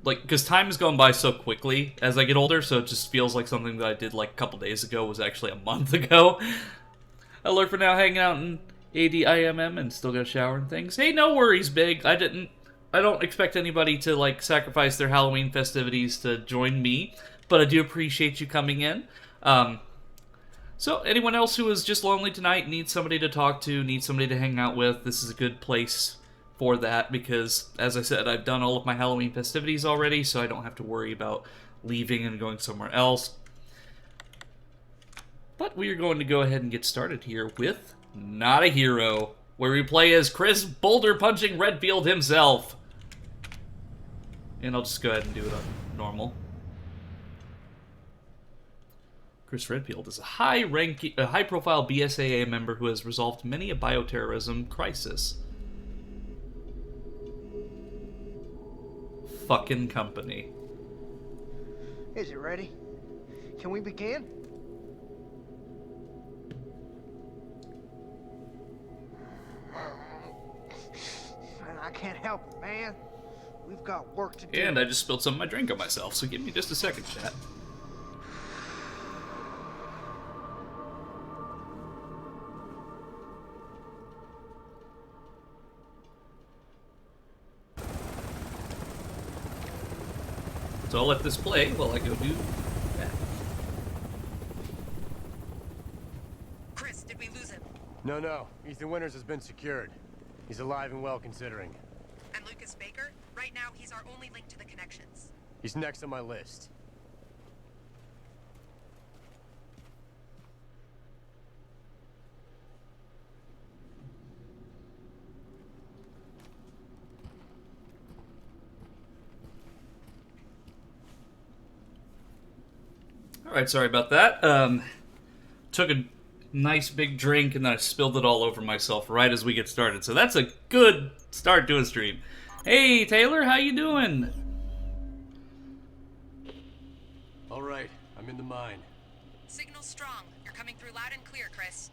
like, because time is going by so quickly as I get older, so it just feels like something that I did, like, a couple days ago was actually a month ago. I lurk for now, hanging out in ADIMM and still got a shower and things. Hey, no worries, Big. I don't expect anybody to, like, sacrifice their Halloween festivities to join me, but I do appreciate you coming in. So, anyone else who is just lonely tonight, needs somebody to talk to, needs somebody to hang out with, this is a good place for that, because, as I said, I've done all of my Halloween festivities already, so I don't have to worry about leaving and going somewhere else. But we are going to go ahead and get started here with Not a Hero, where we play as Chris boulder-punching Redfield himself. And I'll just go ahead and do it on normal. Chris Redfield is a high-profile BSAA member who has resolved many a bioterrorism crisis. Fucking company. Is it ready? Can we begin? I can't help it, man. We've got work to do. And I just spilled some of my drink on myself, so give me just a second, chat. So I'll let this play while I go do that. Chris, did we lose him? No. Ethan Winters has been secured. He's alive and well considering. And Lucas Baker? Right now, he's our only link to the connections. He's next on my list. Alright, sorry about that. Took a nice big drink and then I spilled it all over myself right as we get started. So that's a good start to a stream. Hey, Taylor, how you doing? All right, I'm in the mine. Signal strong. You're coming through loud and clear, Chris.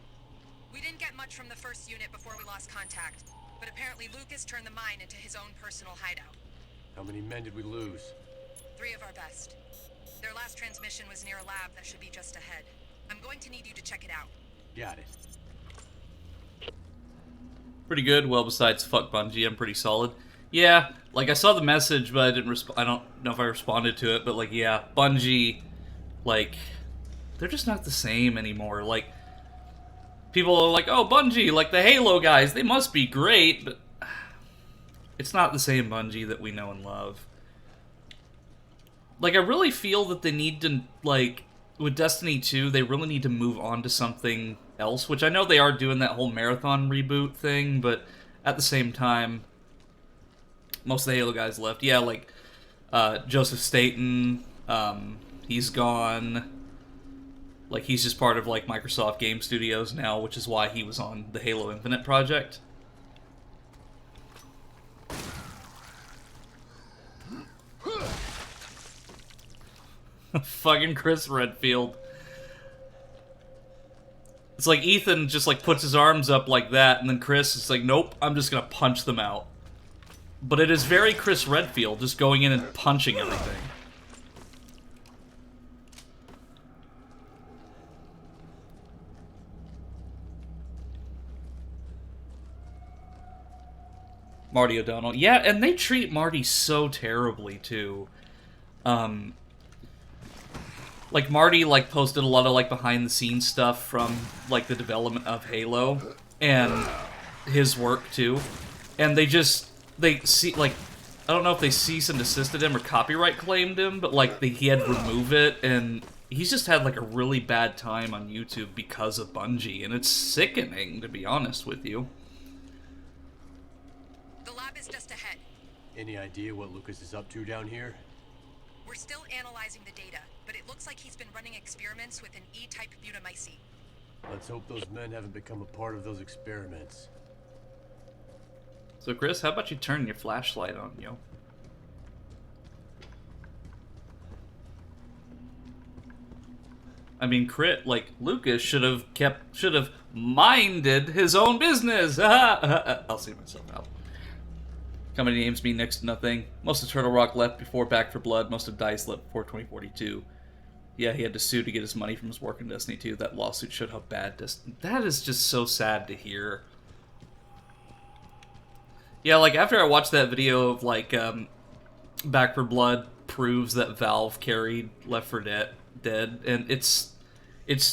We didn't get much from the first unit before we lost contact, but apparently Lucas turned the mine into his own personal hideout. How many men did we lose? 3 of our best. Their last transmission was near a lab that should be just ahead. I'm going to need you to check it out. Got it. Pretty good. Well, besides fuck Bungie, I'm pretty solid. Yeah, like I saw the message, but I didn't I don't know if I responded to it, but like, yeah, Bungie, like, they're just not the same anymore. Like, people are like, oh, Bungie, like the Halo guys, they must be great, but it's not the same Bungie that we know and love. Like, I really feel that they need to, like, with Destiny 2, they really need to move on to something else, which I know they are doing that whole Marathon reboot thing, but at the same time, most of the Halo guys left. Yeah, like, Joseph Staten, he's gone. Like, he's just part of, like, Microsoft Game Studios now, which is why he was on the Halo Infinite project. Fucking Chris Redfield. It's like Ethan just like puts his arms up like that, and then Chris is like, nope, I'm just gonna punch them out. But it is very Chris Redfield, just going in and punching everything. Marty O'Donnell. Yeah, and they treat Marty so terribly, too. Like, Marty, like, posted a lot of, like, behind-the-scenes stuff from, like, the development of Halo, and his work, too. And they see, like, I don't know if they cease and desisted him or copyright claimed him, but, like, he had to remove it, and he's just had, like, a really bad time on YouTube because of Bungie, and it's sickening, to be honest with you. The lab is just ahead. Any idea what Lucas is up to down here? We're still analyzing the data, but it looks like he's been running experiments with an E-type butamycete. Let's hope those men haven't become a part of those experiments. So, Chris, how about you turn your flashlight on, yo? I mean, Crit, like, Lucas should have minded his own business! I'll see myself out. Company names mean next to nothing. Most of Turtle Rock left before Back for Blood. Most of DICE left before 2042. Yeah, he had to sue to get his money from his work in Destiny 2. That lawsuit showed how bad Destiny... That is just so sad to hear. Yeah, like, after I watched that video of, like, Back for Blood proves that Valve carried Left 4 Dead, and it's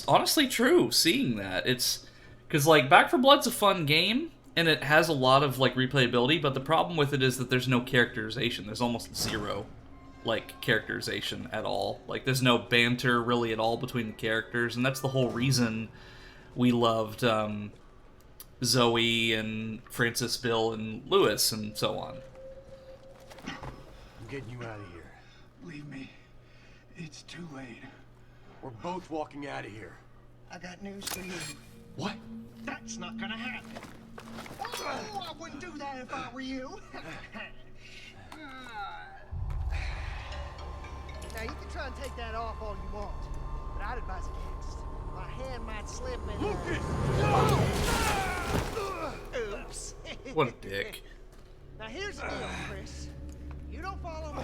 honestly true, seeing that. It's... Because, like, Back 4 Blood's a fun game, and it has a lot of, like, replayability, but the problem with it is that there's no characterization. There's almost zero, like, characterization at all. Like, there's no banter, really, at all between the characters, and that's the whole reason we loved, Zoe and Francis, Bill, and Lewis, and so on. I'm getting you out of here. Leave me. It's too late. We're both walking out of here. I got news for you. What? That's not gonna happen. Oh, I wouldn't do that if I were you. Now, you can try and take that off all you want, but I'd advise against. My hand might slip and... Oops. What a dick. Now, here's the deal, Chris. You don't follow me,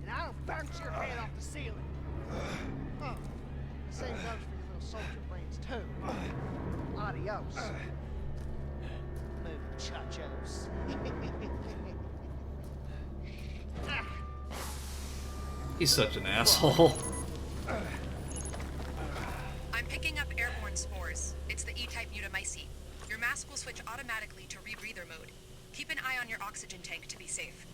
and I don't bounce your head off the ceiling. Oh, the same goes for your little soldier brains, too. Adios. Muchachos. He's such an asshole. I'm picking up airborne spores. It's the E-type mutamycete. Your mask will switch automatically to rebreather mode. Keep an eye on your oxygen tank to be safe.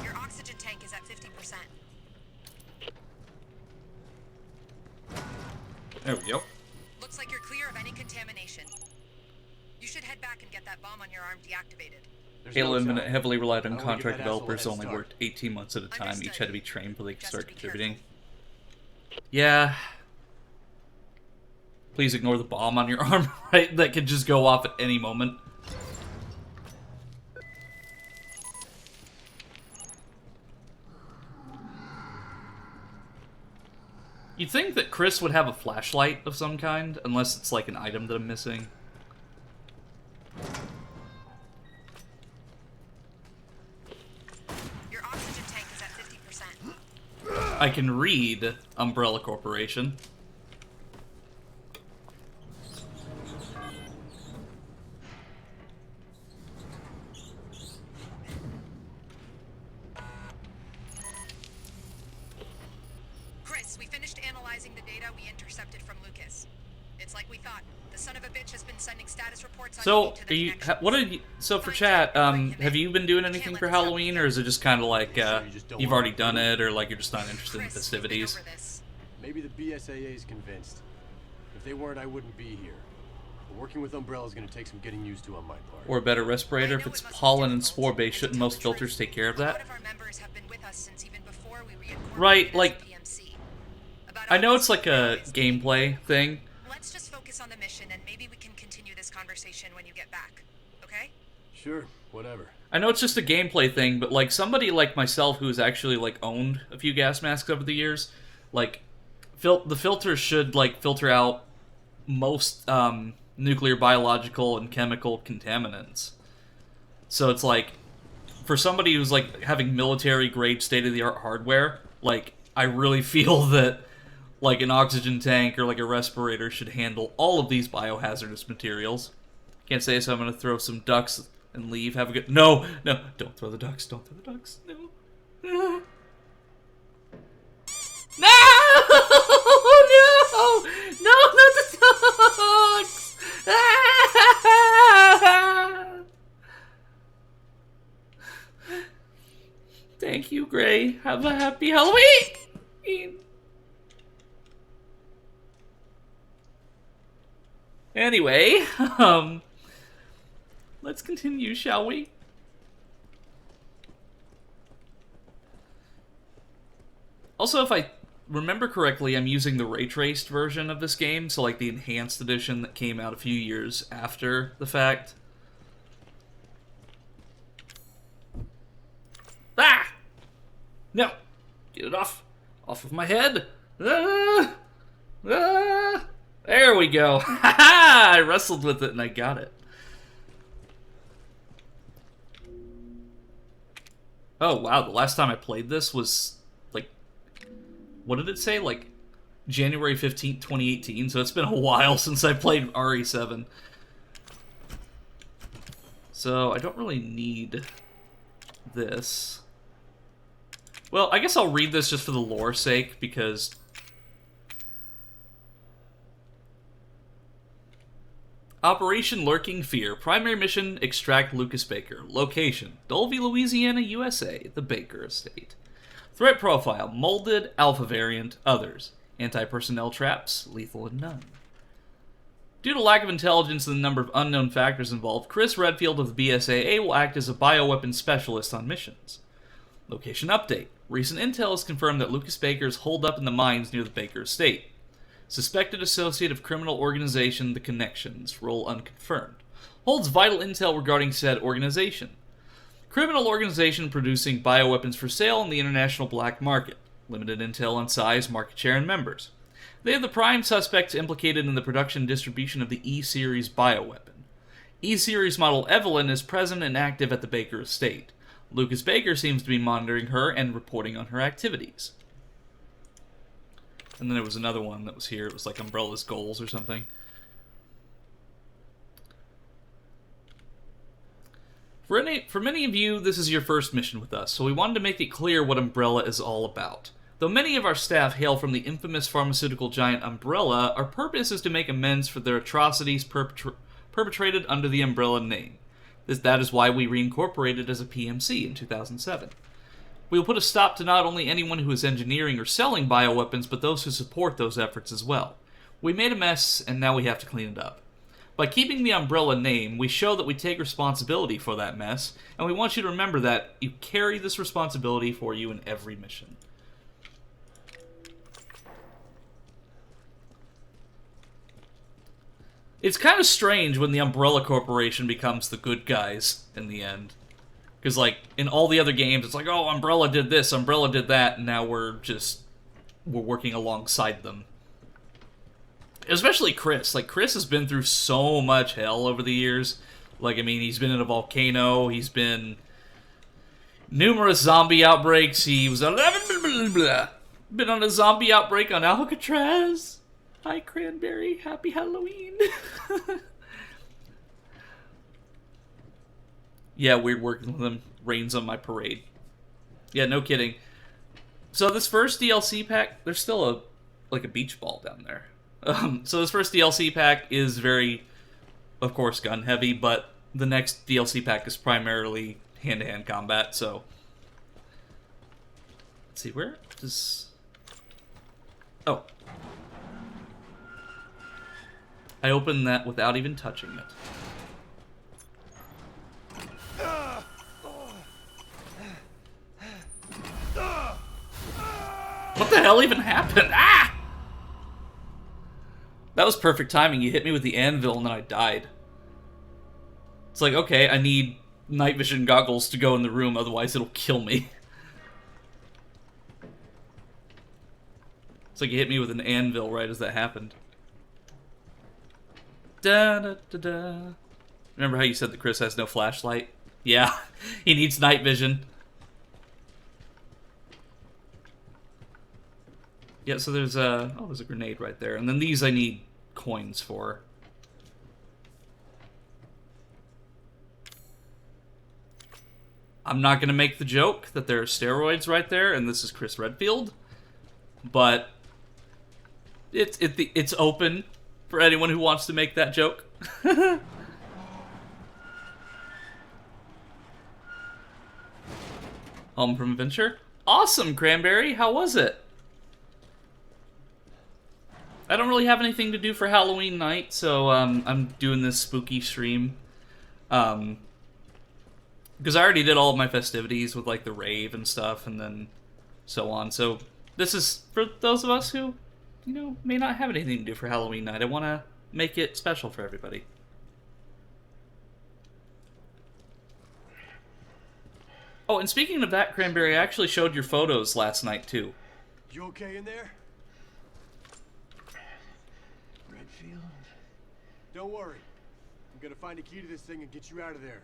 Your oxygen tank is at 50%. There we go. Looks like you're clear of any contamination. You should head back and get that bomb on your arm deactivated. Halo Infinite time. heavily relied on I don't wanna give contract that asshole a developers head who only start. worked 18 months at a time. Understood. Each had to be trained before they could Just start be contributing. careful. Yeah. Please ignore the bomb on your arm, right? That could just go off at any moment. You'd think that Chris would have a flashlight of some kind, unless it's like an item that I'm missing. Your oxygen tank is at 50%. I can read Umbrella Corporation. Chris, we finished analyzing the data we intercepted from Lucas. It's like we thought. The son of a bitch has been sending status reports on So, to are the you? connections. What are you? So for chat, have you been doing anything for Halloween, or is it just kind of like you've already done it, or like you're just not interested in Chris, festivities? we've been over this. Maybe the BSAA's convinced. If they weren't, I wouldn't be here. But working with Umbrella is going to take some getting used to on my part. Or a better respirator? I If know it's it must be pollen and difficult, spore-based, but shouldn't tell most the filters truth. take care of A lot that? of our members have been with us since even before we reincorporated Right, as like, a PMC. About I know all it's like a this- gameplay thing. Let's just focus on the mission, and maybe we can continue this conversation when you get back. Okay? Sure, whatever. I know it's just a gameplay thing, but like somebody like myself who's actually like owned a few gas masks over the years, like the filters should like filter out most nuclear, biological, and chemical contaminants. So it's like for somebody who's like having military grade state of the art hardware, like I really feel that like an oxygen tank or like a respirator should handle all of these biohazardous materials. Can't say so. I'm gonna throw some ducks and leave. Have a good. No, don't throw the ducks. Don't throw the ducks. No. No! No, not the ducks! Thank you, Gray. Have a happy Halloween! Anyway, let's continue, shall we? Also, if I remember correctly, I'm using the ray-traced version of this game, so like the enhanced edition that came out a few years after the fact. Ah! No! Get it off! Off of my head. Ah! Ah! There we go. I wrestled with it and I got it. Oh, wow. The last time I played this was, like, what did it say? Like, January 15th, 2018. So it's been a while since I played RE7. So I don't really need this. Well, I guess I'll read this just for the lore's sake, because... Operation Lurking Fear. Primary mission, extract Lucas Baker. Location, Dulvey, Louisiana, USA. The Baker Estate. Threat profile, molded, alpha variant, others. Anti-personnel traps, lethal and none. Due to lack of intelligence and the number of unknown factors involved, Chris Redfield of the BSAA will act as a bioweapons specialist on missions. Location update. Recent intel has confirmed that Lucas Baker is holed up in the mines near the Baker Estate. Suspected associate of criminal organization The Connections. Role unconfirmed. Holds vital intel regarding said organization. Criminal organization producing bioweapons for sale in the international black market. Limited intel on size, market share, and members. They are the prime suspects implicated in the production and distribution of the E-Series bioweapon. E-Series model Evelyn is present and active at the Baker Estate. Lucas Baker seems to be monitoring her and reporting on her activities. And then there was another one that was here. It was like Umbrella's goals or something. For many of you, this is your first mission with us, so we wanted to make it clear what Umbrella is all about. Though many of our staff hail from the infamous pharmaceutical giant Umbrella, our purpose is to make amends for their atrocities perpetrated under the Umbrella name. That is why we reincorporated as a PMC in 2007. We will put a stop to not only anyone who is engineering or selling bioweapons, but those who support those efforts as well. We made a mess, and now we have to clean it up. By keeping the Umbrella name, we show that we take responsibility for that mess, and we want you to remember that you carry this responsibility for you in every mission. It's kind of strange when the Umbrella Corporation becomes the good guys in the end. Because, like, in all the other games, it's like, oh, Umbrella did this, Umbrella did that, and now we're working alongside them. Especially Chris. Like, Chris has been through so much hell over the years. Like, I mean, he's been in a volcano, he's been... numerous zombie outbreaks, he was... been on a zombie outbreak on Alcatraz. Hi, Cranberry. Happy Halloween. Yeah, weird working with him. Rains on my parade. Yeah, no kidding. So this first DLC pack, there's still a beach ball down there. So this first DLC pack is very, of course, gun heavy, but the next DLC pack is primarily hand-to-hand combat, so... Let's see, where does... Oh. I opened that without even touching it. What the hell even happened? Ah! That was perfect timing. You hit me with the anvil and then I died. It's like, okay, I need night vision goggles to go in the room, otherwise it'll kill me. It's like you hit me with an anvil right as that happened. Da da da da. Remember how you said that Chris has no flashlight? Yeah, he needs night vision. Yeah, so there's a... oh, there's a grenade right there. And then these I need coins for. I'm not going to make the joke that there are steroids right there, and this is Chris Redfield. But it's open for anyone who wants to make that joke. Home from Adventure? Awesome, Cranberry! How was it? I don't really have anything to do for Halloween night, so I'm doing this spooky stream. Because I already did all of my festivities with, like, the rave and stuff, and then so on. So this is for those of us who, you know, may not have anything to do for Halloween night. I want to make it special for everybody. Oh, and speaking of that, Cranberry, I actually showed your photos last night, too. You okay in there? Redfield? Don't worry. I'm gonna find a key to this thing and get you out of there.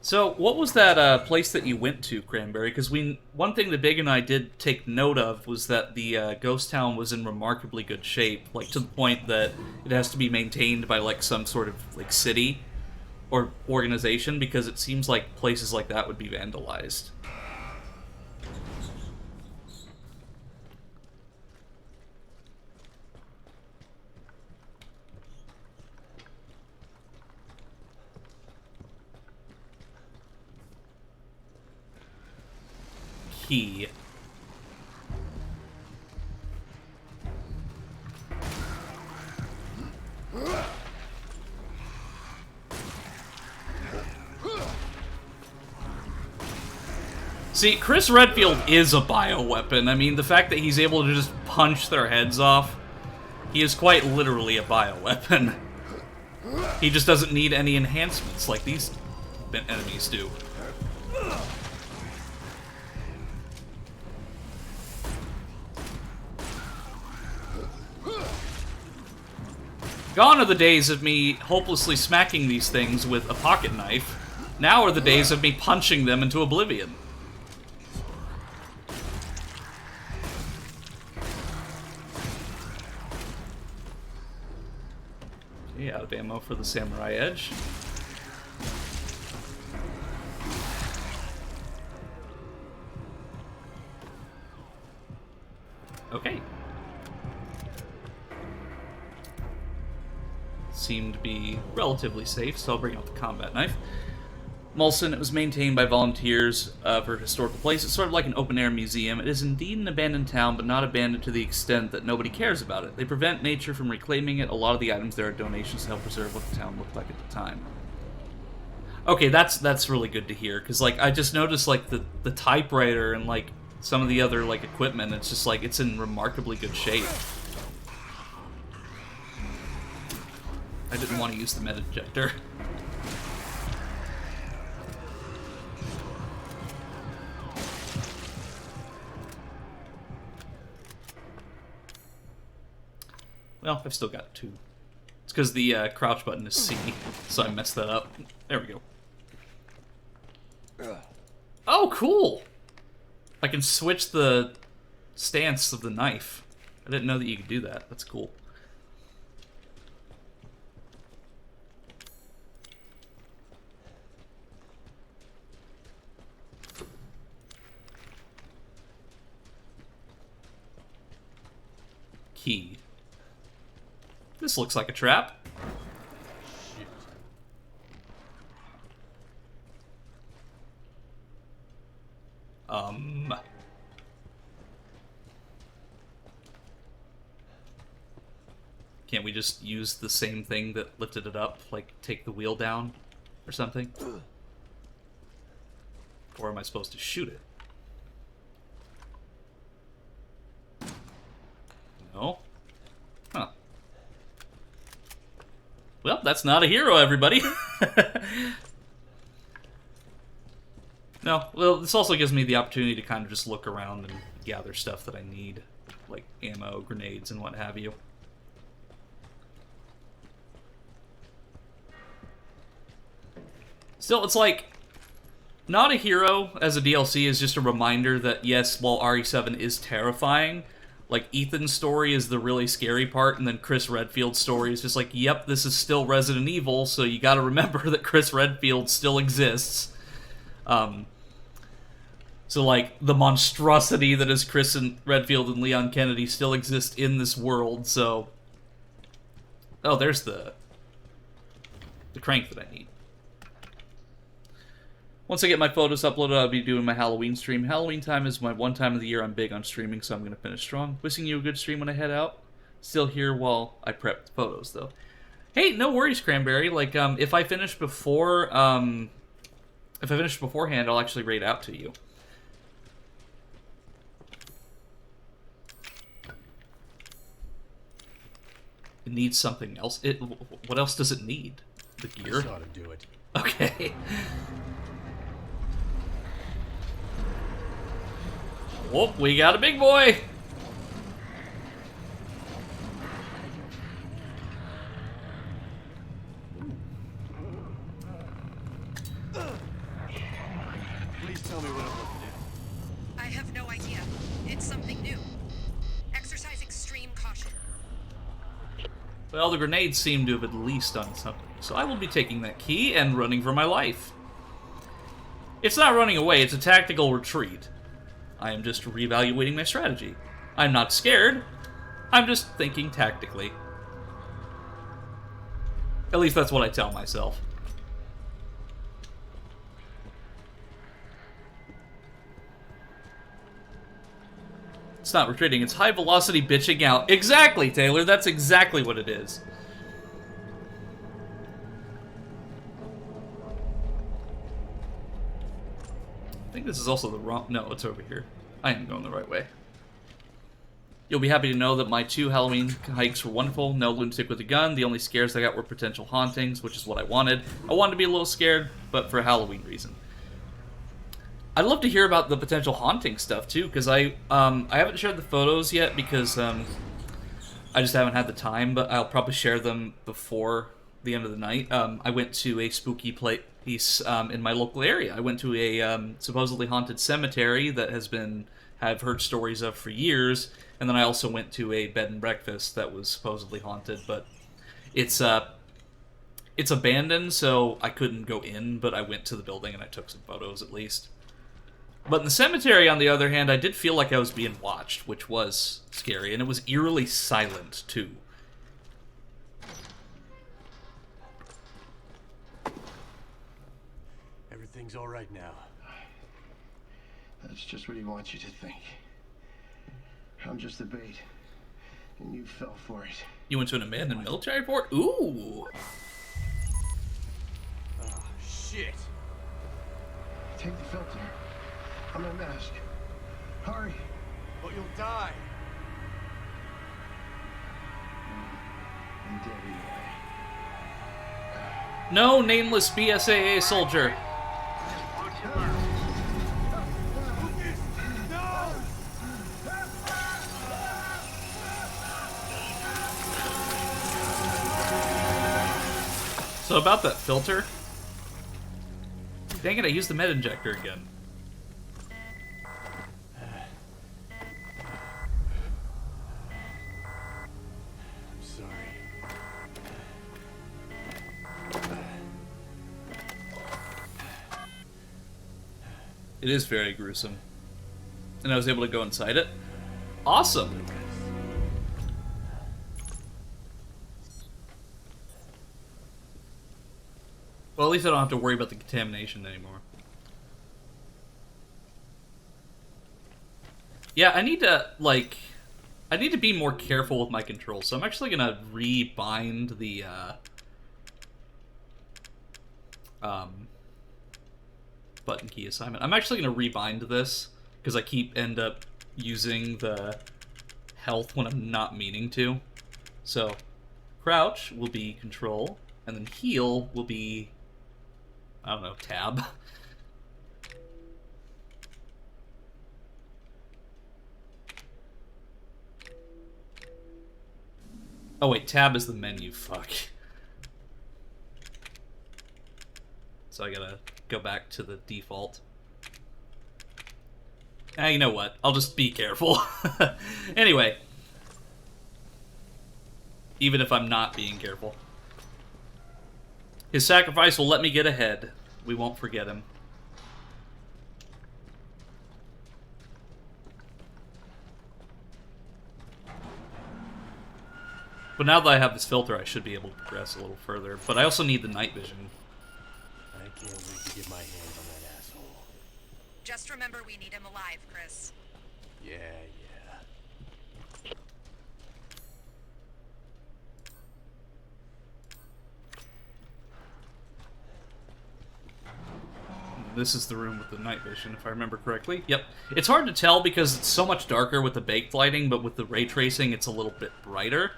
So, what was that place that you went to, Cranberry? Because one thing that Big and I did take note of was that the ghost town was in remarkably good shape, like to the point that it has to be maintained by like some sort of like city or organization, because it seems like places like that would be vandalized. Key. See, Chris Redfield is a bioweapon. I mean, the fact that he's able to just punch their heads off, he is quite literally a bioweapon. He just doesn't need any enhancements like these enemies do. Gone are the days of me hopelessly smacking these things with a pocket knife. Now are the days of me punching them into oblivion. Okay, out of ammo for the Samurai Edge. Okay. Seemed to be relatively safe, so I'll bring out the combat knife. Mulson, it was maintained by volunteers for a historical place. It's sort of like an open-air museum. It is indeed an abandoned town, but not abandoned to the extent that nobody cares about it. They prevent nature from reclaiming it. A lot of the items there are donations to help preserve what the town looked like at the time. Okay, that's really good to hear, because like I just noticed like the typewriter and like some of the other like equipment, it's just like it's in remarkably good shape. I didn't want to use the med ejector. Well, I've still got 2. It's because the crouch button is C, so I messed that up. There we go. Oh, cool! I can switch the stance of the knife. I didn't know that you could do that. That's cool. Key. This looks like a trap. Shit. Can't we just use the same thing that lifted it up? Like, take the wheel down or something? Or am I supposed to shoot it? No? Huh. Well, that's not a hero, everybody. No, well, this also gives me the opportunity to kind of just look around and gather stuff that I need. Like ammo, grenades, and what have you. Still, it's like, not a hero as a DLC is just a reminder that, yes, while RE7 is terrifying, like, Ethan's story is the really scary part, and then Chris Redfield's story is just like, yep, this is still Resident Evil, so you gotta remember that Chris Redfield still exists. So, like, the monstrosity that is Chris and Redfield and Leon Kennedy still exist in this world, so... Oh, there's the crank that I need. Once I get my photos uploaded, I'll be doing my Halloween stream. Halloween time is my one time of the year I'm big on streaming, so I'm going to finish strong. Wishing you a good stream when I head out. Still here while I prep the photos, though. Hey, no worries, Cranberry. Like, if I finish before, if I finish beforehand, I'll actually raid out to you. It needs something else. What else does it need? The gear? This ought to do it. Okay. Whoop, we got a big boy! Please tell me what I'm looking at. I have no idea. It's something new. Exercise extreme caution. Well, the grenades seem to have at least done something, so I will be taking that key and running for my life. It's not running away, it's a tactical retreat. I am just reevaluating my strategy. I'm not scared, I'm just thinking tactically. At least that's what I tell myself. It's not retreating, it's high velocity bitching out. Exactly, Taylor, that's exactly what it is. I think this is also the wrong... No, it's over here. I am going the right way. You'll be happy to know that my 2 Halloween hikes were wonderful. No lunatic with a gun. The only scares I got were potential hauntings, which is what I wanted. I wanted to be a little scared, but for a Halloween reason. I'd love to hear about the potential haunting stuff, too, because I haven't shared the photos yet because I just haven't had the time, but I'll probably share them before the end of the night. I went to a spooky place in my local area. I went to a supposedly haunted cemetery that I've heard stories of for years, and then I also went to a bed and breakfast that was supposedly haunted, but it's abandoned, so I couldn't go in, but I went to the building and I took some photos at least. But in the cemetery, on the other hand, I did feel like I was being watched, which was scary, and it was eerily silent, too. Everything's all right now. That's just what he wants you to think. I'm just the bait, and you fell for it. You went to an abandoned military fort? Ooh! Oh, shit. Take the filter. I'm a mask. Hurry. But you'll die. I'm dead anyway. No nameless BSAA soldier. So about that filter. Dang it, I used the med injector again. I'm sorry. It is very gruesome. And I was able to go inside it. Awesome! Well, at least I don't have to worry about the contamination anymore. Yeah, I need to be more careful with my controls, so I'm actually gonna rebind the, button key assignment. I'm actually gonna rebind this, because I end up using the health when I'm not meaning to. So, crouch will be control, and then heal will be, I don't know, tab. Oh wait, tab is the menu, fuck. So I gotta go back to the default. You know what? I'll just be careful. Anyway. Even if I'm not being careful. His sacrifice will let me get ahead. We won't forget him. But now that I have this filter, I should be able to progress a little further. But I also need the night vision. I can't wait to get my hands on that asshole. Just remember we need him alive, Chris. Yeah. This is the room with the night vision, if I remember correctly. Yep. It's hard to tell because it's so much darker with the baked lighting, but with the ray tracing, it's a little bit brighter.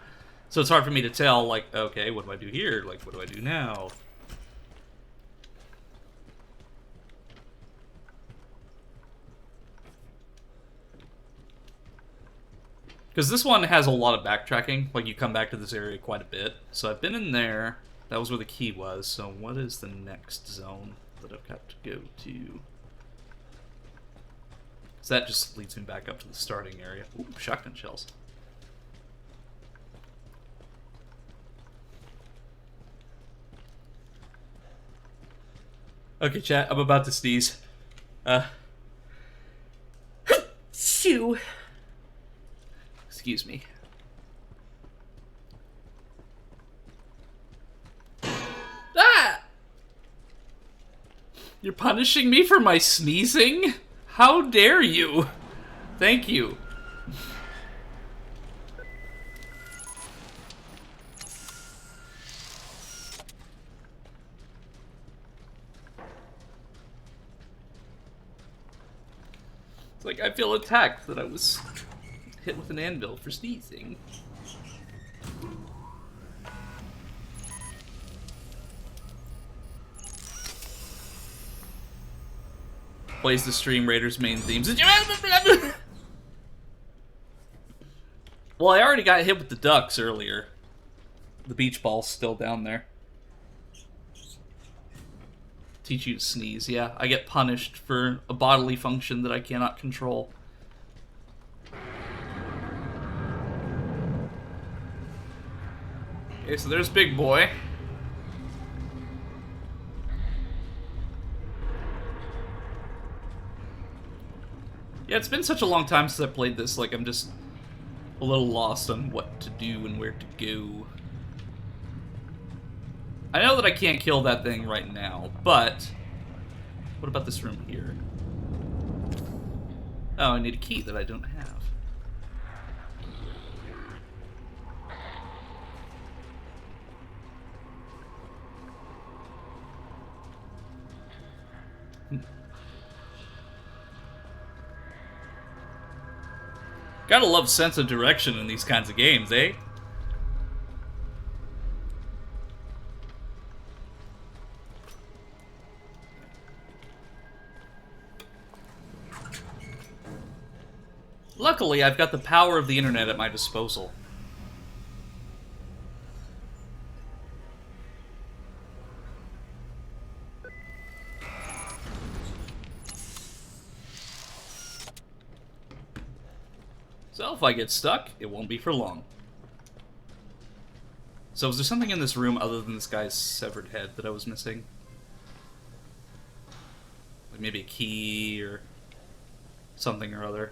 So it's hard for me to tell, like, okay, what do I do here? Like, what do I do now? Because this one has a lot of backtracking. Like, you come back to this area quite a bit. So I've been in there. That was where the key was. So what is the next zone that I've got to go to? So that just leads me back up to the starting area. Ooh, shotgun shells. Okay, chat, I'm about to sneeze. Shoo. Excuse me. Ah! You're punishing me for my sneezing? How dare you? Thank you. It's like I feel attacked that I was hit with an anvil for sneezing. Plays the stream Raiders main themes. Well, I already got hit with the ducks earlier. The beach ball's still down there. Teach you to sneeze. Yeah, I get punished for a bodily function that I cannot control. Okay, so there's Big Boy. Yeah, it's been such a long time since I played this, like, I'm just a little lost on what to do and where to go. I know that I can't kill that thing right now, but what about this room here? Oh, I need a key that I don't have. Gotta love sense of direction in these kinds of games, eh? Luckily, I've got the power of the internet at my disposal. So if I get stuck, it won't be for long. So is there something in this room other than this guy's severed head that I was missing? Like maybe a key or something or other.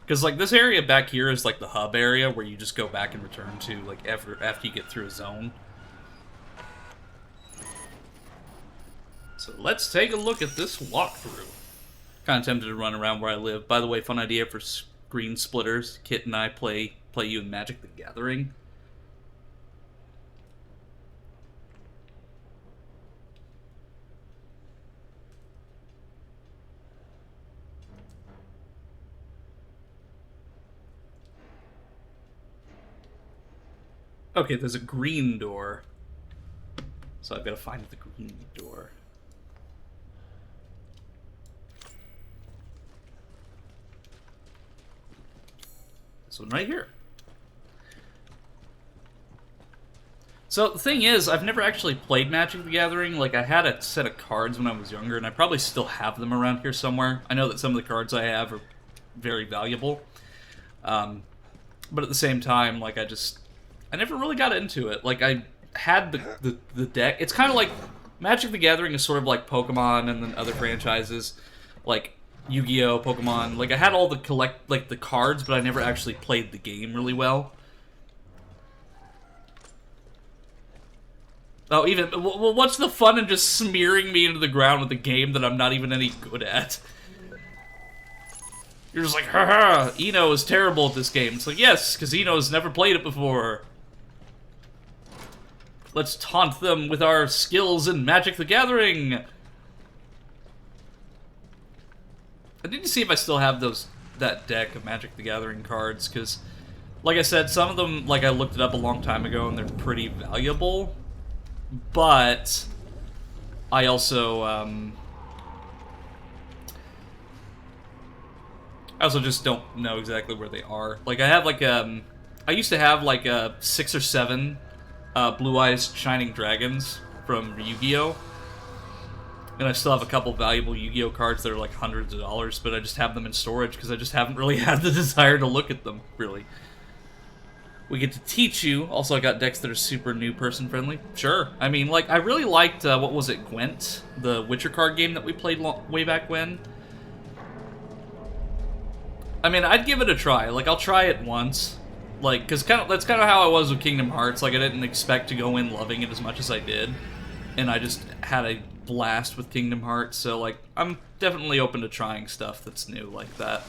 Because, like, this area back here is, like, the hub area where you just go back and return to, like, after you get through a zone. So let's take a look at this walkthrough. Kind of tempted to run around where I live. By the way, fun idea for screen splitters. Kit and I play you in Magic the Gathering. Okay, there's a green door. So I've got to find the green door. This one right here. So the thing is, I've never actually played Magic the Gathering. Like, I had a set of cards when I was younger, and I probably still have them around here somewhere. I know that some of the cards I have are very valuable. But at the same time, like, I never really got into it. Like, I had the deck. It's kind of like Magic the Gathering is sort of like Pokemon and then other franchises, like Yu-Gi-Oh, Pokemon. Like, I had all the cards, but I never actually played the game really well. Oh, even well, what's the fun in just smearing me into the ground with a game that I'm not even any good at? You're just like, haha, Eno is terrible at this game. It's like, yes, because Eno's never played it before. Let's taunt them with our skills in Magic the Gathering. I need to see if I still have that deck of Magic the Gathering cards, because, like I said, some of them, like, I looked it up a long time ago, and they're pretty valuable. But I also just don't know exactly where they are. Like, I have, like, I used to have, like, 6 or 7 Blue Eyes Shining Dragons from Yu-Gi-Oh! And I still have a couple valuable Yu-Gi-Oh! Cards that are, like, hundreds of dollars, but I just have them in storage because I just haven't really had the desire to look at them, really. We get to teach you. Also, I got decks that are super new person friendly. Sure. I mean, like, I really liked, what was it, Gwent? The Witcher card game that we played way back when. I mean, I'd give it a try. Like, I'll try it once. Like, because that's kind of how I was with Kingdom Hearts. Like, I didn't expect to go in loving it as much as I did. And I just had a blast with Kingdom Hearts. So, like, I'm definitely open to trying stuff that's new like that.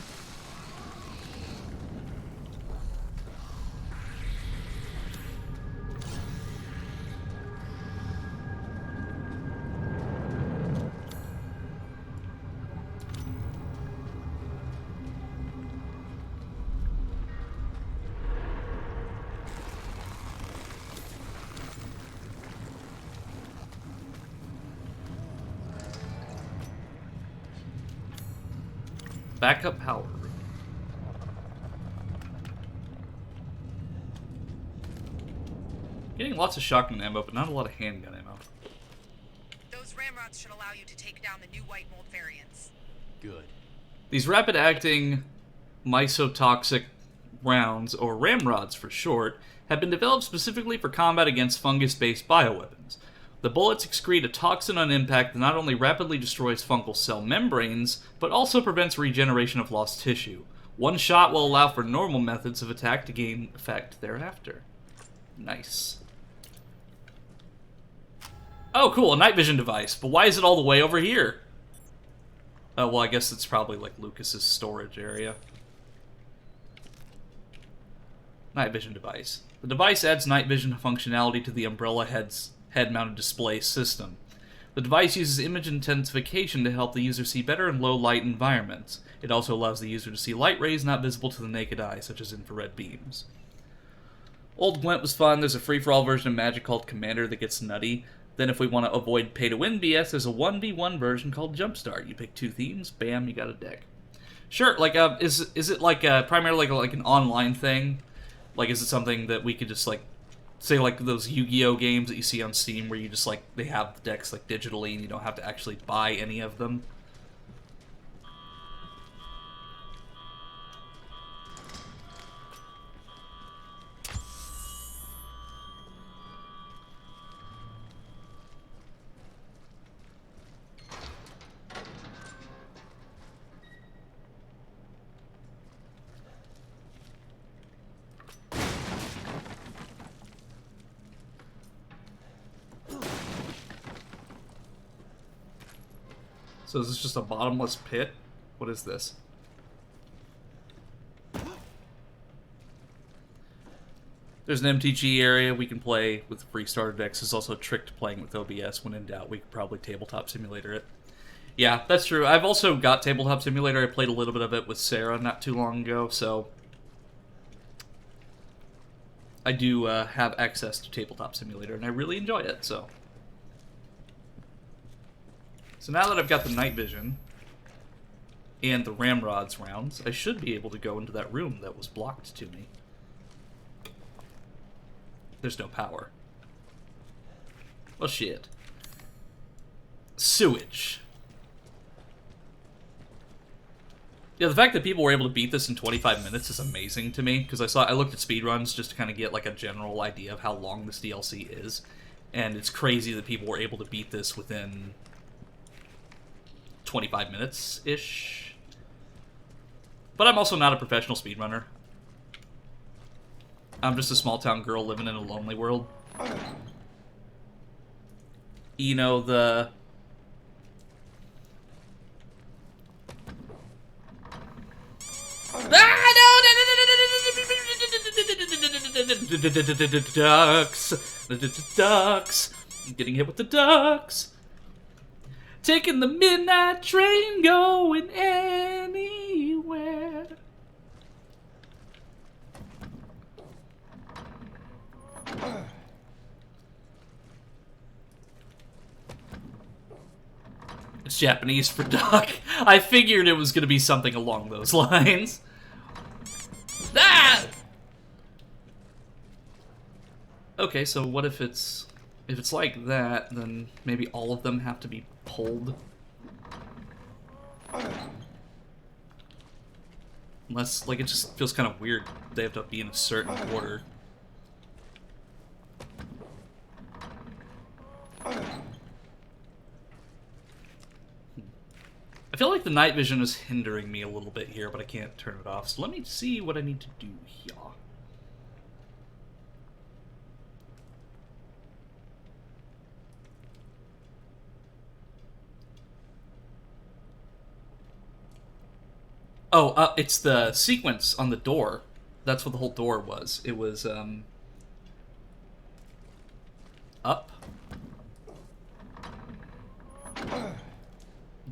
Backup power. Getting lots of shotgun ammo, but not a lot of handgun ammo. Those ramrods should allow you to take down the new white mold variants. Good. These rapid-acting mycotoxic rounds, or ramrods for short, have been developed specifically for combat against fungus-based bioweapons. The bullets excrete a toxin on impact that not only rapidly destroys fungal cell membranes, but also prevents regeneration of lost tissue. One shot will allow for normal methods of attack to gain effect thereafter. Nice. Oh, cool, a night vision device, but why is it all the way over here? Oh, well, I guess it's probably like Lucas's storage area. Night vision device. The device adds night vision functionality to the Umbrella head-mounted display system. The device uses image intensification to help the user see better in low-light environments. It also allows the user to see light rays not visible to the naked eye, such as infrared beams. Old Gwent was fun. There's a free-for-all version of Magic called Commander that gets nutty. Then if we want to avoid pay-to-win BS, there's a 1v1 version called Jumpstart. You pick 2 themes, bam, you got a deck. Sure, like, is it like primarily like an online thing? Like, is it something that we could just, like, say, like, those Yu-Gi-Oh! Games that you see on Steam where you just, like, they have the decks, like, digitally and you don't have to actually buy any of them? So is this just a bottomless pit? What is this? There's an MTG area we can play with free starter decks. There's also a trick to playing with OBS. When in doubt, we could probably Tabletop Simulator it. Yeah, that's true. I've also got Tabletop Simulator. I played a little bit of it with Sarah not too long ago, so I do have access to Tabletop Simulator, and I really enjoy it, so... So now that I've got the night vision and the ramrods rounds, I should be able to go into that room that was blocked to me. There's no power. Well, shit. Sewage. Yeah, the fact that people were able to beat this in 25 minutes is amazing to me, because I looked at speedruns just to kind of get like a general idea of how long this DLC is, and it's crazy that people were able to beat this within 25 minutes-ish. But I'm also not a professional speedrunner. I'm just a small-town girl living in a lonely world. You know, the... Ducks! I'm getting hit with the ducks! Taking the midnight train, going anywhere. It's Japanese for duck. I figured it was gonna be something along those lines. Ah! Okay, so what if it's like that, then maybe all of them have to be pulled. Unless, like, it just feels kind of weird. They have to be in a certain order. I feel like the night vision is hindering me a little bit here, but I can't turn it off. So let me see what I need to do here. Oh, it's the sequence on the door. That's what the whole door was. It was, up.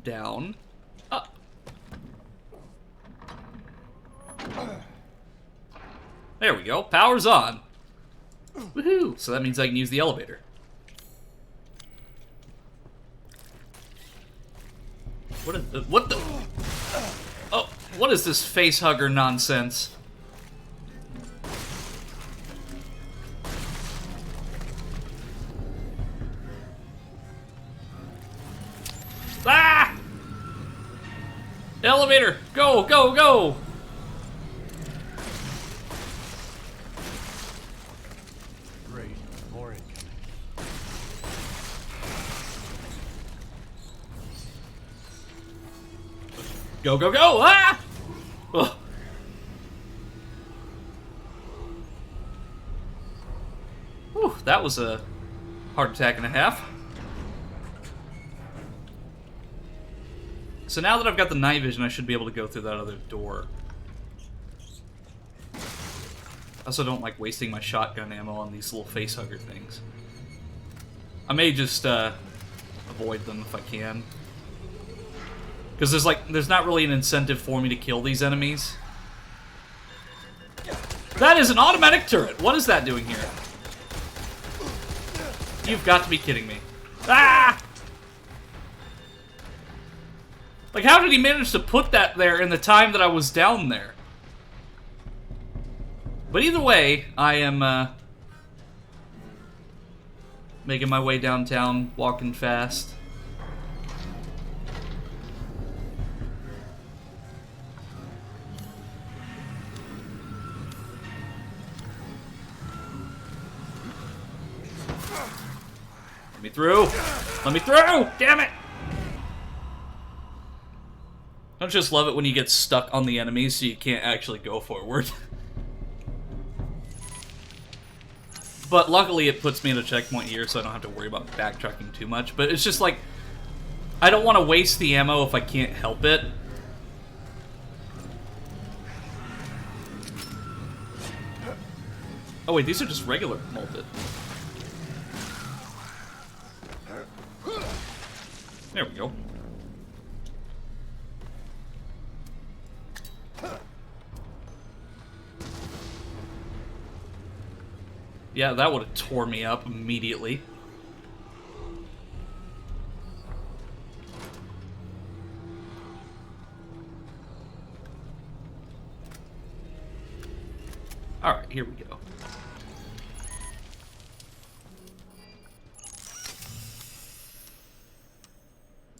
Down. Up. There we go. Power's on. Woohoo! So that means I can use the elevator. What the? Oh, what is this face hugger nonsense? Ah! Elevator! Go, go, go! Great. More incoming. Go, go, go! Ah! Ugh. Whew, that was a heart attack and a half. So now that I've got the night vision, I should be able to go through that other door. I also don't like wasting my shotgun ammo on these little facehugger things. I may just avoid them if I can. Because there's not really an incentive for me to kill these enemies. That is an automatic turret! What is that doing here? You've got to be kidding me. Ah! Like, how did he manage to put that there in the time that I was down there? But either way, I am, making my way downtown, walking fast. Let me through! Let me through! Damn it! I just love it when you get stuck on the enemies so you can't actually go forward. But luckily it puts me at a checkpoint here so I don't have to worry about backtracking too much. But it's just like, I don't want to waste the ammo if I can't help it. Oh wait, these are just regular molted. There we go. Yeah, that would have tore me up immediately. Alright, here we go.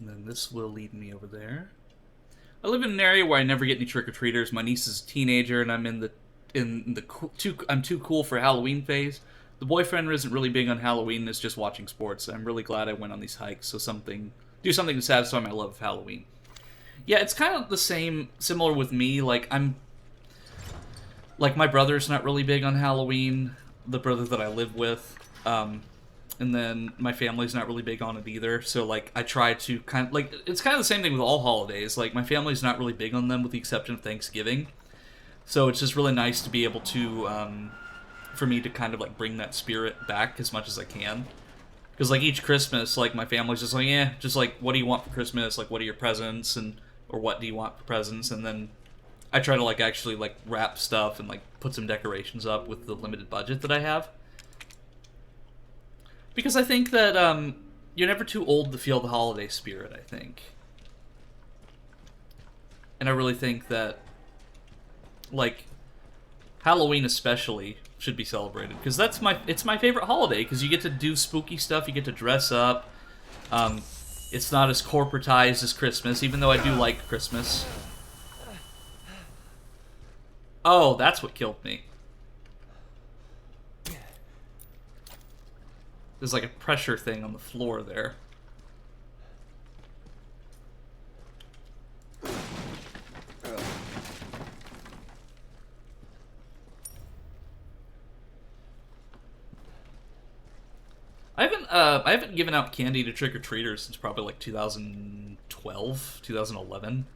And then this will lead me over there. I live in an area where I never get any trick-or-treaters. My niece is a teenager, and I'm I'm too cool for Halloween phase. The boyfriend isn't really big on Halloween, is just watching sports. I'm really glad I went on these hikes, so do something to satisfy my love of Halloween. Yeah, it's kind of the same, similar with me. Like, my brother's not really big on Halloween, the brother that I live with. And then my family's not really big on it either, so, like, I try to it's kind of the same thing with all holidays. Like, my family's not really big on them with the exception of Thanksgiving. So it's just really nice to be able to, for me to kind of, like, bring that spirit back as much as I can. Because, like, each Christmas, like, my family's just like, yeah, just, like, what do you want for Christmas? Like, what are your presents? Or what do you want for presents? And then I try to, like, actually, like, wrap stuff and, like, put some decorations up with the limited budget that I have. Because I think that, you're never too old to feel the holiday spirit, I think. And I really think that, like, Halloween especially should be celebrated, because it's my favorite holiday, because you get to do spooky stuff, you get to dress up. It's not as corporatized as Christmas, even though I do like Christmas. Oh, that's what killed me. There's like a pressure thing on the floor there. I haven't given out candy to trick-or-treaters since probably like 2012, 2011.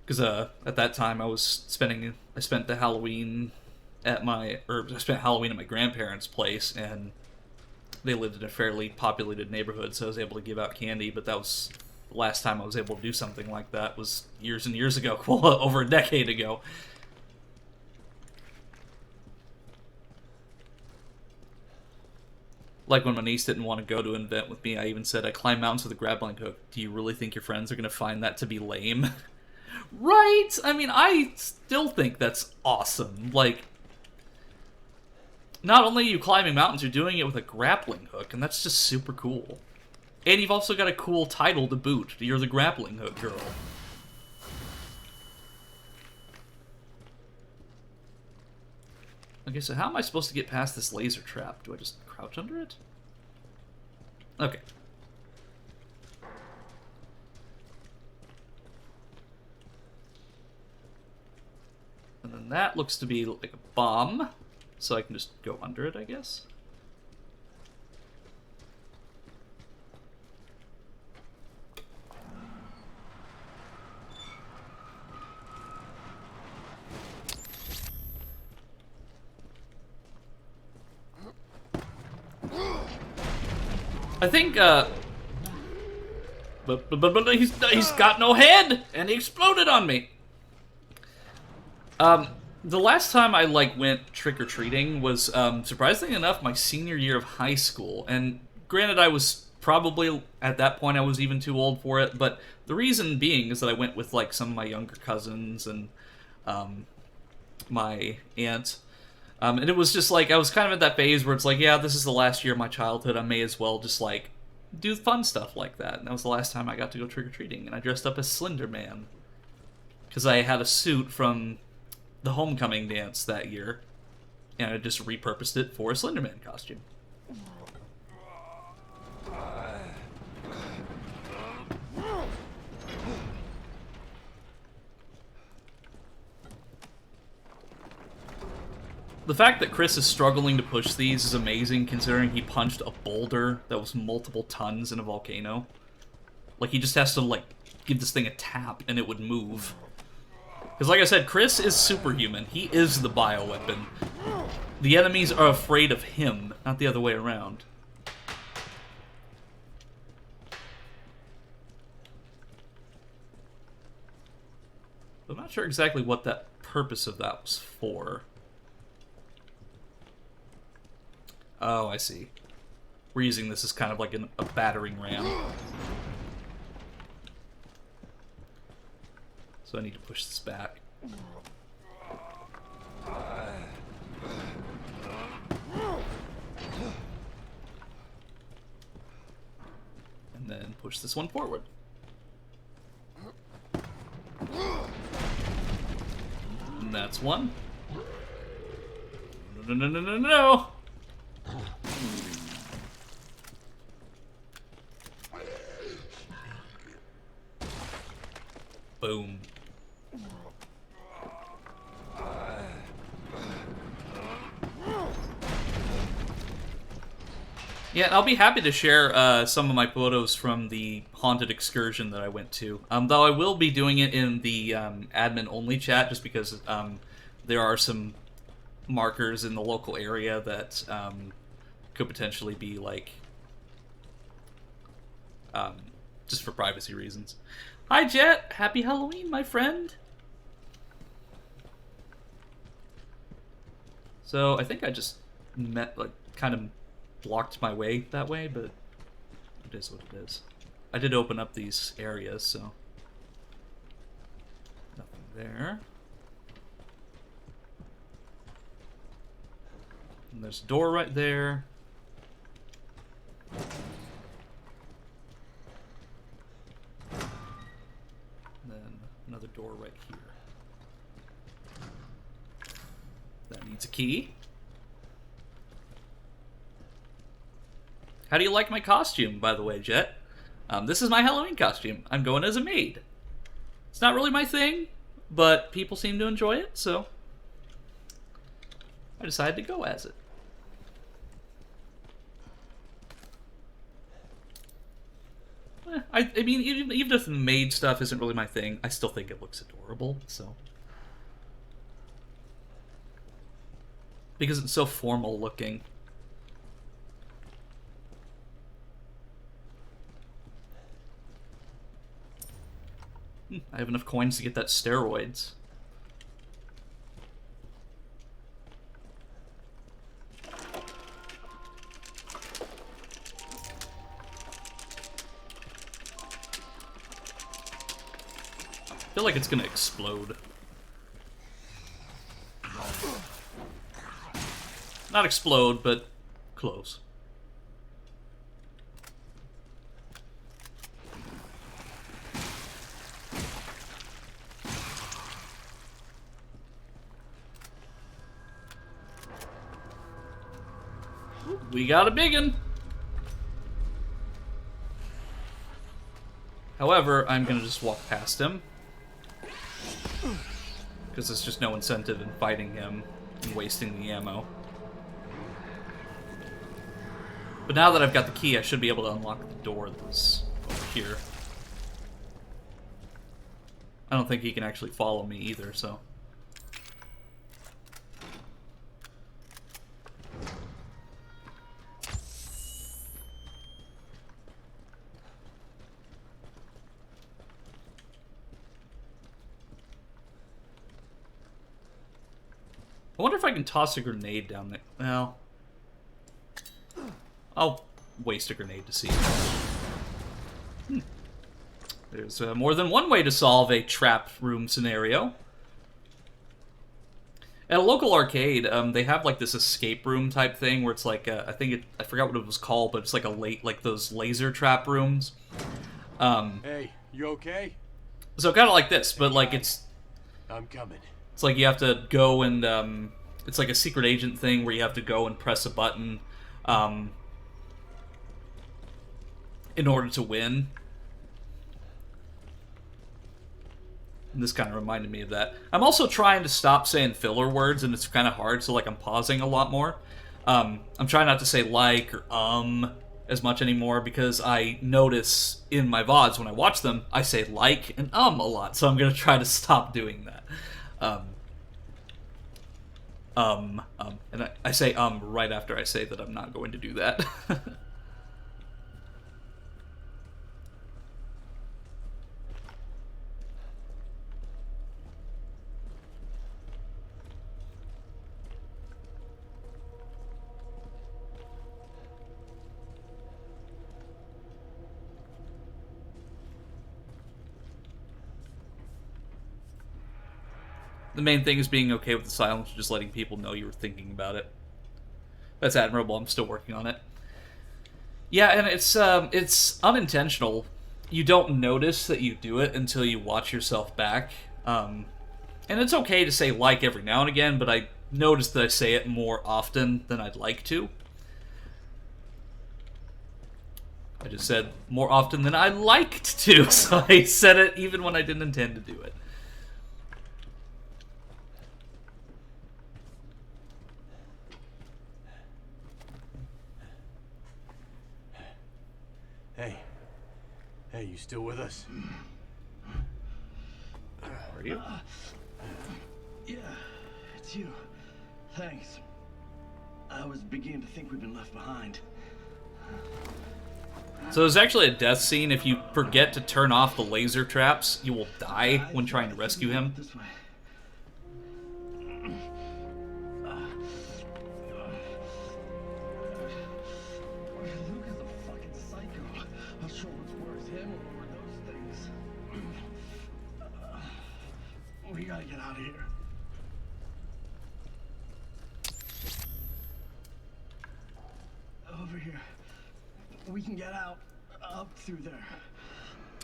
Because at that time I spent Halloween at my grandparents' place, and they lived in a fairly populated neighborhood, so I was able to give out candy, but that was the last time I was able to do something like that was years and years ago, over a decade ago. Like when my niece didn't want to go to an event with me, I even said I climb mountains with a grappling hook. Do you really think your friends are going to find that to be lame? Right? I mean, I still think that's awesome. Like, not only are you climbing mountains, you're doing it with a grappling hook, and that's just super cool. And you've also got a cool title to boot. You're the grappling hook girl. Okay, so how am I supposed to get past this laser trap? Do I just crouch under it? Okay. And then that looks to be like a bomb, so I can just go under it, I guess. I think, but he's got no head, and he exploded on me. The last time I, like, went trick-or-treating was, surprisingly enough, my senior year of high school. And granted, I was probably, at that point, I was even too old for it, but the reason being is that I went with, like, some of my younger cousins and, my aunt. And it was just, like, I was kind of at that phase where it's like, yeah, this is the last year of my childhood, I may as well just, like, do fun stuff like that. And that was the last time I got to go trick-or-treating, and I dressed up as Slender Man. Because I had a suit from the homecoming dance that year, and I just repurposed it for a Slender Man costume. The fact that Chris is struggling to push these is amazing, considering he punched a boulder that was multiple tons in a volcano. Like, he just has to, like, give this thing a tap and it would move. Because, like I said, Chris is superhuman. He is the bioweapon. The enemies are afraid of him, not the other way around. I'm not sure exactly what that purpose of that was for. Oh, I see. We're using this as kind of like a battering ram. So I need to push this back. And then push this one forward. And that's one. No, no, no, no, no, no! Boom. Yeah, I'll be happy to share some of my photos from the haunted excursion that I went to. Though I will be doing it in the admin-only chat, just because there are some markers in the local area that could potentially be, like, just for privacy reasons. Hi, Jet! Happy Halloween, my friend! So, I think I just kind of blocked my way that way, but it is what it is. I did open up these areas, so nothing there. And there's a door right there. And then another door right here. That needs a key. How do you like my costume, by the way, Jet? This is my Halloween costume. I'm going as a maid. It's not really my thing, but people seem to enjoy it, so I decided to go as it. I mean, even if the maid stuff isn't really my thing, I still think it looks adorable, so. Because it's so formal looking. I have enough coins to get that steroids. I feel like it's gonna explode. Not explode, but close. We got a biggin. However, I'm gonna just walk past him. Because there's just no incentive in fighting him and wasting the ammo. But now that I've got the key, I should be able to unlock the door that's over here. I don't think he can actually follow me either, so. I wonder if I can toss a grenade down there. Well, I'll waste a grenade to see. There's more than one way to solve a trap room scenario. At a local arcade, they have like this escape room type thing where it's like I forgot what it was called, but it's like like those laser trap rooms. Hey, you okay? So kind of like this, but like I'm coming. It's like you have to go and it's like a secret agent thing where you have to go and press a button in order to win. And this kind of reminded me of that. I'm also trying to stop saying filler words, and it's kind of hard, so like I'm pausing a lot more. I'm trying not to say like or as much anymore because I notice in my VODs when I watch them, I say like and a lot, so I'm going to try to stop doing that. And I say right after I say that I'm not going to do that. The main thing is being okay with the silence, just letting people know you were thinking about it. That's admirable. I'm still working on it. Yeah, and it's unintentional. You don't notice that you do it until you watch yourself back. And it's okay to say like every now and again, but I noticed that I say it more often than I'd like to. I just said more often than I liked to, so I said it even when I didn't intend to do it. Hey, you still with us? Are you? Yeah, it's you. Thanks. I was beginning to think we've been left behind. So there's actually a death scene. If you forget to turn off the laser traps, you will die when trying to rescue him. This way. out of here. Over here. We can get out. Up through there.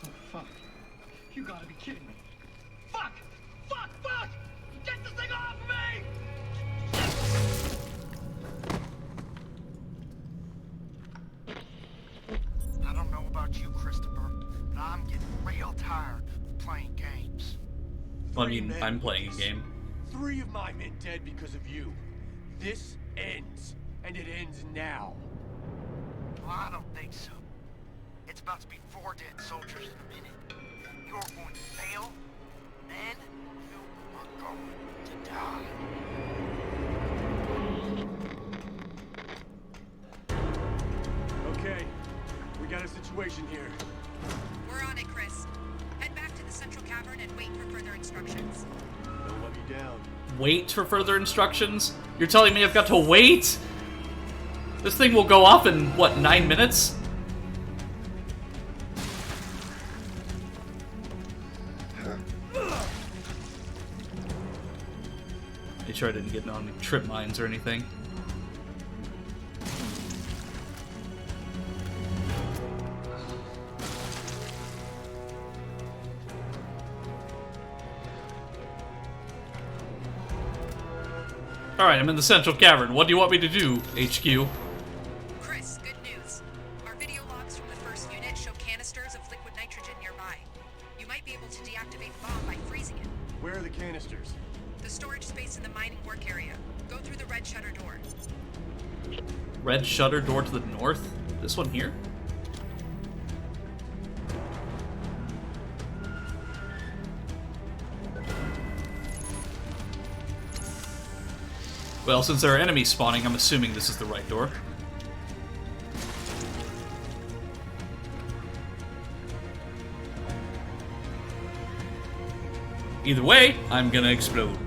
Oh, fuck. You gotta be kidding me. Fuck! Fuck! Fuck! Get this thing off of me! I don't know about you, Christopher, but I'm getting real tired of playing games. Well, I mean, I'm playing a game. 3 of my men dead because of you. This ends, and it ends now. Well, I don't think so. It's about to be 4 dead soldiers in a minute. You're going to fail, then you are going to die. Okay, we got a situation here. We're on it, Chris. Head back to the central cavern and wait for further instructions. Don't let me down. Wait for further instructions? You're telling me I've got to wait? This thing will go off in, what, 9 minutes? Make sure I didn't get on any trip mines or anything. Alright, I'm in the central cavern. What do you want me to do, HQ? Chris, good news. Our video logs from the first unit show canisters of liquid nitrogen nearby. You might be able to deactivate the bomb by freezing it. Where are the canisters? The storage space in the mining work area. Go through the red shutter door. Red shutter door to the north? This one here? Well, since there are enemies spawning, I'm assuming this is the right door. Either way, I'm gonna explode.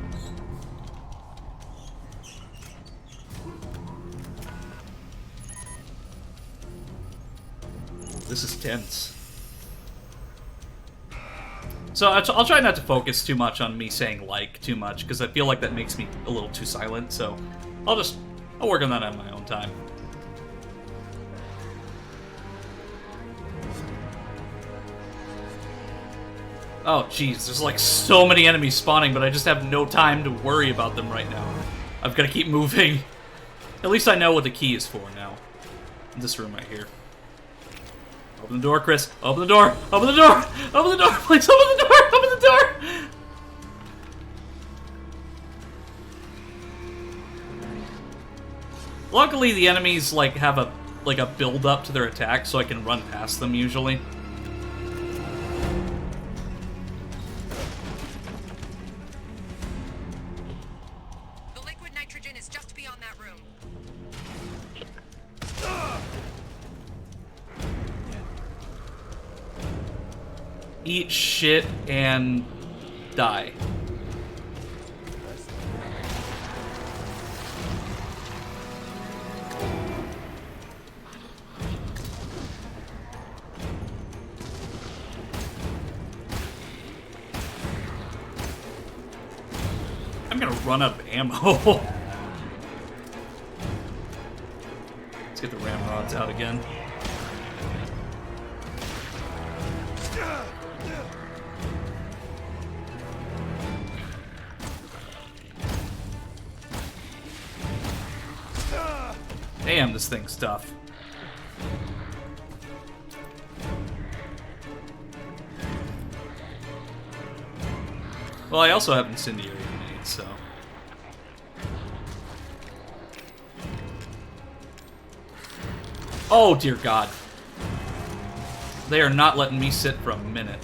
This is tense. So I'll try not to focus too much on me saying like too much, because I feel like that makes me a little too silent, so I'll work on that on my own time. Oh jeez, there's like so many enemies spawning, but I just have no time to worry about them right now. I've got to keep moving. At least I know what the key is for now. In this room right here. Open the door, Chris. Open the door. Open the door. Open the door. Please open the door. Open the door. Luckily, the enemies like have a build up to their attack, so I can run past them usually. The liquid nitrogen is just beyond that room. Eat shit and die. I'm gonna run out of ammo. Let's get the ramrods out again. Damn, this thing's tough. Well, I also have incendiary grenades, so... Oh, dear God. They are not letting me sit for a minute.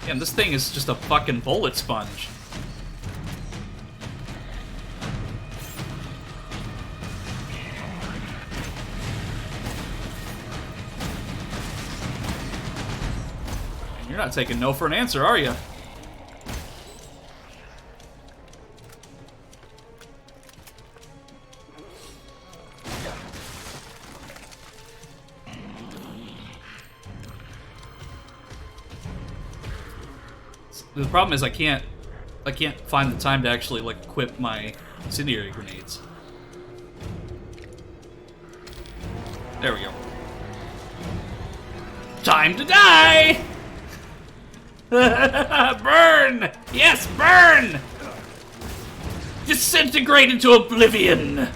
Damn, this thing is just a fucking bullet sponge. You're not taking no for an answer, are you? The problem is I can't find the time to actually, like, equip my incendiary grenades. There we go. Time to die! Burn! Yes, burn! Disintegrate into oblivion!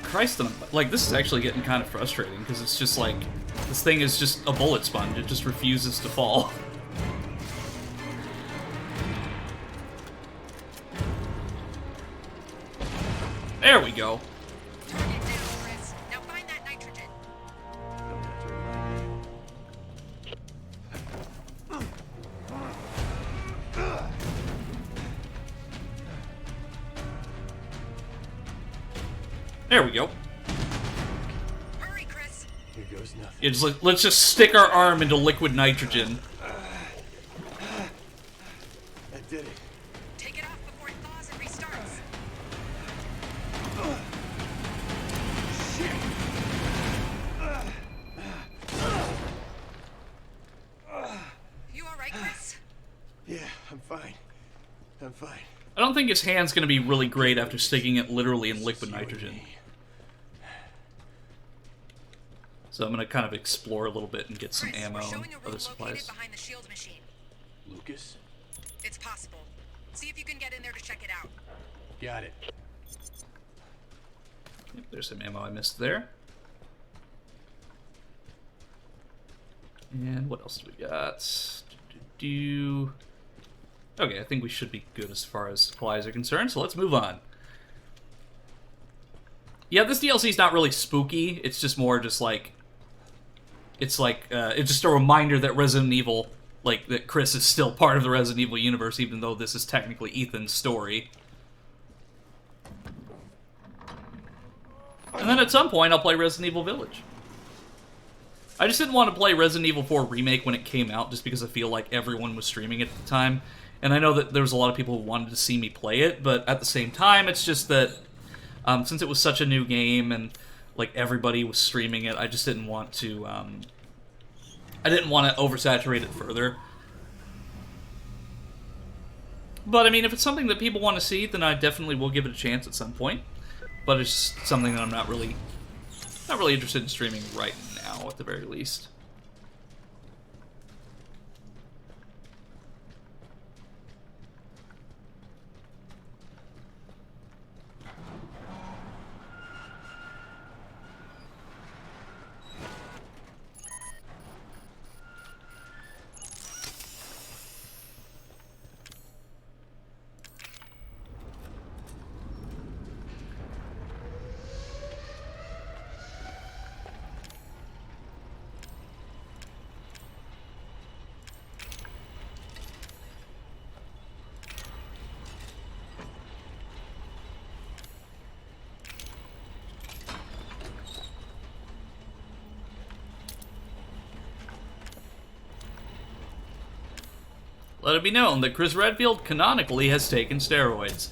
Christ, like, this is actually getting kind of frustrating, because it's just like, this thing is just a bullet sponge. It just refuses to fall. There we go. Target down, Chris. Now find that nitrogen. There we go. Hurry, Chris. Here goes nothing. Yeah, just like, let's just stick our arm into liquid nitrogen. That did it. Take it off before it thaws and restarts. You alright, Chris? Yeah, I'm fine. I'm fine. I don't think his hand's gonna be really great after sticking it literally in liquid nitrogen. So I'm gonna kind of explore a little bit and get some Chris, ammo we're and showing a room other located supplies. behind the shield machine. Lucas? It's possible. See if you can get in there to check it out. Got it. Yep, there's some ammo I missed there. And what else do we got? Okay, I think we should be good as far as supplies are concerned, so let's move on. Yeah, this DLC is not really spooky. It's just more just like... It's just a reminder that Resident Evil, like, that Chris is still part of the Resident Evil universe, even though this is technically Ethan's story. And then at some point, I'll play Resident Evil Village. I just didn't want to play Resident Evil 4 Remake when it came out, just because I feel like everyone was streaming it at the time. And I know that there was a lot of people who wanted to see me play it, but at the same time, it's just that since it was such a new game and like everybody was streaming it, I just didn't want to. I didn't want to oversaturate it further. But I mean, if it's something that people want to see, then I definitely will give it a chance at some point. But it's just something that I'm not really interested in streaming right now, at the very least. Let it be known that Chris Redfield canonically has taken steroids.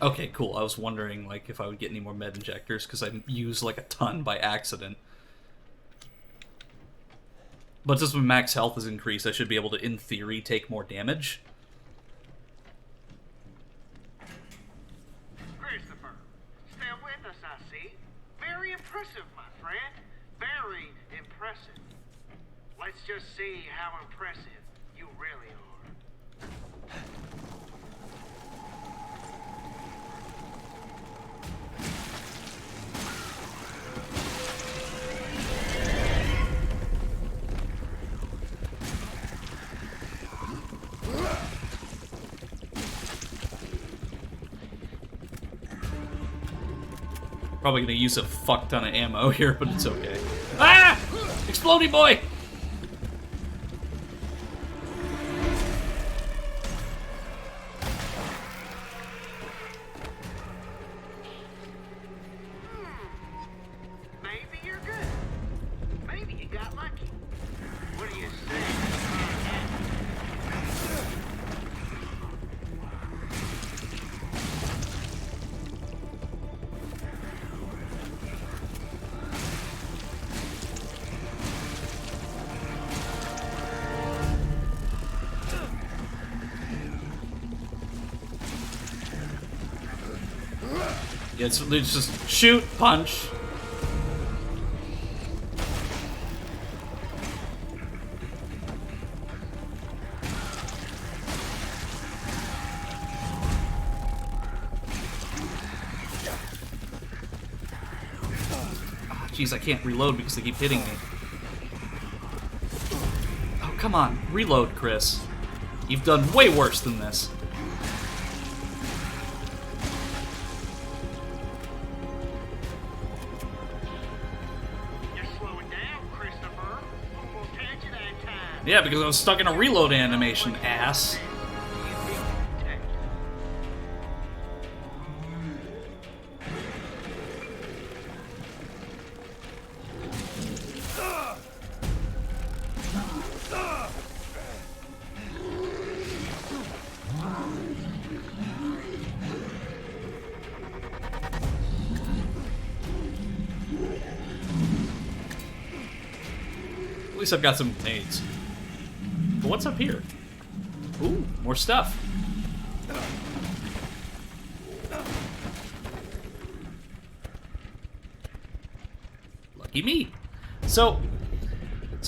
Okay, cool. I was wondering, like, if I would get any more med injectors, because I used, like, a ton by accident. But just when max health is increased, I should be able to, in theory, take more damage. Christopher, still with us, I see. Very impressive, my friend. Very impressive. Let's just see how impressive you really are. Probably gonna use a fuck ton of ammo here, but it's okay. Ah! Explodey boy! Maybe you're good. Maybe you got lucky. What do you say? Yeah, it's just shoot, punch. Jeez, I can't reload because they keep hitting me. Oh, come on. Reload, Chris. You've done way worse than this. You're slowing down, Christopher. We'll catch you that time. Yeah, because I was stuck in a reload animation, ass. You big detective. At least I've got some grenades. But what's up here? Ooh, more stuff. Lucky me. So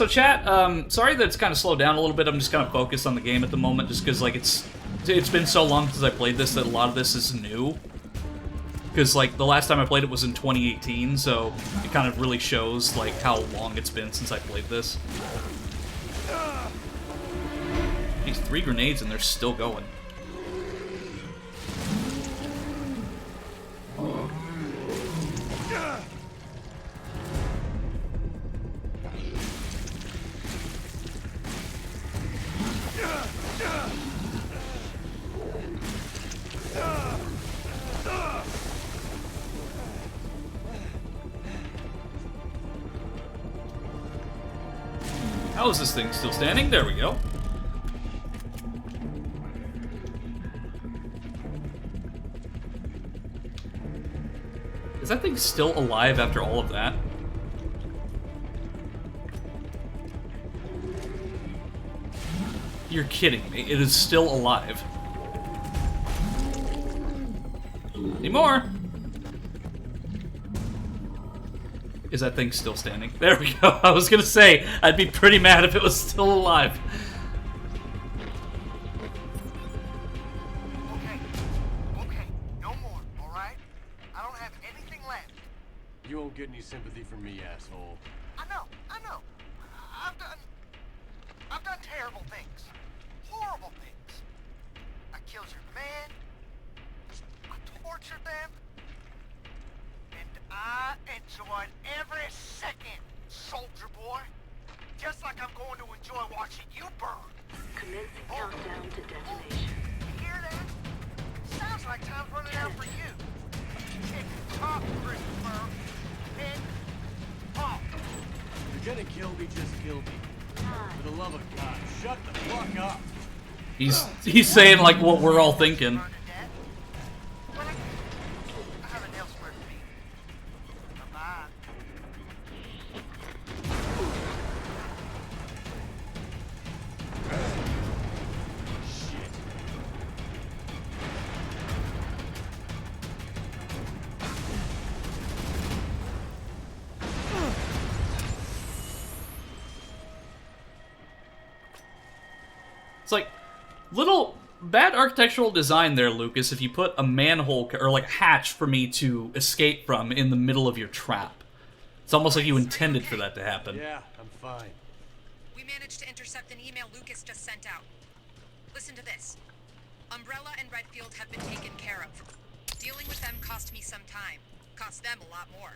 chat, sorry that it's kind of slowed down a little bit. I'm just kind of focused on the game at the moment just because, like, it's been so long since I played this that a lot of this is new. Because, like, the last time I played it was in 2018, so it kind of really shows, like, how long it's been since I played this. These 3 grenades and they're still going. How is this thing still standing? There we go. Is that thing still alive after all of that? You're kidding me. It is still alive. Any more? Is that thing still standing? There we go. I was gonna say, I'd be pretty mad if it was still alive. Okay, no more, alright? I don't have anything left. You won't get any sympathy from me, asshole. I know. I've done terrible things. Horrible things. I killed your men. I tortured them. And I enjoyed every second, soldier boy. Just like I'm going to enjoy watching you burn. Commencing countdown to detonation. You hear that? Sounds like time's running out for you. Tick tock, Christopher. Tick tock. If you're gonna kill me, just kill me. For the love of God, shut the fuck up. He's saying like what we're all thinking. Burn to death. But I have an elsewhere to be. Bye-bye. Shit. It's like little bad architectural design there, Lucas, if you put a manhole or like hatch for me to escape from in the middle of your trap. It's almost like you intended for that to happen. Yeah, I'm fine. We managed to intercept an email Lucas just sent out. Listen to this. Umbrella and Redfield have been taken care of. Dealing with them cost me some time. Costs them a lot more.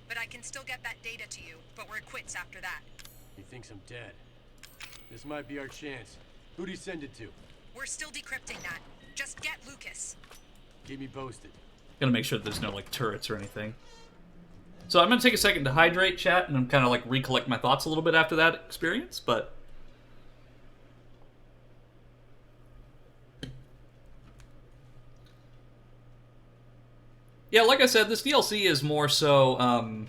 But I can still get that data to you, but we're quits after that. He thinks I'm dead. This might be our chance. Who'd he send it to? We're still decrypting that. Just get Lucas. Keep me posted. Gotta make sure that there's no, like, turrets or anything. So I'm gonna take a second to hydrate, chat, and I'm kind of, like, recollect my thoughts a little bit after that experience, but... yeah, like I said, this DLC is more so,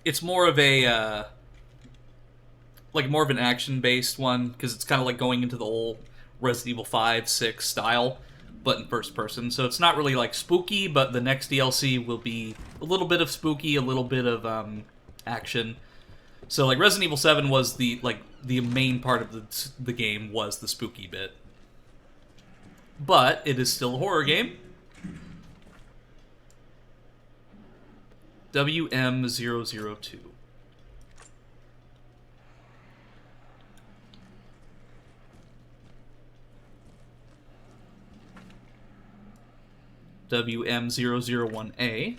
it's more of a, like, more of an action-based one, because it's kind of like going into the old Resident Evil 5, 6 style, but in first person. So it's not really, like, spooky, but the next DLC will be a little bit of spooky, a little bit of, action. So, like, Resident Evil 7 was the, like, the main part of the game was the spooky bit. But it is still a horror game. WM002. WM001A.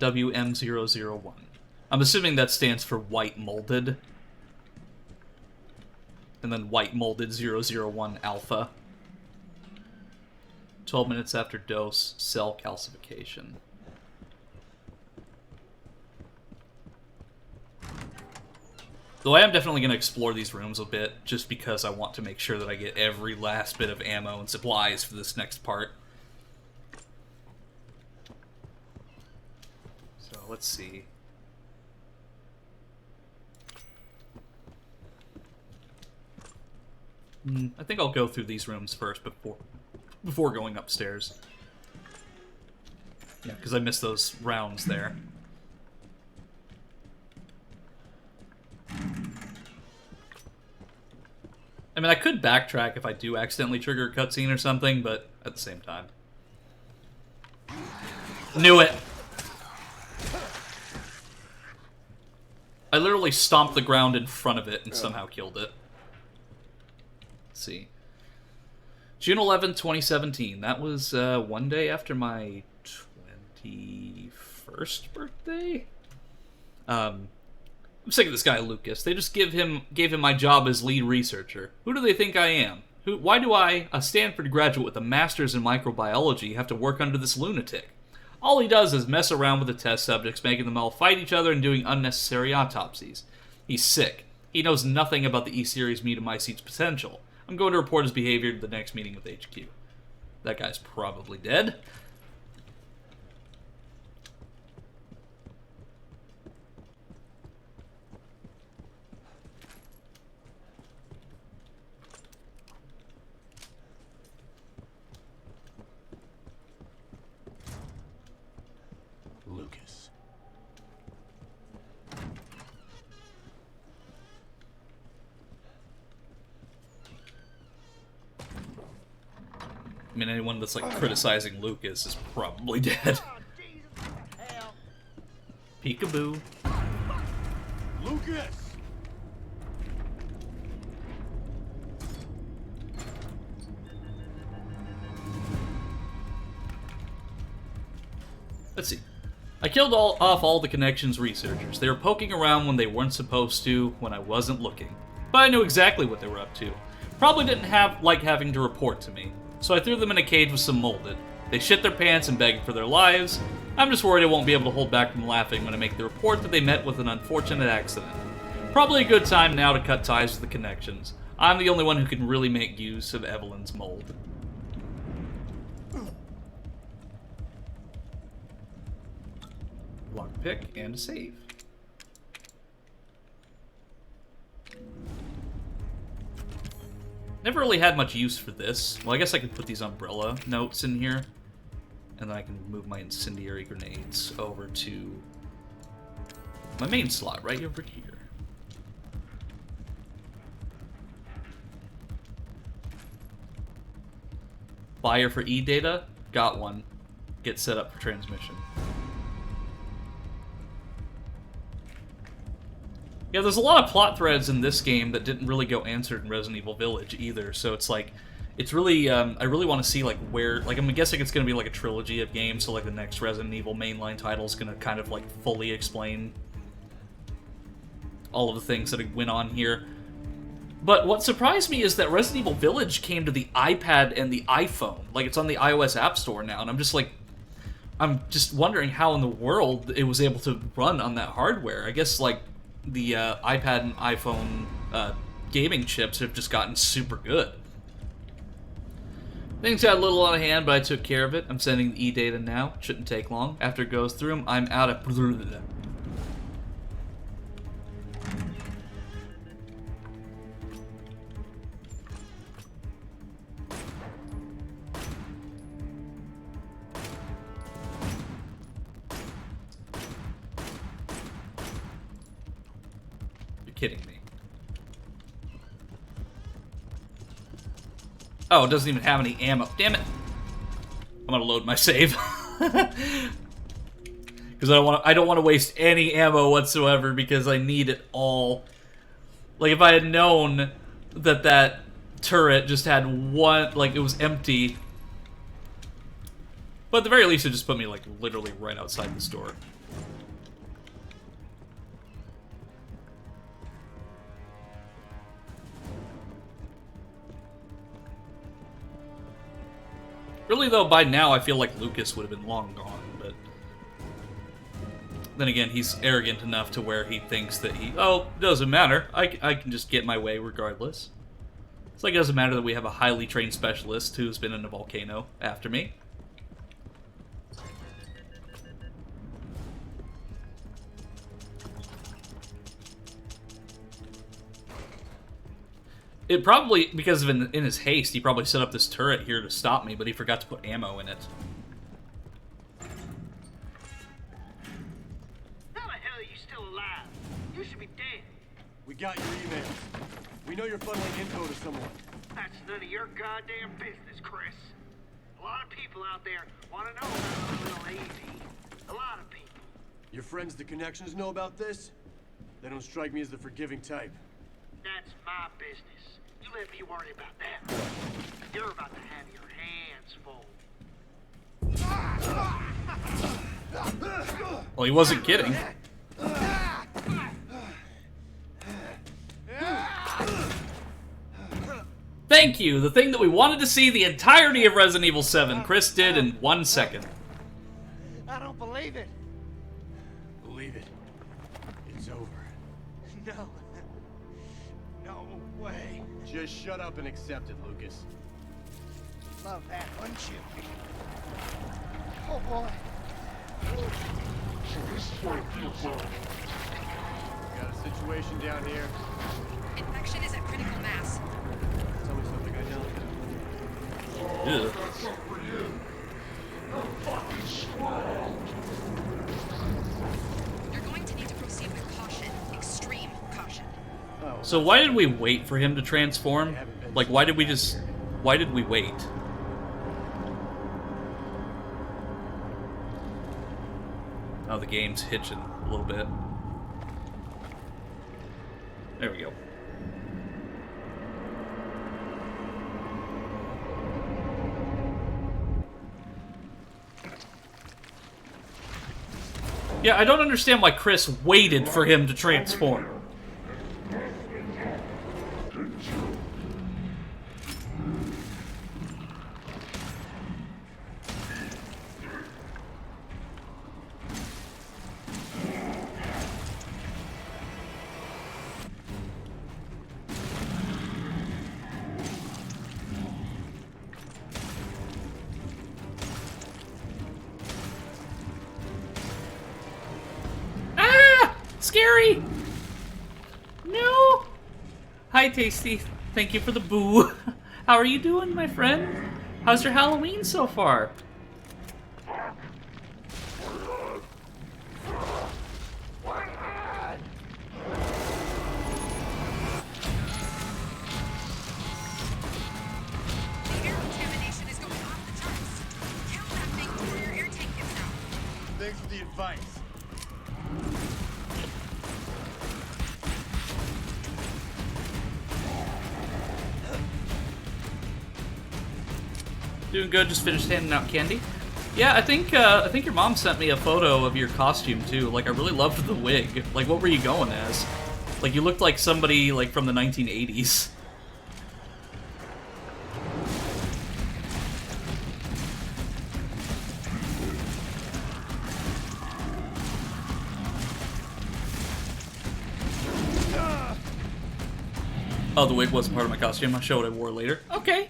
WM001. I'm assuming that stands for White Molded. And then White Molded 001 Alpha. 12 minutes after dose, cell calcification. Though I am definitely going to explore these rooms a bit, just because I want to make sure that I get every last bit of ammo and supplies for this next part. So, let's see. I think I'll go through these rooms first before going upstairs. Yeah, because I missed those rounds there. I mean, I could backtrack if I do accidentally trigger a cutscene or something, but at the same time. Knew it! I literally stomped the ground in front of it and somehow killed it. Let's see. June 11th, 2017. That was one day after my 21st birthday? I'm sick of this guy, Lucas. They just gave him my job as lead researcher. Who do they think I am? Why do I, a Stanford graduate with a master's in microbiology, have to work under this lunatic? All he does is mess around with the test subjects, making them all fight each other and doing unnecessary autopsies. He's sick. He knows nothing about the E-Series Metamycete's potential. I'm going to report his behavior to the next meeting with HQ. That guy's probably dead. Lucas. I mean, anyone that's, like, criticizing Lucas is probably dead. Oh, Jesus, what the hell? Peekaboo. Lucas! Let's see. I killed off all the Connections researchers. They were poking around when they weren't supposed to, when I wasn't looking. But I knew exactly what they were up to. Probably didn't like having to report to me. So I threw them in a cage with some molded. They shit their pants and begged for their lives. I'm just worried I won't be able to hold back from laughing when I make the report that they met with an unfortunate accident. Probably a good time now to cut ties with the Connections. I'm the only one who can really make use of Evelyn's mold. Lockpick and a save. Never really had much use for this. Well, I guess I could put these umbrella notes in here. And then I can move my incendiary grenades over to my main slot right over here. Buyer for E-data? Got one. Get set up for transmission. Yeah, there's a lot of plot threads in this game that didn't really go answered in Resident Evil Village either, so it's like, It's really, I really want to see, like, where, like, I'm guessing it's going to be, like, a trilogy of games, so, like, the next Resident Evil mainline title is going to kind of, like, fully explain all of the things that went on here. But what surprised me is that Resident Evil Village came to the iPad and the iPhone. Like, it's on the iOS App Store now, and I'm just wondering how in the world it was able to run on that hardware. I guess, like, the iPad and iPhone gaming chips have just gotten super good. Things got a little out of hand, but I took care of it. I'm sending the e-data now. Shouldn't take long. After it goes through them, I'm out of... You're kidding me. Oh, it doesn't even have any ammo. Damn it! I'm gonna load my save. Because I don't want to waste any ammo whatsoever, because I need it all. Like, if I had known that that turret just had one, like, it was empty. But at the very least, it just put me, like, literally right outside the store. Really, though, by now, I feel like Lucas would have been long gone, but... Then again, he's arrogant enough to where he thinks that oh, doesn't matter. I can just get my way regardless. It's like it doesn't matter that we have a highly trained specialist who's been in a volcano after me. It probably, because of in his haste, he probably set up this turret here to stop me, but he forgot to put ammo in it. How the hell are you still alive? You should be dead. We got your emails. We know you're funneling info to someone. That's none of your goddamn business, Chris. A lot of people out there want to know about our little AV. A lot of people. Your friends, the connections, know about this? They don't strike me as the forgiving type. That's my business. You let me worry about that. You're about to have your hands full. Well, he wasn't kidding. Thank you! The thing that we wanted to see the entirety of Resident Evil 7, Chris did in 1 second. I don't believe it. Believe it. It's over. No. No way. Just shut up and accept it, Lucas. Love that, wouldn't you? Oh boy. Got a situation down here. Infection is at critical mass. Tell me something I don't. Ew. You're going to need to proceed with caution. Extreme caution. Oh, So why did we wait for him to transform? Like, why did we wait? Oh, the game's hitching a little bit. There we go. Yeah, I don't understand why Chris waited for him to transform. Scary! No! Hi, Tasty. Thank you for the boo. How are you doing, my friend? How's your Halloween so far? The air contamination is going off the charts. Count that thing before your air tank gives out. Thanks for the advice. Doing good. Just finished handing out candy. Yeah, I think your mom sent me a photo of your costume too. Like, I really loved the wig. Like, what were you going as? Like, you looked like somebody like from the 1980s. Oh, the wig wasn't part of my costume. I'll show what I wore later. Okay.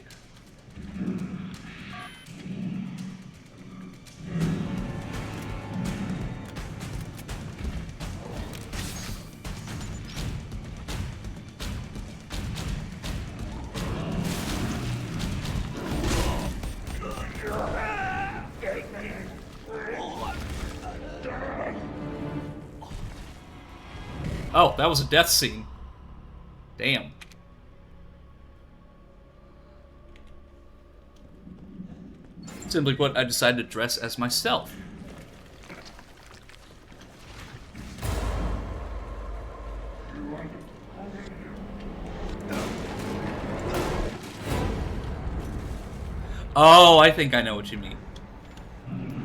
Oh, that was a death scene. Damn. Simply put, I decided to dress as myself. Oh, I think I know what you mean.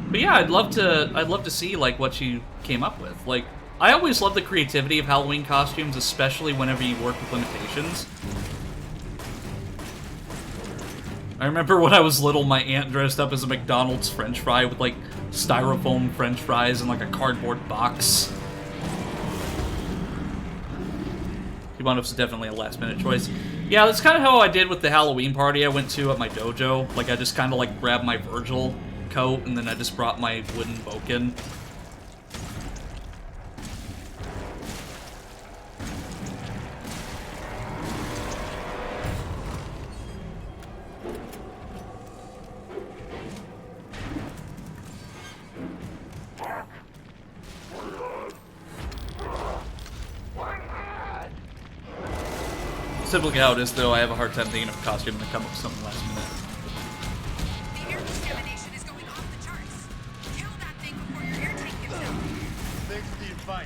But yeah, I'd love to see like what you came up with. Like, I always love the creativity of Halloween costumes, especially whenever you work with limitations. I remember when I was little, my aunt dressed up as a McDonald's French fry with like styrofoam French fries in like a cardboard box. Ivanov's definitely a last-minute choice. Yeah, that's kind of how I did with the Halloween party I went to at my dojo. Like, I just kind of like grabbed my Virgil coat and then I just brought my wooden boken. Typically how it is, though, I have a hard time thinking of a costume and I come up with something last minute. The air discrimination is going off the charts. Kill that thing before your air tank gives out. Thanks for the advice.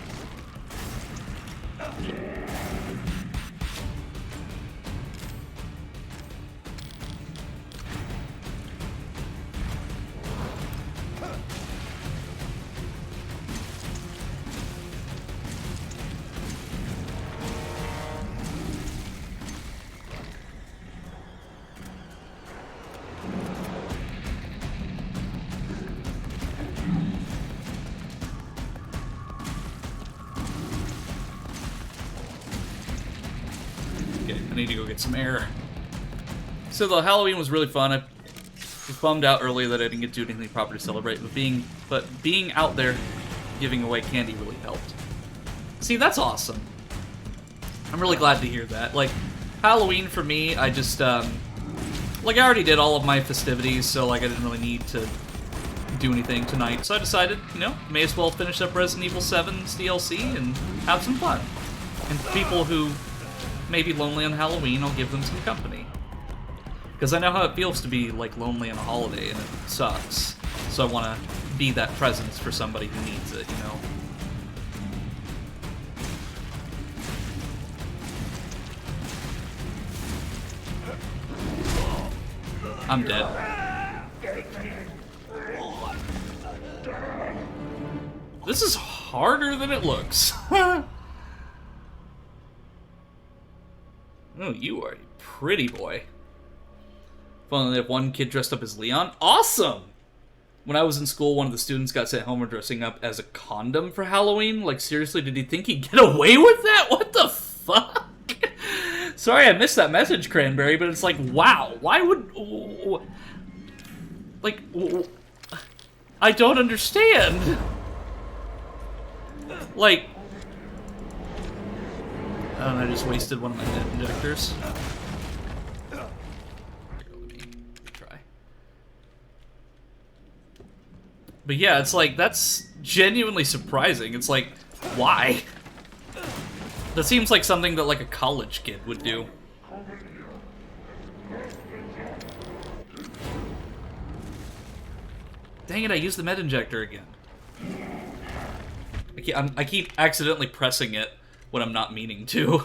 I need to go get some air. So the Halloween was really fun. I was bummed out early that I didn't get to do anything proper to celebrate, but being out there giving away candy really helped. See, that's awesome. I'm really glad to hear that. Like, Halloween for me, I just, like, I already did all of my festivities, so, like, I didn't really need to do anything tonight. So I decided, you know, may as well finish up Resident Evil 7's DLC and have some fun. And for people who may be lonely on Halloween, I'll give them some company. Because I know how it feels to be, like, lonely on a holiday, and it sucks. So I want to be that presence for somebody who needs it, you know? I'm dead. This is harder than it looks. Oh, you are a pretty boy. Fun, they have one kid dressed up as Leon. Awesome! When I was in school, one of the students got sent home dressing up as a condom for Halloween. Like, seriously, did he think he'd get away with that? What the fuck? Sorry I missed that message, Cranberry, but it's like, wow. Why would... Like, I don't understand. Like... I don't know, I just wasted one of my net injectors. Let me try. But yeah, it's like, that's genuinely surprising. It's like, why? That seems like something that like a college kid would do. Dang it, I used the med injector again. I keep accidentally pressing it when I'm not meaning to.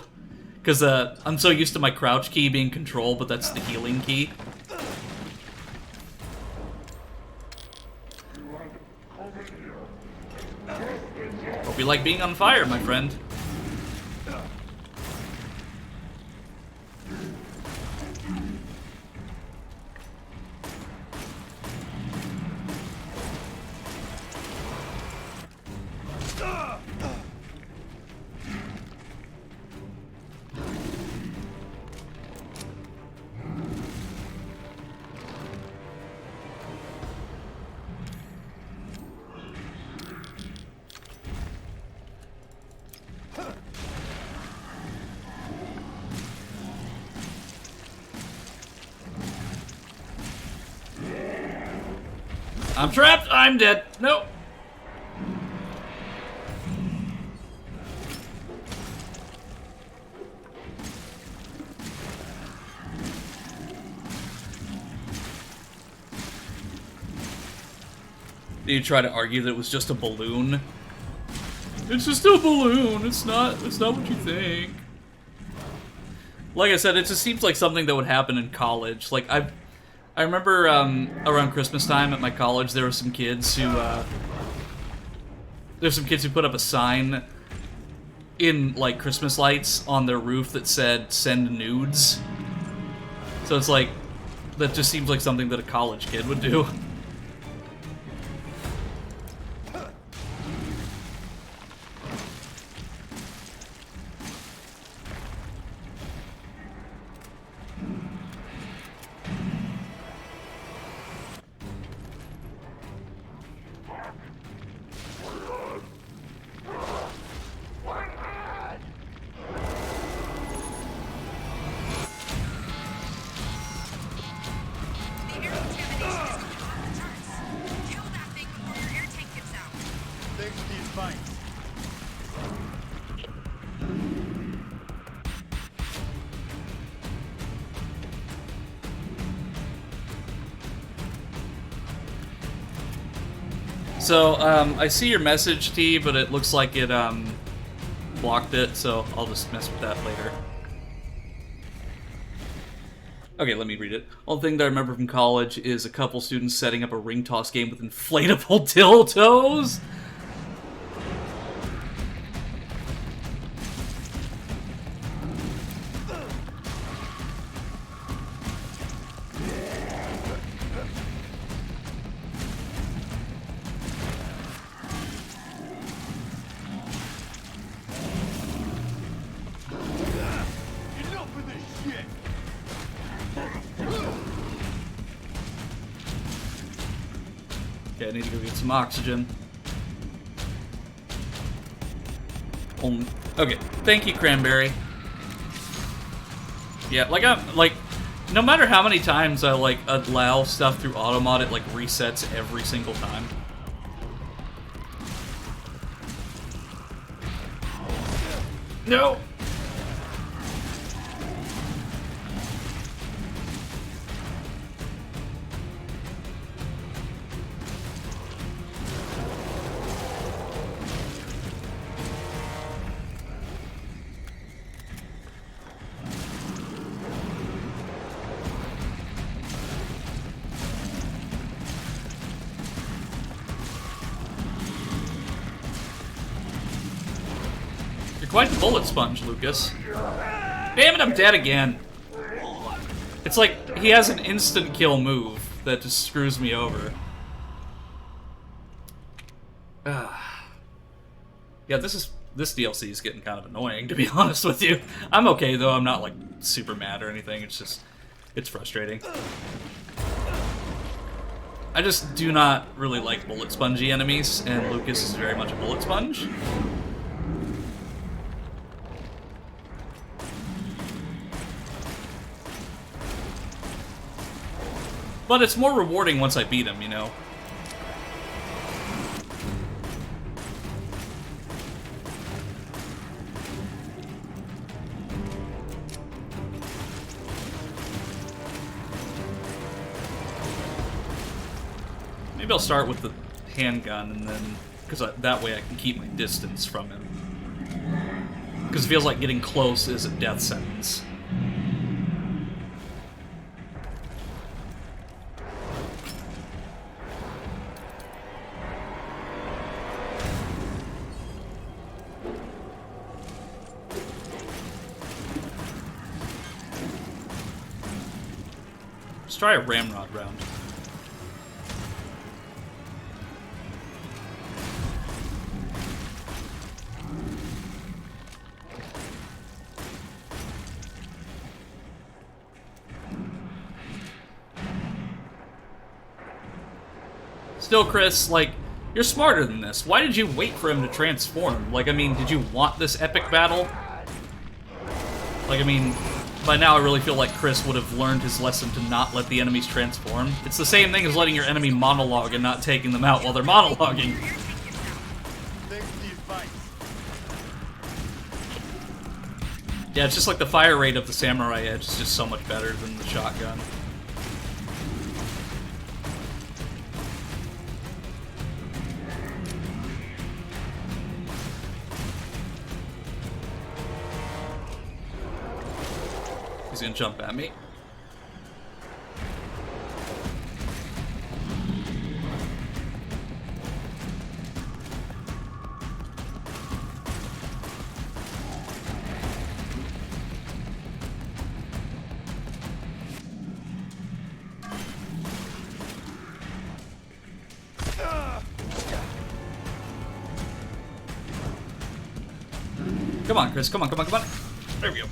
Because I'm so used to my crouch key being control, but that's the healing key. Hope you like being on fire, my friend. I'm trapped! I'm dead! Nope! Did you try to argue that it was just a balloon? It's just a balloon, it's not what you think. Like I said, it just seems like something that would happen in college. Like, I remember around Christmas time at my college, there were some kids who put up a sign in like Christmas lights on their roof that said "Send nudes." So it's like that just seems like something that a college kid would do. The air contamination is going off the charts. Kill that thing before your air tank gives out. Thanks for the advice. So, I see your message, T, but it looks like it, blocked it, so I'll just mess with that later. Okay, let me read it. One thing that I remember from college is a couple students setting up a ring toss game with inflatable dildos. Enough of this shit. Okay, I need to go get some oxygen. Okay, thank you, Cranberry. Yeah, no matter how many times I allow stuff through automod, it resets every single time. No. You're quite the bullet sponge, Lucas. Damn it, I'm dead again. It's like he has an instant kill move that just screws me over. Yeah, this DLC is getting kind of annoying, to be honest with you. I'm okay though. I'm not super mad or anything. It's frustrating. I just do not really like bullet spongy enemies, and Lucas is very much a bullet sponge. But it's more rewarding once I beat him, you know? Maybe I'll start with the handgun, and then... because that way I can keep my distance from him. Because it feels like getting close is a death sentence. try a ramrod round. Still, Chris, like, you're smarter than this. Why did you wait for him to transform? Like, I mean, did you want this epic battle? Like, I mean, by now I really feel like Chris would have learned his lesson to not let the enemies transform. It's the same thing as letting your enemy monologue and not taking them out while they're monologuing. Yeah, it's just like the fire rate of the Samurai Edge is just so much better than the shotgun. He's gonna jump at me. Come on, Chris. Come on, come on, come on. There we go.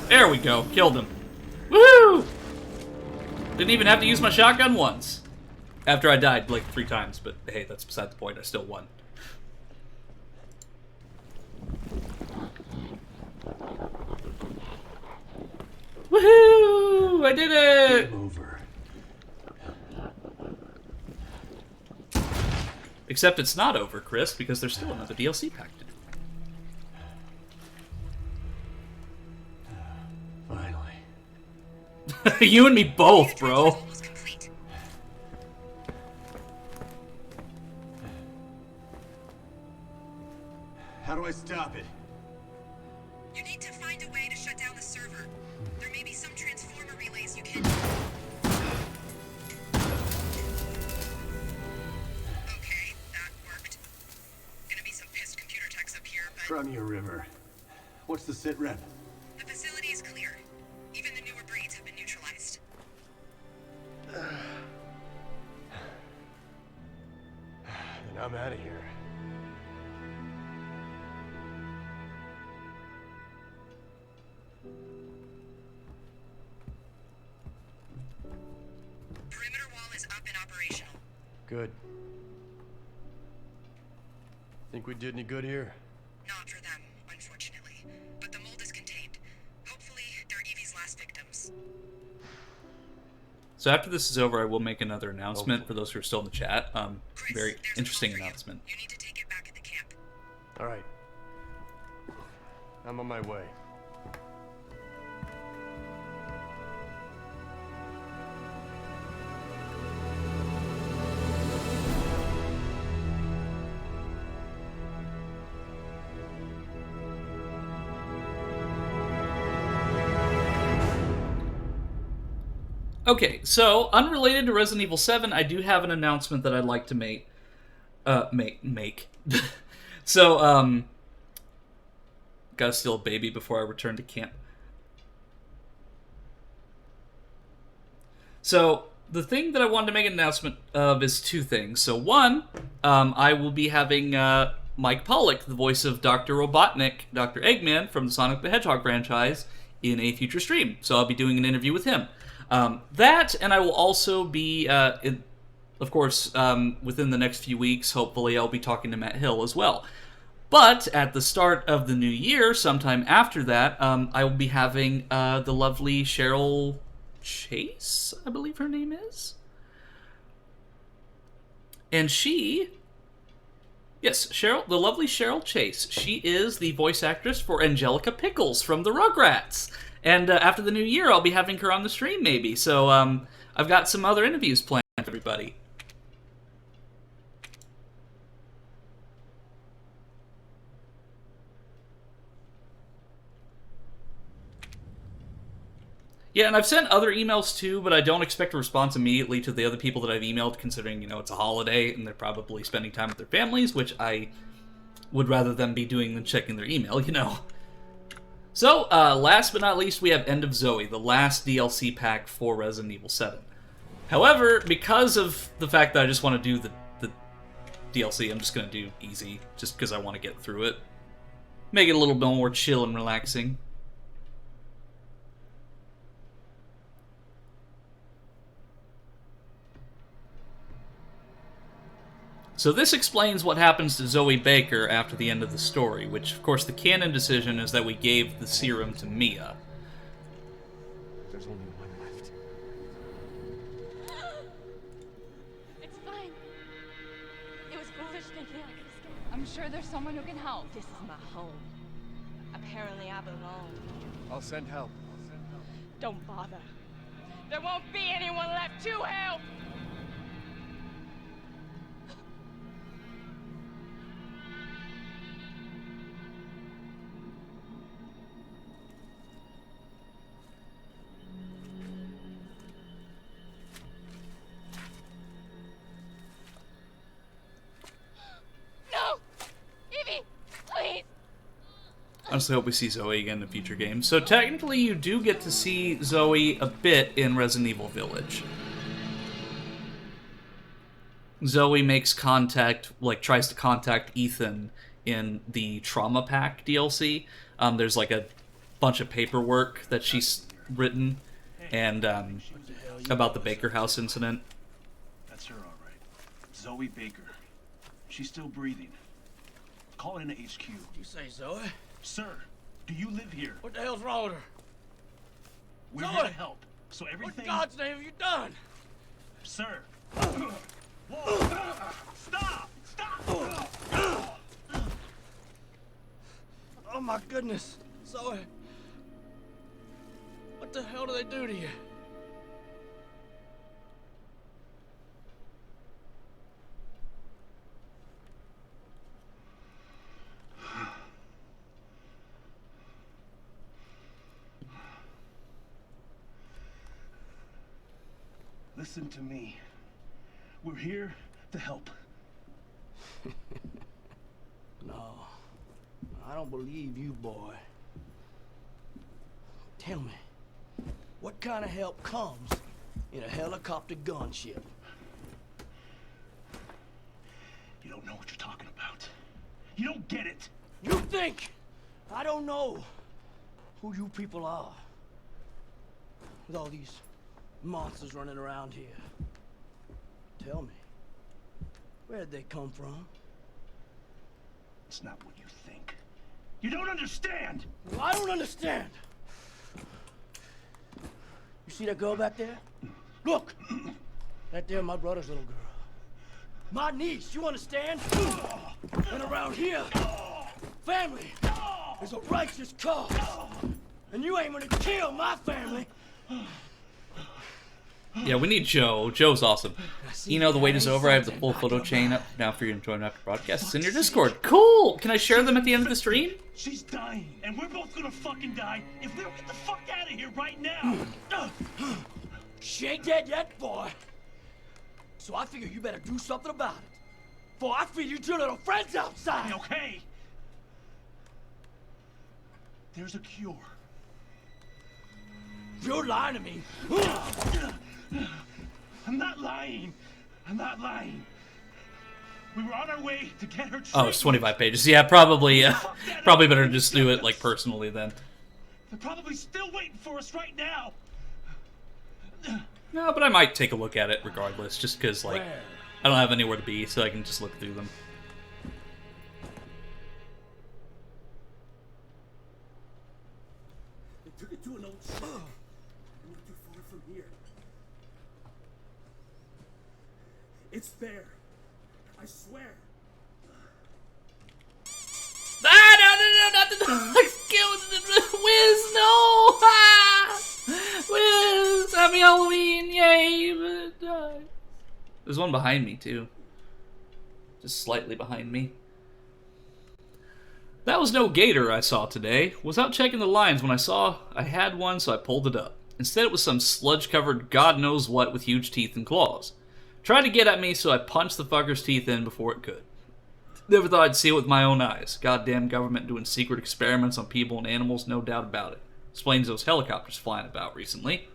There we go. Killed him. Woohoo! Didn't even have to use my shotgun once. After I died like 3 times, but hey, that's beside the point. I still won. Woohoo! I did it! Over. Except it's not over, Chris, because there's still another DLC pack to do. You and me both, bro. How do I stop it? You need to find a way to shut down the server. There may be some transformer relays you can... Okay, that worked. Gonna be some pissed computer techs up here, but... Cry me a river. What's the sit rep? the facility is clear. Even the newer breeds have been neutralized. Then I'm out of here. Perimeter wall is up and operational. Good. Think we did any good here? Not for them, unfortunately. But the mold is contained. Hopefully, they're Evie's last victims. So after this is over, I will make another announcement for those who are still in the chat. Chris, Very there's interesting a call for you. announcement. You need to take it back at the camp. All right. I'm on my way. Okay, so unrelated to Resident Evil 7, I do have an announcement that I'd like to make. So, gotta steal a baby before I return to camp. So, the thing that I wanted to make an announcement of is 2 things. So, one, I will be having Mike Pollock, the voice of Dr. Robotnik, Dr. Eggman from the Sonic the Hedgehog franchise, in a future stream. So, I'll be doing an interview with him. That, and I will also be, of course, within the next few weeks, hopefully I'll be talking to Matt Hill as well. But at the start of the new year, sometime after that, I will be having the lovely Cheryl Chase, I believe her name is. And she... Yes, the lovely Cheryl Chase. She is the voice actress for Angelica Pickles from the Rugrats. And after the new year, I'll be having her on the stream, maybe. So I've got some other interviews planned for everybody. Yeah, and I've sent other emails too, but I don't expect a response immediately to the other people that I've emailed, considering, you know, it's a holiday and they're probably spending time with their families, which I would rather them be doing than checking their email, you know. So, last but not least, we have End of Zoe, the last DLC pack for Resident Evil 7. However, because of the fact that I just want to do the DLC, I'm just going to do easy, just because I want to get through it. Make it a little bit more chill and relaxing. So this explains what happens to Zoe Baker after the end of the story, which, of course, the canon decision is that we gave the serum to Mia. There's only one left. It's fine. It was foolish thinking I could escape. I'm sure there's someone who can help. This is my home. Apparently I belong. I'll send help. Don't bother. There won't be anyone left to help! No! Evie! Please! I honestly hope we see Zoe again in future games. So technically you do get to see Zoe a bit in Resident Evil Village. Zoe makes contact, like tries to contact Ethan in the Trauma Pack DLC. There's like a bunch of paperwork that she's written and about the Baker House incident. That's her, all right. Zoe Baker. She's still breathing. Call in to HQ. You say Zoe? Sir, do you live here? What the hell's wrong with her? We're Zoe! here to help. So everything... What in God's name have you done? Sir. Whoa. Stop! Stop! Oh my goodness. Zoe. What the hell do they do to you? Listen to me. We're here to help. No. I don't believe you, boy. Tell me, what kind of help comes in a helicopter gunship? You don't know what you're talking about. You don't get it. You think I don't know who you people are? With all these monsters running around here. Tell me, where'd they come from? It's not what you think. You don't understand! Well, I don't understand. You see that girl back there? Look! That there, my brother's little girl. My niece, you understand? And around here, family is a righteous cause. And you ain't gonna kill my family. Yeah, we need Joe. Joe's awesome. You know, the wait is over. I have the full photo chain up now for your enjoyment after broadcast. It's in your Discord. Cool! Can I share them at the end of the stream? She's dying, and we're both gonna fucking die if we don't get the fuck out of here right now! She ain't dead yet, boy. So I figure you better do something about it. For I feed you two little friends outside. Okay. There's a cure. You're lying to me. I'm not lying. I'm not lying. We were on our way to get her treatment. Oh, it's 25 pages. Yeah, probably probably better to just do it, like, personally then. They're probably still waiting for us right now. No, but I might take a look at it regardless, just because, like, I don't have anywhere to be, so I can just look through them. They took it to an old shop. Not too far from here. It's there. I swear. Ah, no, not the Wiz, no! Ah! Wiz, happy Halloween, yay! There's one behind me, too. Just slightly behind me. That was no gator I saw today. Was out checking the lines when I saw I had one, so I pulled it up. Instead, it was some sludge-covered god knows what with huge teeth and claws. Tried to get at me, so I punched the fucker's teeth in before it could. Never thought I'd see it with my own eyes. Goddamn government doing secret experiments on people and animals, no doubt about it. Explains those helicopters flying about recently.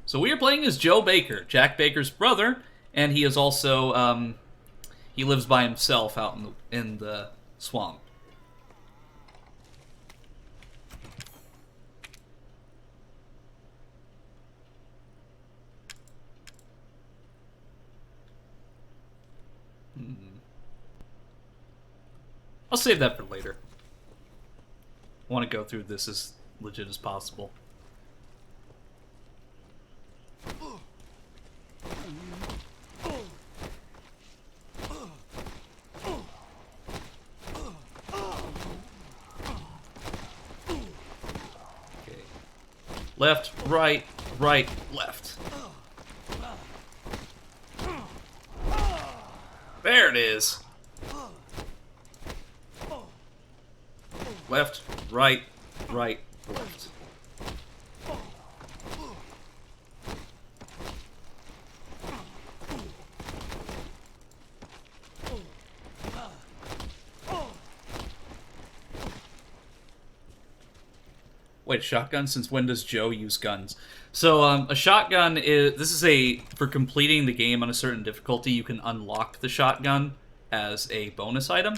So we are playing as Joe Baker, Jack Baker's brother, and he is also, he lives by himself out in the swamp. I'll save that for later. I want to go through this as legit as possible. Okay. Left, right, right, left. There it is. Left, right, right, left. Wait, shotgun? Since when does Joe use guns? So, a shotgun is... This is for completing the game on a certain difficulty, you can unlock the shotgun as a bonus item.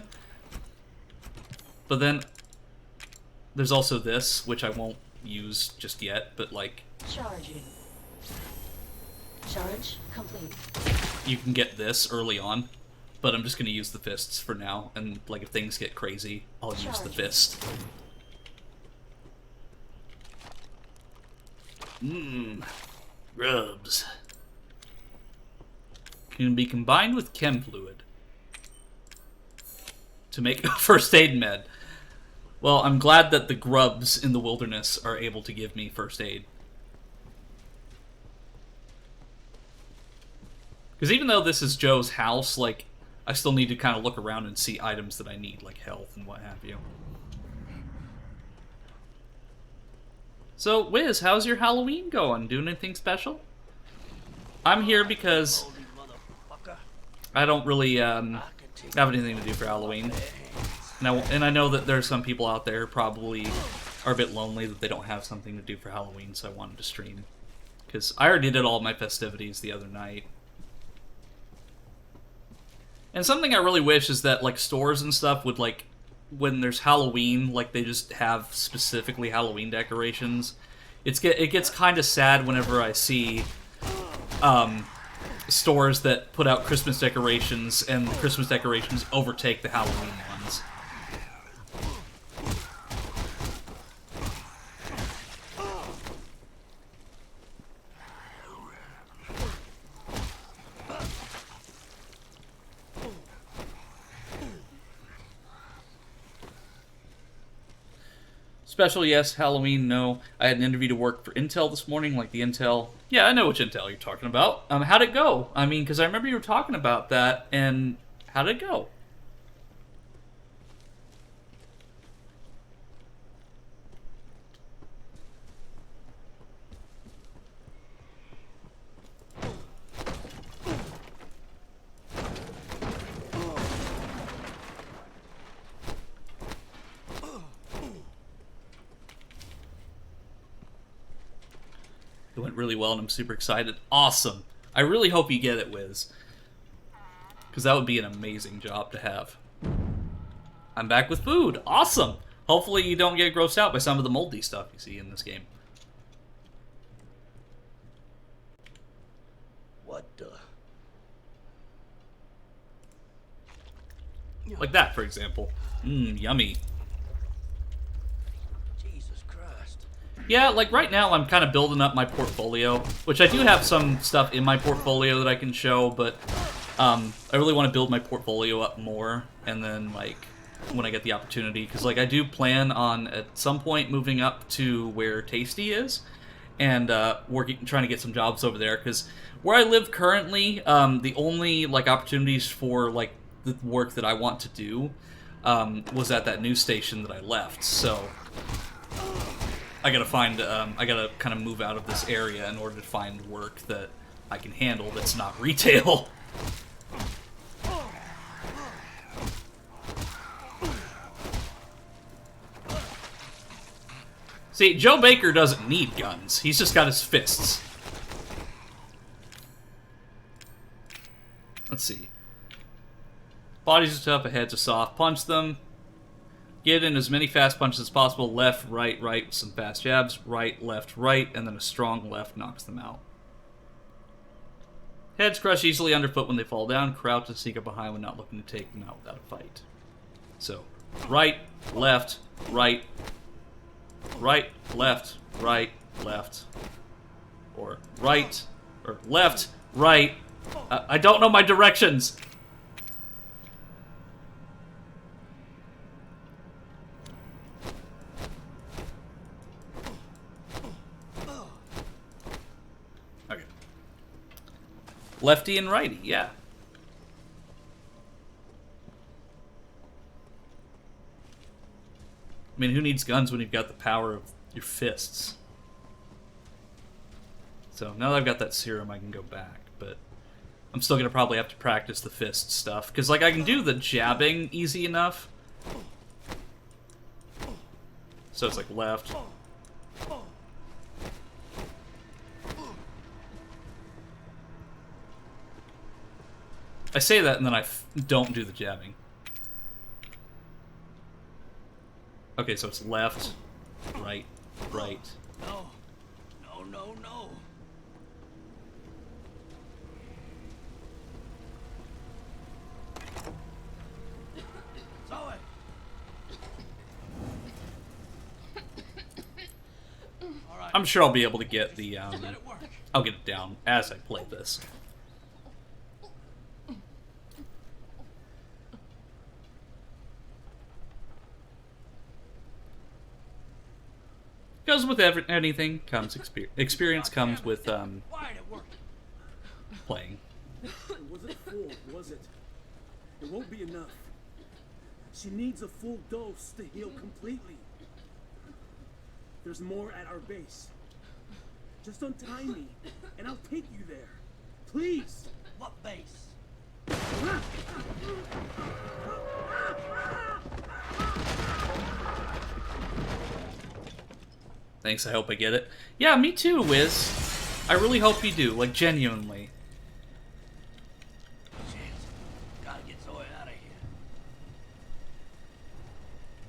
But then... There's also this, which I won't use just yet, but like... Charging. Charge complete. You can get this early on, but I'm just going to use the fists for now, and like if things get crazy, I'll use the fist. Rubs. Can be combined with chem fluid to make a first aid med. Well, I'm glad that the grubs in the wilderness are able to give me first aid. Because even though this is Joe's house, like, I still need to kind of look around and see items that I need, like health and what have you. So, Wiz, how's your Halloween going? Doing anything special? I'm here because I don't really have anything to do for Halloween. And I know that there are some people out there probably are a bit lonely that they don't have something to do for Halloween, so I wanted to stream. Because I already did all my festivities the other night. And something I really wish is that, like, stores and stuff would, like, when there's Halloween, like, they just have specifically Halloween decorations. It gets kind of sad whenever I see stores that put out Christmas decorations and the Christmas decorations overtake the Halloween ones. Special, yes. Halloween, no. I had an interview to work for Intel this morning, like the Intel... Yeah, I know which Intel you're talking about. How'd it go? I mean, because I remember you were talking about that, and how'd it go? It went really well, and I'm super excited. Awesome. I really hope you get it, Wiz. Because that would be an amazing job to have. I'm back with food. Awesome. Hopefully you don't get grossed out by some of the moldy stuff you see in this game. What the? Like that, for example. Yummy. Yeah, like right now I'm kind of building up my portfolio, which I do have some stuff in my portfolio that I can show, but I really want to build my portfolio up more, and then like when I get the opportunity, because like I do plan on at some point moving up to where Tasty is, and trying to get some jobs over there, because where I live currently, the only like opportunities for like the work that I want to do was at that news station that I left. So I gotta find, I gotta kind of move out of this area in order to find work that I can handle that's not retail. See, Joe Baker doesn't need guns. He's just got his fists. Let's see. Bodies are tough, heads are soft. Punch them. Get in as many fast punches as possible. Left, right, right, with some fast jabs. Right, left, right, and then a strong left knocks them out. Heads crush easily underfoot when they fall down. Crouch and sneak up behind when not looking to take them out without a fight. So, right, left, right, right, left, right, left. Or right, or left, right. I don't know my directions. Okay. Lefty and righty, yeah. I mean, who needs guns when you've got the power of your fists? So, now that I've got that serum, I can go back, but I'm still gonna probably have to practice the fist stuff, because, like, I can do the jabbing easy enough. So it's like left. I say that and then I don't do the jabbing. Okay, so it's left, right, right. No. No, no, no. Zoe! I'm sure I'll be able to get the, I'll get it down as I play this. Goes with anything, comes experience comes with, playing. It wasn't full, was it? It won't be enough. She needs a full dose to heal completely. There's more at our base. Just untie me, and I'll take you there. Please! What base? Thanks, I hope I get it. Yeah, me too, Wiz. I really hope you do, like, genuinely. Shit. Gotta get Zoe out of here.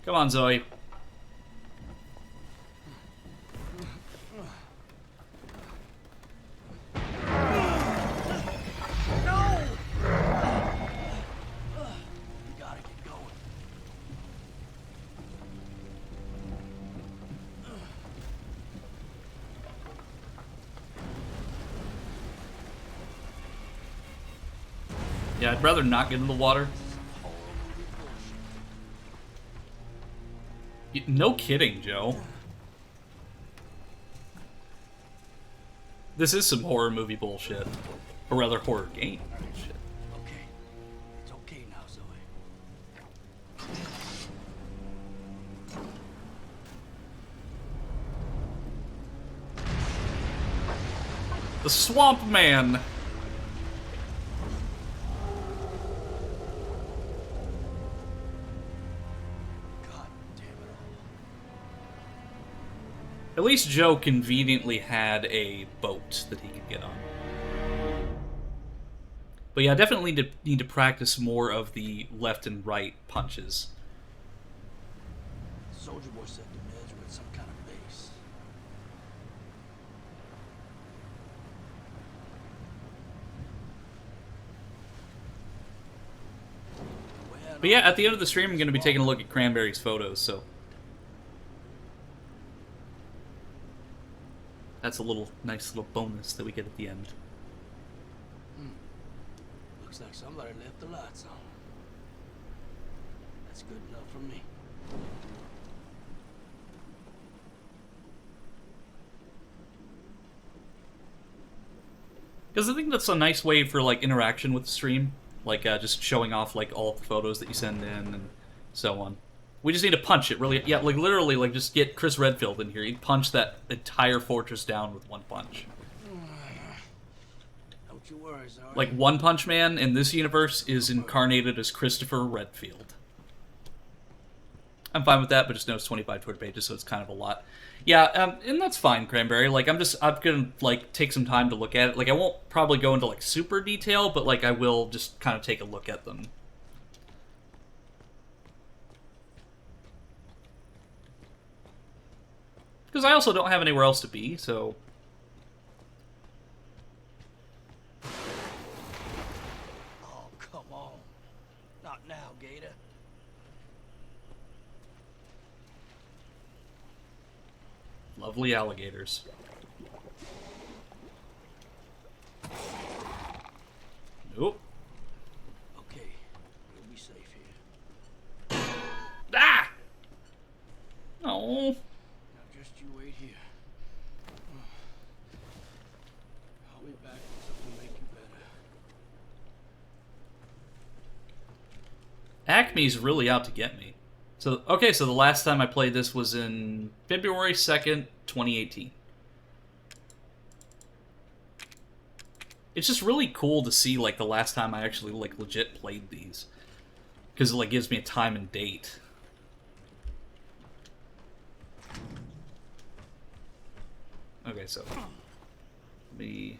Come on, Zoe. No! We gotta get going. Yeah, I'd rather not get in the water. No kidding, Joe. This is some horror movie bullshit. Or rather, horror game bullshit. Okay. It's okay now, Zoe. The Swamp Man! At least Joe conveniently had a boat that he could get on. But yeah, definitely need to practice more of the left and right punches. Soldier Boy said the meds were at some kind of base. But yeah, at the end of the stream, I'm going to be taking a look at Cranberry's photos, so... That's a nice little bonus that we get at the end. Looks like somebody left the lights on. That's good enough for me. Because I think that's a nice way for, like, interaction with the stream. Like, just showing off, like, all of the photos that you send in and so on. We just need to punch it, really. Yeah, like, literally, like, just get Chris Redfield in here. He'd punch that entire fortress down with one punch. Don't you worry, Zara. Like, One Punch Man in this universe is incarnated as Christopher Redfield. I'm fine with that, but just know it's 25 Twitter pages, so it's kind of a lot. Yeah, and that's fine, Cranberry. Like, I'm gonna, like, take some time to look at it. Like, I won't probably go into, like, super detail, but, like, I will just kind of take a look at them. Because I also don't have anywhere else to be, so... Oh, come on. Not now, Gator. Lovely alligators. Nope. Okay, we'll be safe here. Ah! Oh. Now just you wait here. I'll be back with something to make you better. Acme's really out to get me. So, okay, so the last time I played this was in February 2nd, 2018. It's just really cool to see, like, the last time I actually, like, legit played these. Because it, like, gives me a time and date. Okay, so... the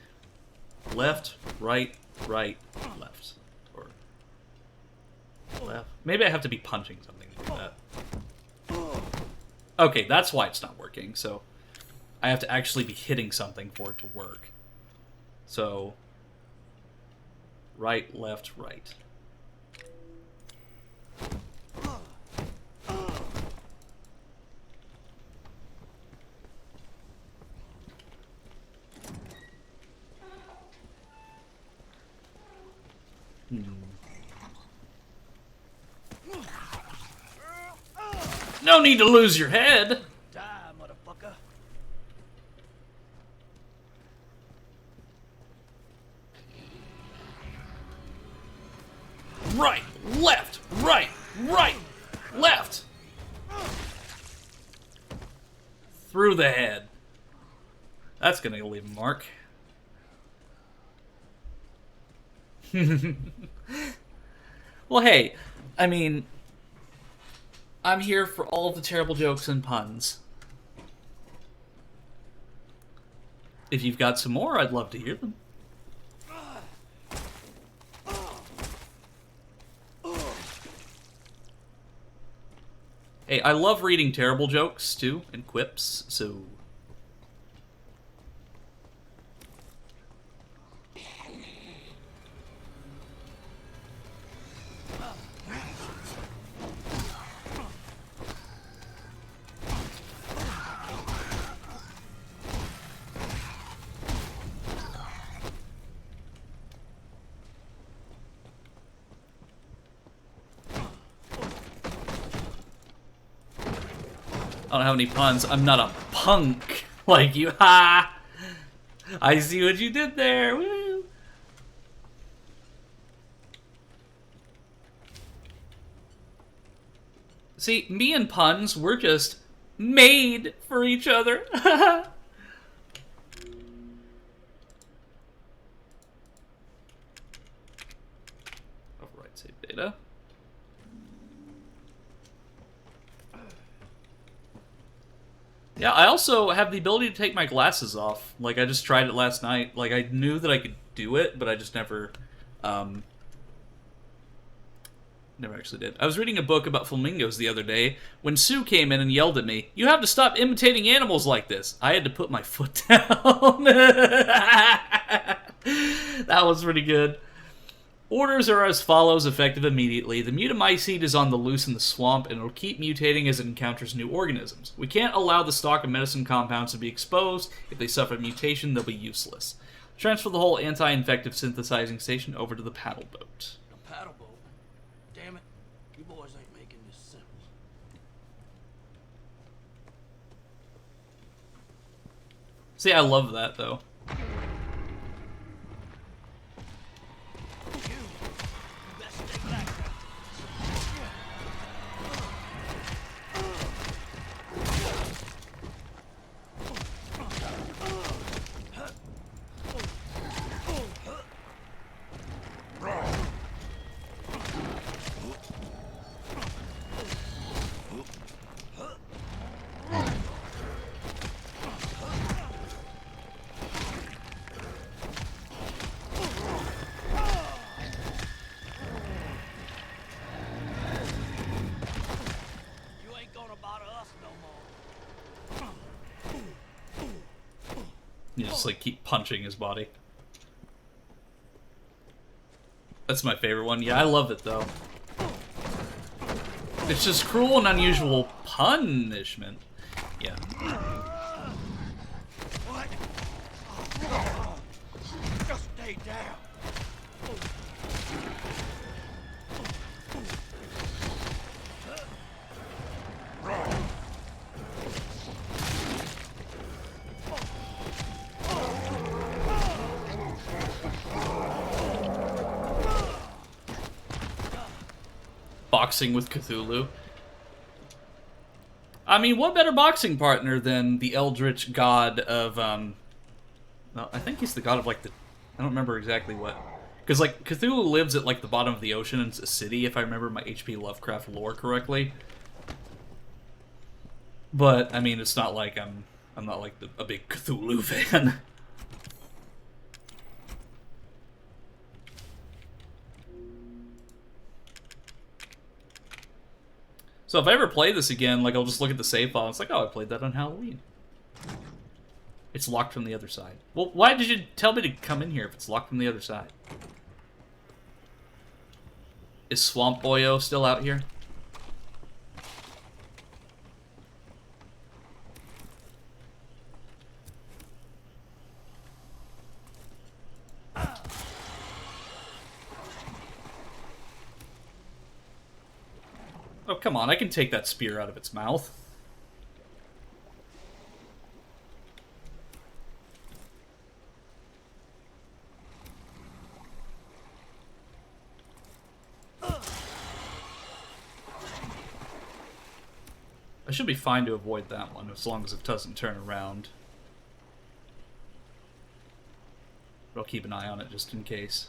left, right, right, left. Or... left. Maybe I have to be punching something to do that. Okay, that's why it's not working, so... I have to actually be hitting something for it to work. So... right, left, right. No need to lose your head! Die, motherfucker. Right, left, right, right, left! Through the head. That's gonna leave a mark. Well, hey, I mean, I'm here for all of the terrible jokes and puns. If you've got some more, I'd love to hear them. Hey, I love reading terrible jokes, too, and quips, so... I don't have any puns. I'm not a punk like you. Ha! I see what you did there. Woo! See, me and puns, we're just made for each other. Alright, save data. Yeah, I also have the ability to take my glasses off. Like, I just tried it last night. Like, I knew that I could do it, but I just never, never actually did. I was reading a book about flamingos the other day when Sue came in and yelled at me, "You have to stop imitating animals like this." I had to put my foot down. That was pretty good. Orders are as follows, effective immediately. The mutamycete is on the loose in the swamp, and it'll keep mutating as it encounters new organisms. We can't allow the stock of medicine compounds to be exposed. If they suffer mutation, they'll be useless. Transfer the whole anti-infective synthesizing station over to the paddle boat. The paddle boat? Damn it. You boys ain't making this simple. See, I love that, though. You just like keep punching his body. That's my favorite one. Yeah, I love it though. It's just cruel and unusual punishment. Yeah. What? Just stay down. Boxing with Cthulhu. I mean, what better boxing partner than the eldritch god of, well, I think he's the god of, like, I don't remember exactly what. Because, like, Cthulhu lives at, like, the bottom of the ocean, and it's a city, if I remember my H.P. Lovecraft lore correctly. But, I mean, it's not like I'm not, like, a big Cthulhu fan. So if I ever play this again, like, I'll just look at the save file, and it's like, oh, I played that on Halloween. It's locked from the other side. Well, why did you tell me to come in here if it's locked from the other side? Is Swamp Boyo still out here? Oh, come on, I can take that spear out of its mouth. I should be fine to avoid that one, as long as it doesn't turn around. But I'll keep an eye on it just in case.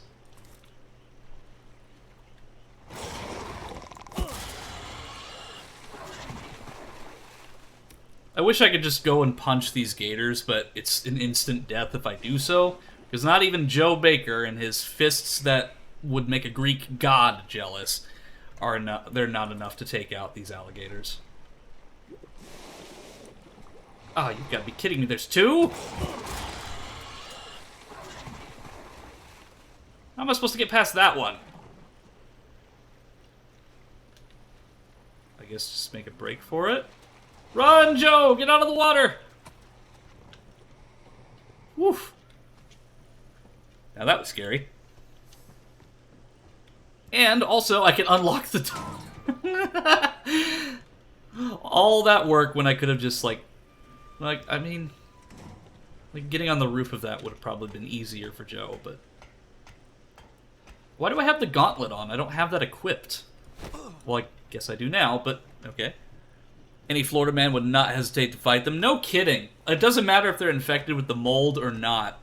I wish I could just go and punch these gators, but it's an instant death if I do so. Because not even Joe Baker and his fists that would make a Greek god jealous they're not enough to take out these alligators. Oh, you've got to be kidding me. There's two? How am I supposed to get past that one? I guess just make a break for it. Run, Joe! Get out of the water! Woof. Now that was scary. And also, I can unlock the door. All that work when I could have just, like, I mean, like, getting on the roof of that would have probably been easier for Joe, but... Why do I have the gauntlet on? I don't have that equipped. Well, I guess I do now, but okay. Any Florida man would not hesitate to fight them. No kidding. It doesn't matter if they're infected with the mold or not.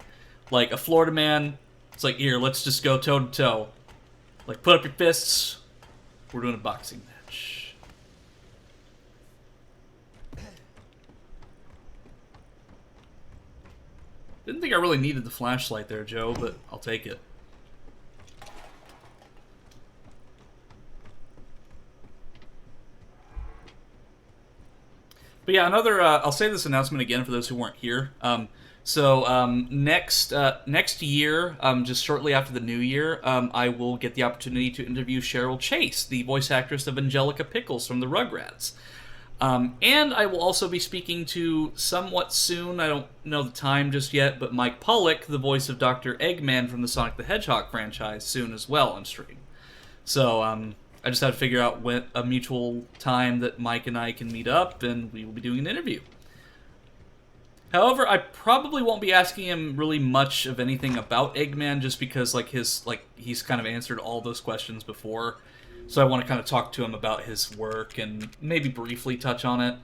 Like, a Florida man, it's like, here, let's just go toe-to-toe. Like, put up your fists. We're doing a boxing match. Didn't think I really needed the flashlight there, Joe, but I'll take it. But yeah, I'll say this announcement again for those who weren't here. Next year, just shortly after the new year, I will get the opportunity to interview Cheryl Chase, the voice actress of Angelica Pickles from the Rugrats. And I will also be speaking to, somewhat soon, I don't know the time just yet, but Mike Pollock, the voice of Dr. Eggman from the Sonic the Hedgehog franchise, soon as well on stream. So, I just have to figure out when a mutual time that Mike and I can meet up, and we will be doing an interview. However, I probably won't be asking him really much of anything about Eggman, just because he's kind of answered all those questions before. So I want to kind of talk to him about his work and maybe briefly touch on it.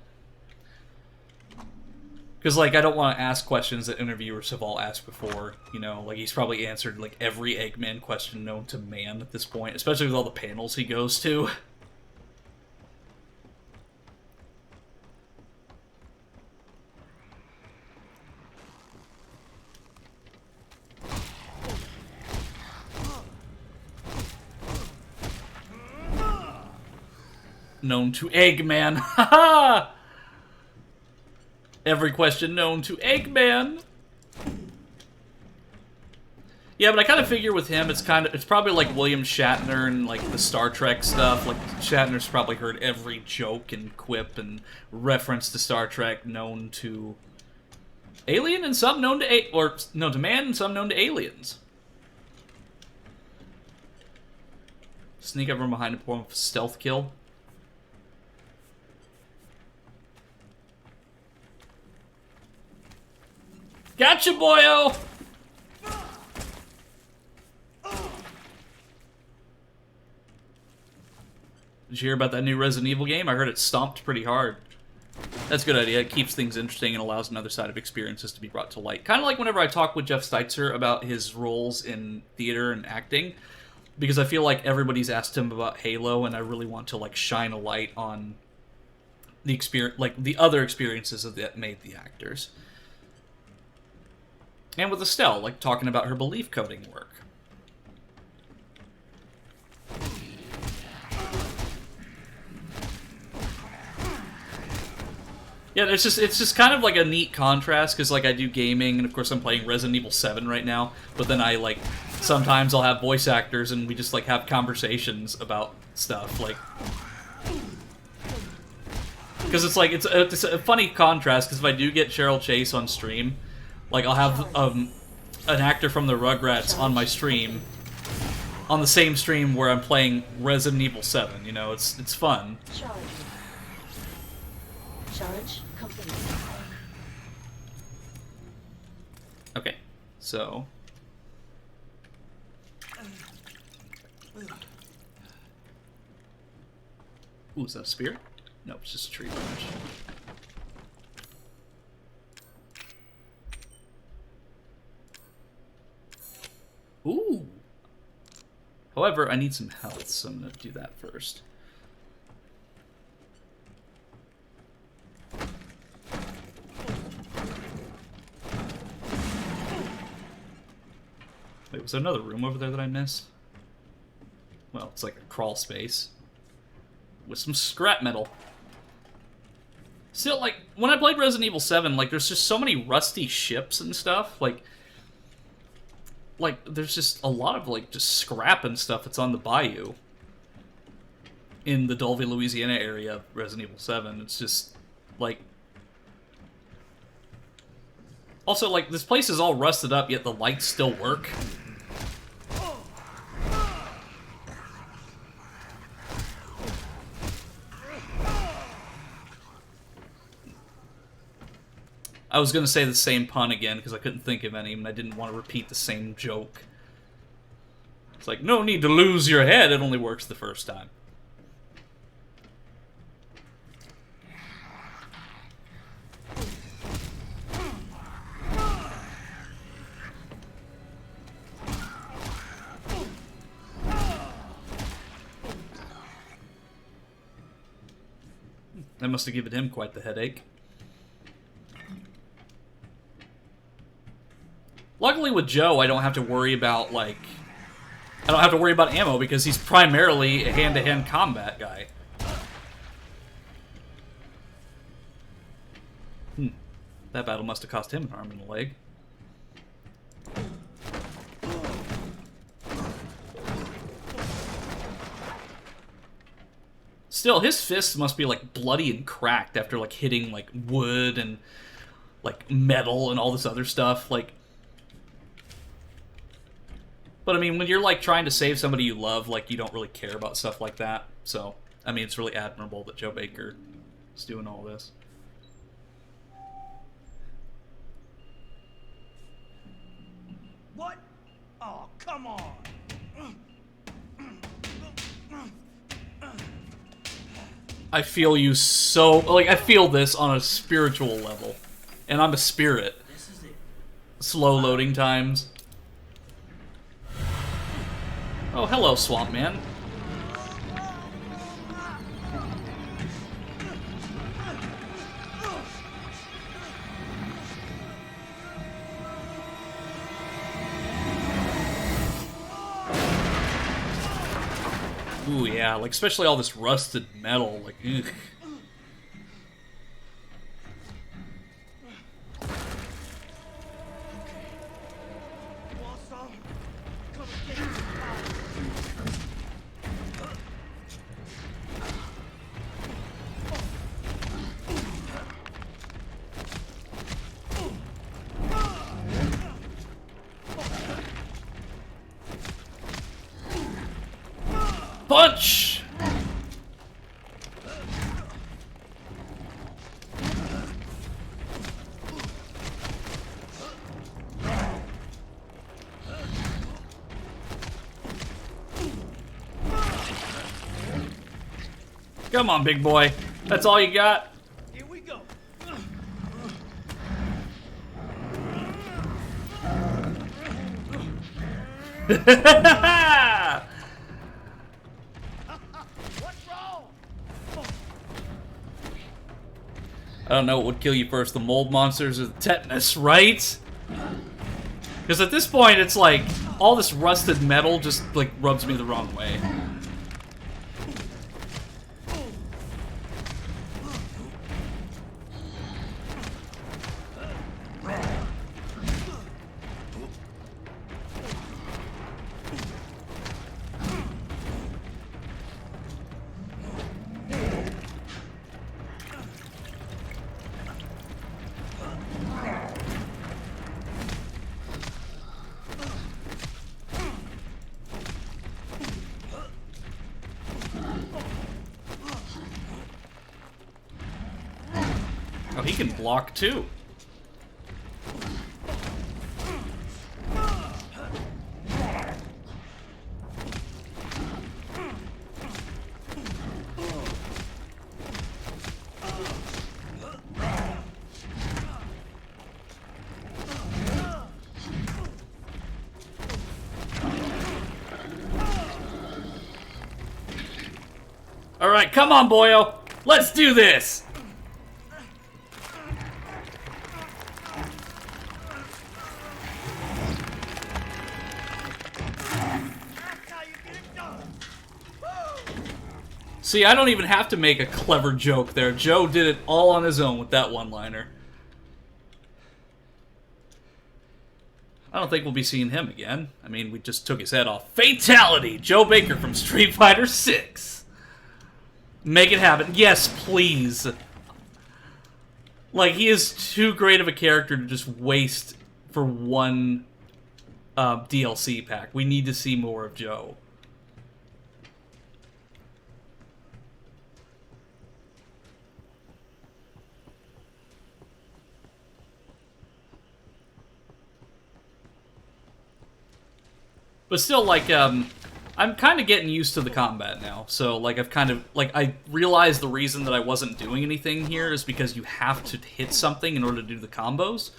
Because, I don't want to ask questions that interviewers have all asked before, you know? He's probably answered, every Eggman question known to man at this point, especially with all the panels he goes to. Known to Eggman. Haha! Every question known to Eggman. Yeah, but I kind of figure with him, it's probably like William Shatner and like the Star Trek stuff. Like Shatner's probably heard every joke and quip and reference to Star Trek known to alien and some known to to man and some known to aliens. Sneak up from behind and perform a stealth kill. Gotcha, boyo! Did you hear about that new Resident Evil game? I heard it stomped pretty hard. That's a good idea. It keeps things interesting and allows another side of experiences to be brought to light. Kind of like whenever I talk with Jeff Steitzer about his roles in theater and acting, because I feel like everybody's asked him about Halo, and I really want to like shine a light on the experience, like the other experiences that made the actors. And with Estelle, like talking about her belief coding work. Yeah, it's just kind of like a neat contrast, because like I do gaming, and of course I'm playing Resident Evil 7 right now, but then I like, sometimes I'll have voice actors and we just like have conversations about stuff, like... Because it's like, it's a funny contrast, because if I do get Cheryl Chase on stream, like I'll have an actor from the Rugrats on my stream, on the same stream where I'm playing Resident Evil 7, you know, it's fun. Charge complete. Okay, so... Ooh, is that a spear? No, it's just a tree branch. Ooh! However, I need some health, so I'm gonna do that first. Wait, was there another room over there that I missed? Well, it's like a crawl space. With some scrap metal. Still, like, when I played Resident Evil 7, like, there's just so many rusty ships and stuff. Like, there's just a lot of, like, just scrap and stuff that's on the bayou. In the Dulvey, Louisiana area of Resident Evil 7. It's just, like... Also, like, this place is all rusted up, yet the lights still work. I was gonna say the same pun again, because I couldn't think of any, and I didn't want to repeat the same joke. It's like, no need to lose your head, it only works the first time. That must have given him quite the headache. Luckily with Joe, I don't have to worry about, like... I don't have to worry about ammo, because he's primarily a hand-to-hand combat guy. That battle must have cost him an arm and a leg. Still, his fists must be, like, bloody and cracked after, like, hitting, like, wood and, like, metal and all this other stuff. Like... But, I mean, when you're, like, trying to save somebody you love, like, you don't really care about stuff like that. So, I mean, it's really admirable that Joe Baker is doing all this. What? Oh, come on! I feel you so... Like, I feel this on a spiritual level. And I'm a spirit. Slow loading times. Oh, hello, Swamp Man. Ooh, yeah, like, especially all this rusted metal, like, ugh. Punch! Come on, big boy. That's all you got? Here we go. What's wrong? I don't know what would kill you first, the mold monsters or the tetanus, right? Because at this point, it's like, all this rusted metal just, like, rubs me the wrong way. Oh, he can block too. All right, come on, boyo. Let's do this. See, I don't even have to make a clever joke there. Joe did it all on his own with that one-liner. I don't think we'll be seeing him again. I mean, we just took his head off. Fatality! Joe Baker from Street Fighter 6. Make it happen. Yes, please. Like, he is too great of a character to just waste for one DLC pack. We need to see more of Joe. But still, like, I'm kind of getting used to the combat now. So, like, I've kind of, like, I realized the reason that I wasn't doing anything here is because you have to hit something in order to do the combos.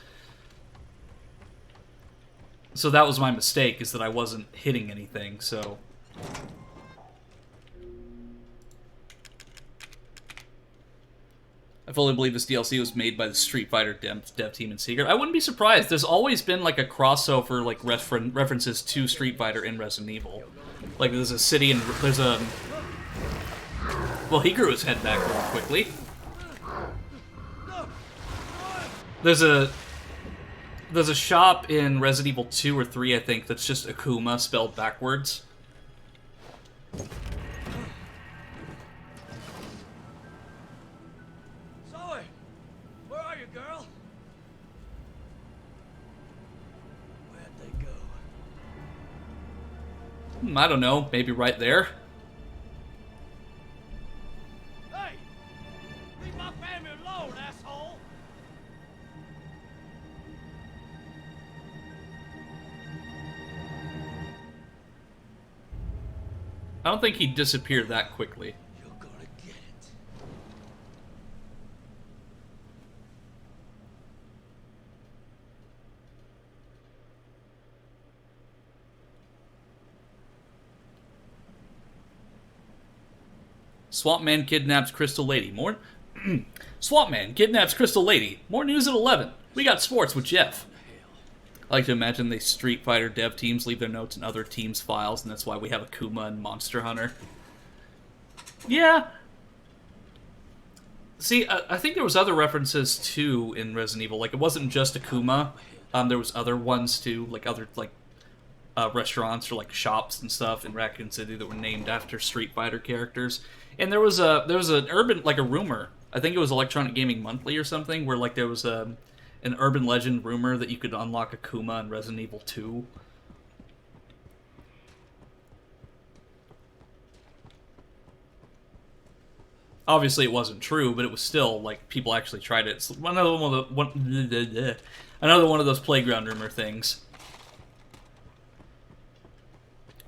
So that was my mistake, is that I wasn't hitting anything, so... I fully believe this DLC was made by the Street Fighter dev team in secret. I wouldn't be surprised. There's always been, like, a crossover, like, references to Street Fighter in Resident Evil. Like, there's a city and there's a... Well, he grew his head back real quickly. There's a shop in Resident Evil 2 or 3, I think, that's just Akuma spelled backwards. I don't know, maybe right there. Hey! Leave my family alone, asshole! I don't think he'd disappear that quickly. You're gonna get it. Swamp Man kidnaps Crystal Lady. More... Swamp Man kidnaps Crystal Lady. More news at 11. We got sports with Jeff. I like to imagine the Street Fighter dev teams leave their notes in other teams' files, and that's why we have Akuma and Monster Hunter. Yeah. See, I think there was other references, too, in Resident Evil. Like, it wasn't just Akuma. There was other ones, too. Like, other, like, restaurants or, like, shops and stuff in Raccoon City that were named after Street Fighter characters. And there was an urban, like, a rumor. I think it was Electronic Gaming Monthly or something, where, like, there was an urban legend rumor that you could unlock Akuma in Resident Evil 2. Obviously, it wasn't true, but it was still, like, people actually tried it. It's another one of those playground rumor things.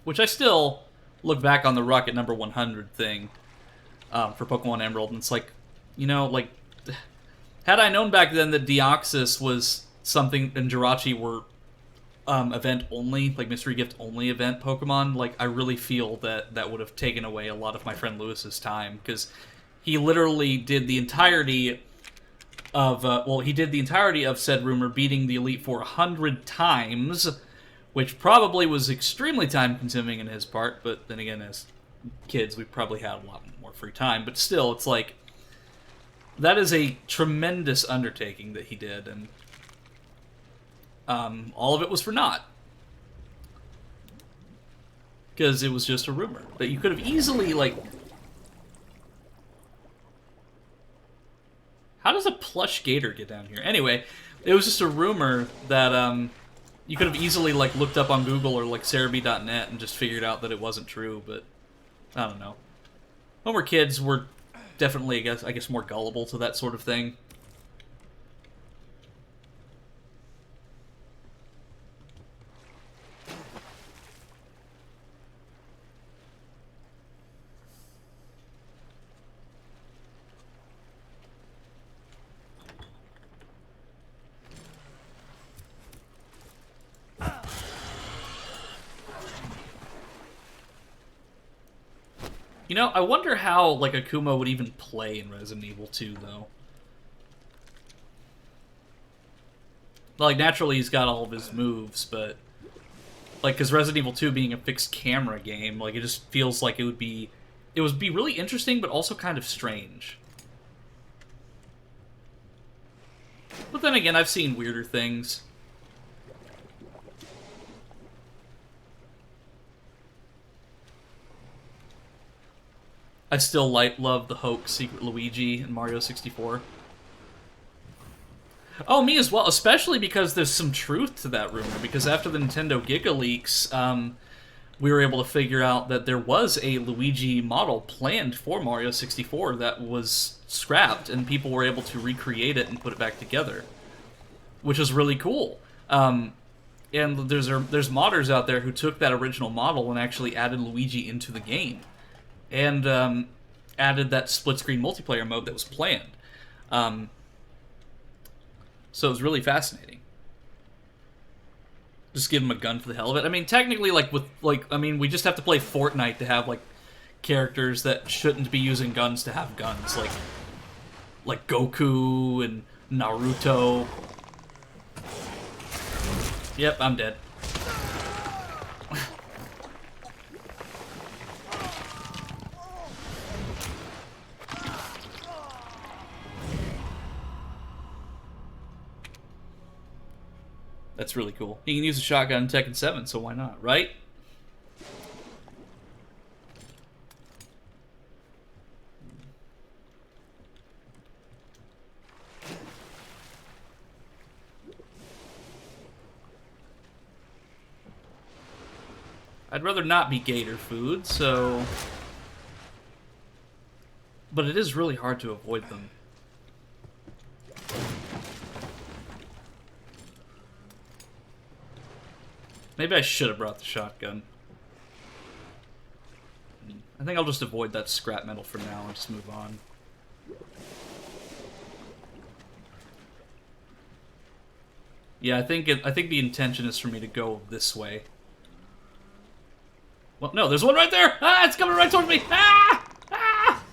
Which I still look back on the Rocket number 100 thing for Pokemon Emerald, and it's like, you know, like, had I known back then that Deoxys was something and Jirachi were event only, like mystery gift only event Pokemon, like, I really feel that that would have taken away a lot of my friend Lewis's time, because he literally did the entirety of, he did the entirety of said rumor beating the Elite Four 100 times, which probably was extremely time-consuming in his part, but then again, as kids, we probably had a lot more free time, but still, it's like, that is a tremendous undertaking that he did, and all of it was for naught. Because it was just a rumor that you could have easily, like... How does a plush gator get down here? Anyway, it was just a rumor that, you could have easily, like, looked up on Google or, like, Cerebi.net and just figured out that it wasn't true, but I don't know. When we're kids, we're definitely, I guess, more gullible to that sort of thing. You know, I wonder how, like, Akuma would even play in Resident Evil 2, though. Like, naturally he's got all of his moves, but... Like, because Resident Evil 2 being a fixed camera game, like, it just feels like it would be really interesting, but also kind of strange. But then again, I've seen weirder things. I still love the hoax Secret Luigi in Mario 64. Oh, me as well, especially because there's some truth to that rumor, because after the Nintendo Giga Leaks, we were able to figure out that there was a Luigi model planned for Mario 64 that was scrapped, and people were able to recreate it and put it back together, which is really cool. And there's modders out there who took that original model and actually added Luigi into the game. And added that split-screen multiplayer mode that was planned. So it was really fascinating. Just give him a gun for the hell of it. I mean, technically, we just have to play Fortnite to have, like, characters that shouldn't be using guns to have guns. Like Goku and Naruto. Yep, I'm dead. That's really cool. You can use a shotgun in Tekken 7, so why not, right? I'd rather not be gator food, so... But it is really hard to avoid them. Maybe I should have brought the shotgun. I think I'll just avoid that scrap metal for now and just move on. Yeah, I think the intention is for me to go this way. Well, no, there's one right there! Ah, it's coming right towards me! Ah! Ah!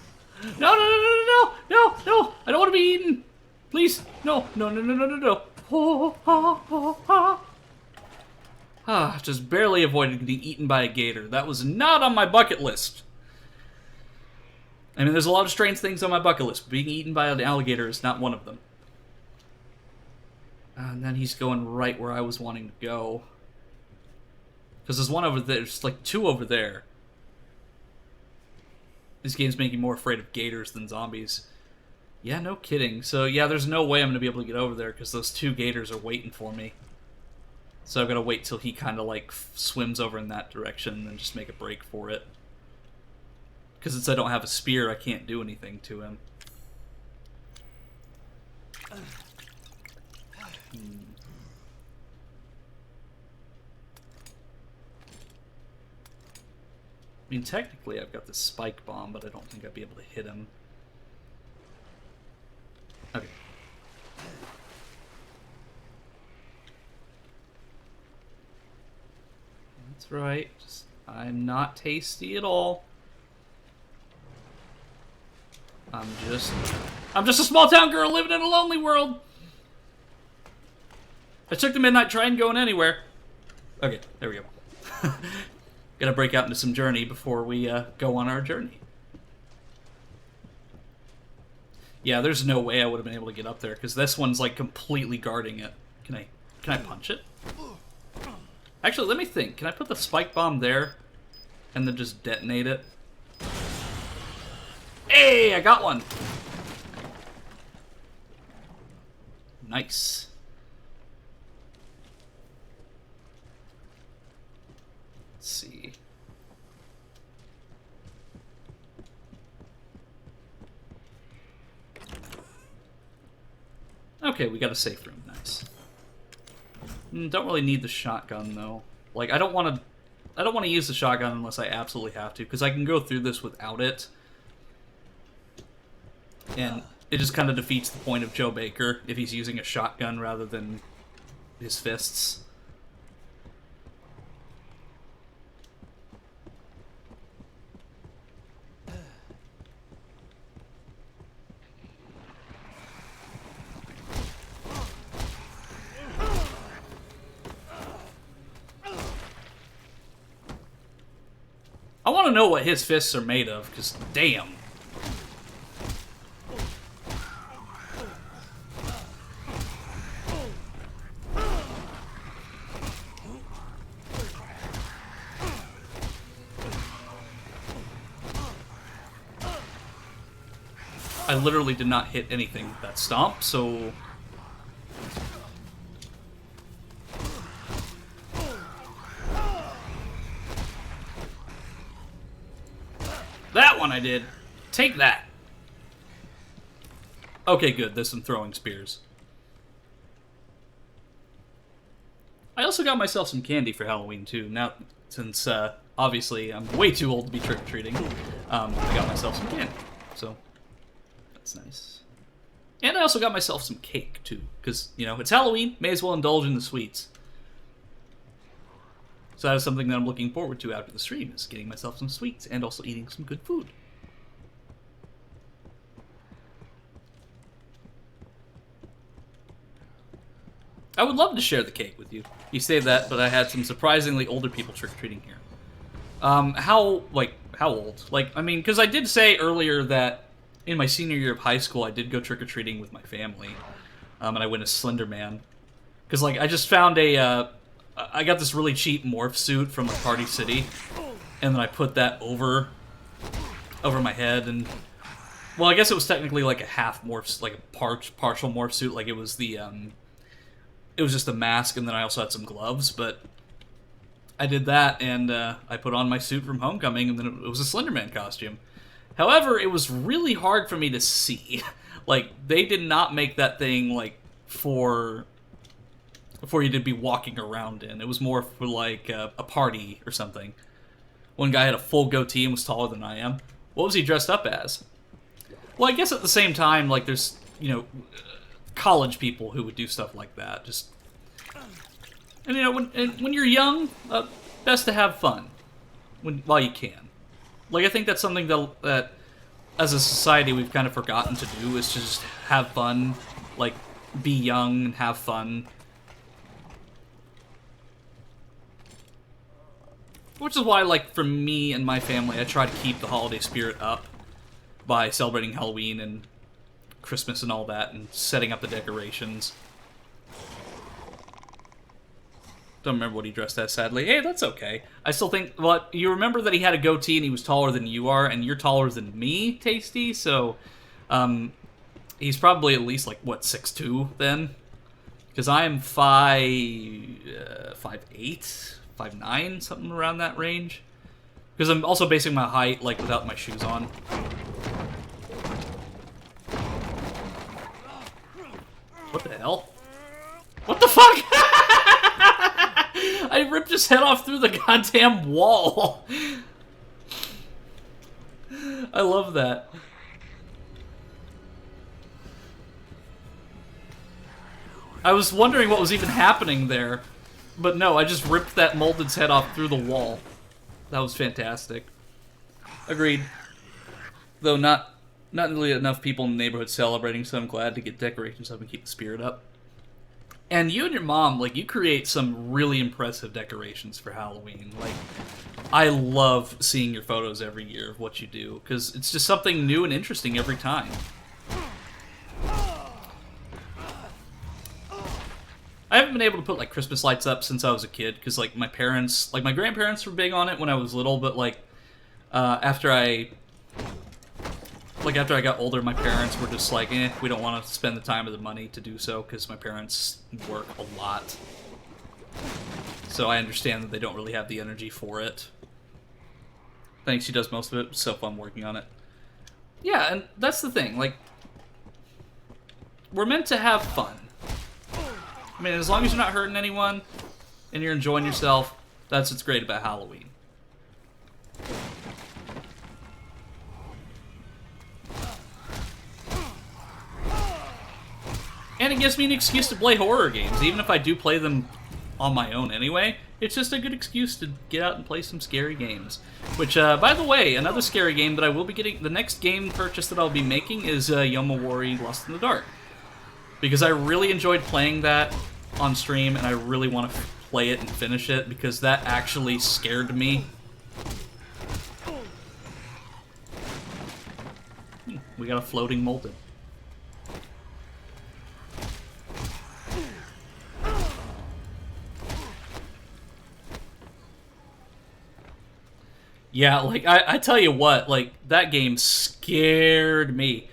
No, no, no, no, no, no, no! I don't want to be eaten! Please! No, no, no, no, no, no, no! Oh, oh, oh, oh. Ah, just barely avoided getting eaten by a gator. That was not on my bucket list. I mean, there's a lot of strange things on my bucket list. Being eaten by an alligator is not one of them. And then he's going right where I was wanting to go. Because there's one over there. There's like two over there. This game's making me more afraid of gators than zombies. Yeah, no kidding. So, yeah, there's no way I'm going to be able to get over there because those two gators are waiting for me. So I've got to wait till he kind of, like, swims over in that direction and then just make a break for it. Because since I don't have a spear, I can't do anything to him. I mean, technically I've got the spike bomb, but I don't think I'd be able to hit him. Okay. That's right. I'm not tasty at all. I'm just a small town girl living in a lonely world. I took the midnight train going anywhere. Okay, there we go. Gotta break out into some journey before we go on our journey. Yeah, there's no way I would have been able to get up there because this one's like completely guarding it. Can I punch it? Actually, let me think. Can I put the spike bomb there and then just detonate it? Hey, I got one. Nice. Let's see. Okay, we got a safe room. Nice. Don't really need the shotgun though. Like, I don't want to use the shotgun unless I absolutely have to, because I can go through this without it. And it just kind of defeats the point of Joe Baker if he's using a shotgun rather than his fists. I want to know what his fists are made of, because damn. I literally did not hit anything with that stomp, so... That one I did. Take that. Okay, good. There's some throwing spears. I also got myself some candy for Halloween, too. Now, since, obviously, I'm way too old to be trick-or-treating, I got myself some candy. So, that's nice. And I also got myself some cake, too. Because, you know, it's Halloween. May as well indulge in the sweets. So that is something that I'm looking forward to after the stream, is getting myself some sweets and also eating some good food. I would love to share the cake with you. You say that, but I had some surprisingly older people trick-or-treating here. How old? Like, I mean, because I did say earlier that in my senior year of high school, I did go trick-or-treating with my family. And I went as Slender Man. Because, like, I just found I got this really cheap morph suit from like Party City, and then I put that over my head, and well, I guess it was technically like a half morph, like a partial morph suit. Like it was it was just a mask, and then I also had some gloves. But I did that, and I put on my suit from Homecoming, and then it was a Slender Man costume. However, it was really hard for me to see. Like they did not make that thing like for you to be walking around in. It was more for like a party or something. One guy had a full goatee and was taller than I am. What was he dressed up as? Well, I guess at the same time, like there's, you know, college people who would do stuff like that. Just, and you know, when you're young, best to have fun while you can. Like I think that's something that as a society we've kind of forgotten to do, is to just have fun, like be young and have fun. Which is why, like, for me and my family, I try to keep the holiday spirit up by celebrating Halloween and Christmas and all that, and setting up the decorations. Don't remember what he dressed as, sadly. Hey, that's okay. I still think, well, you remember that he had a goatee and he was taller than you are, and you're taller than me, Tasty, so, he's probably at least, like, what, 6'2", then? Because I am 5'8", 5'9", something around that range. Because I'm also basing my height, like, without my shoes on. What the hell? What the fuck? I ripped his head off through the goddamn wall. I love that. I was wondering what was even happening there. But no, I just ripped that molded's head off through the wall. That was fantastic. Agreed. Though not really enough people in the neighborhood celebrating, so I'm glad to get decorations up and keep the spirit up. And you and your mom, like, you create some really impressive decorations for Halloween. Like, I love seeing your photos every year of what you do, because it's just something new and interesting every time. I haven't been able to put, like, Christmas lights up since I was a kid, because, like, my parents, like, my grandparents were big on it when I was little, but, like, after I got older, my parents were just like, we don't want to spend the time or the money to do so, because my parents work a lot. So I understand that they don't really have the energy for it. Thanks, she does most of it. It's so fun working on it. Yeah, and that's the thing, like, we're meant to have fun. I mean, as long as you're not hurting anyone, and you're enjoying yourself, that's what's great about Halloween. And it gives me an excuse to play horror games, even if I do play them on my own anyway. It's just a good excuse to get out and play some scary games. Which, by the way, another scary game that I will be getting, the next game purchase that I'll be making is Yomawari Lost in the Dark. Because I really enjoyed playing that on stream, and I really want to play it and finish it, because that actually scared me. We got a floating molded. Yeah, like, I tell you what, like, that game scared me.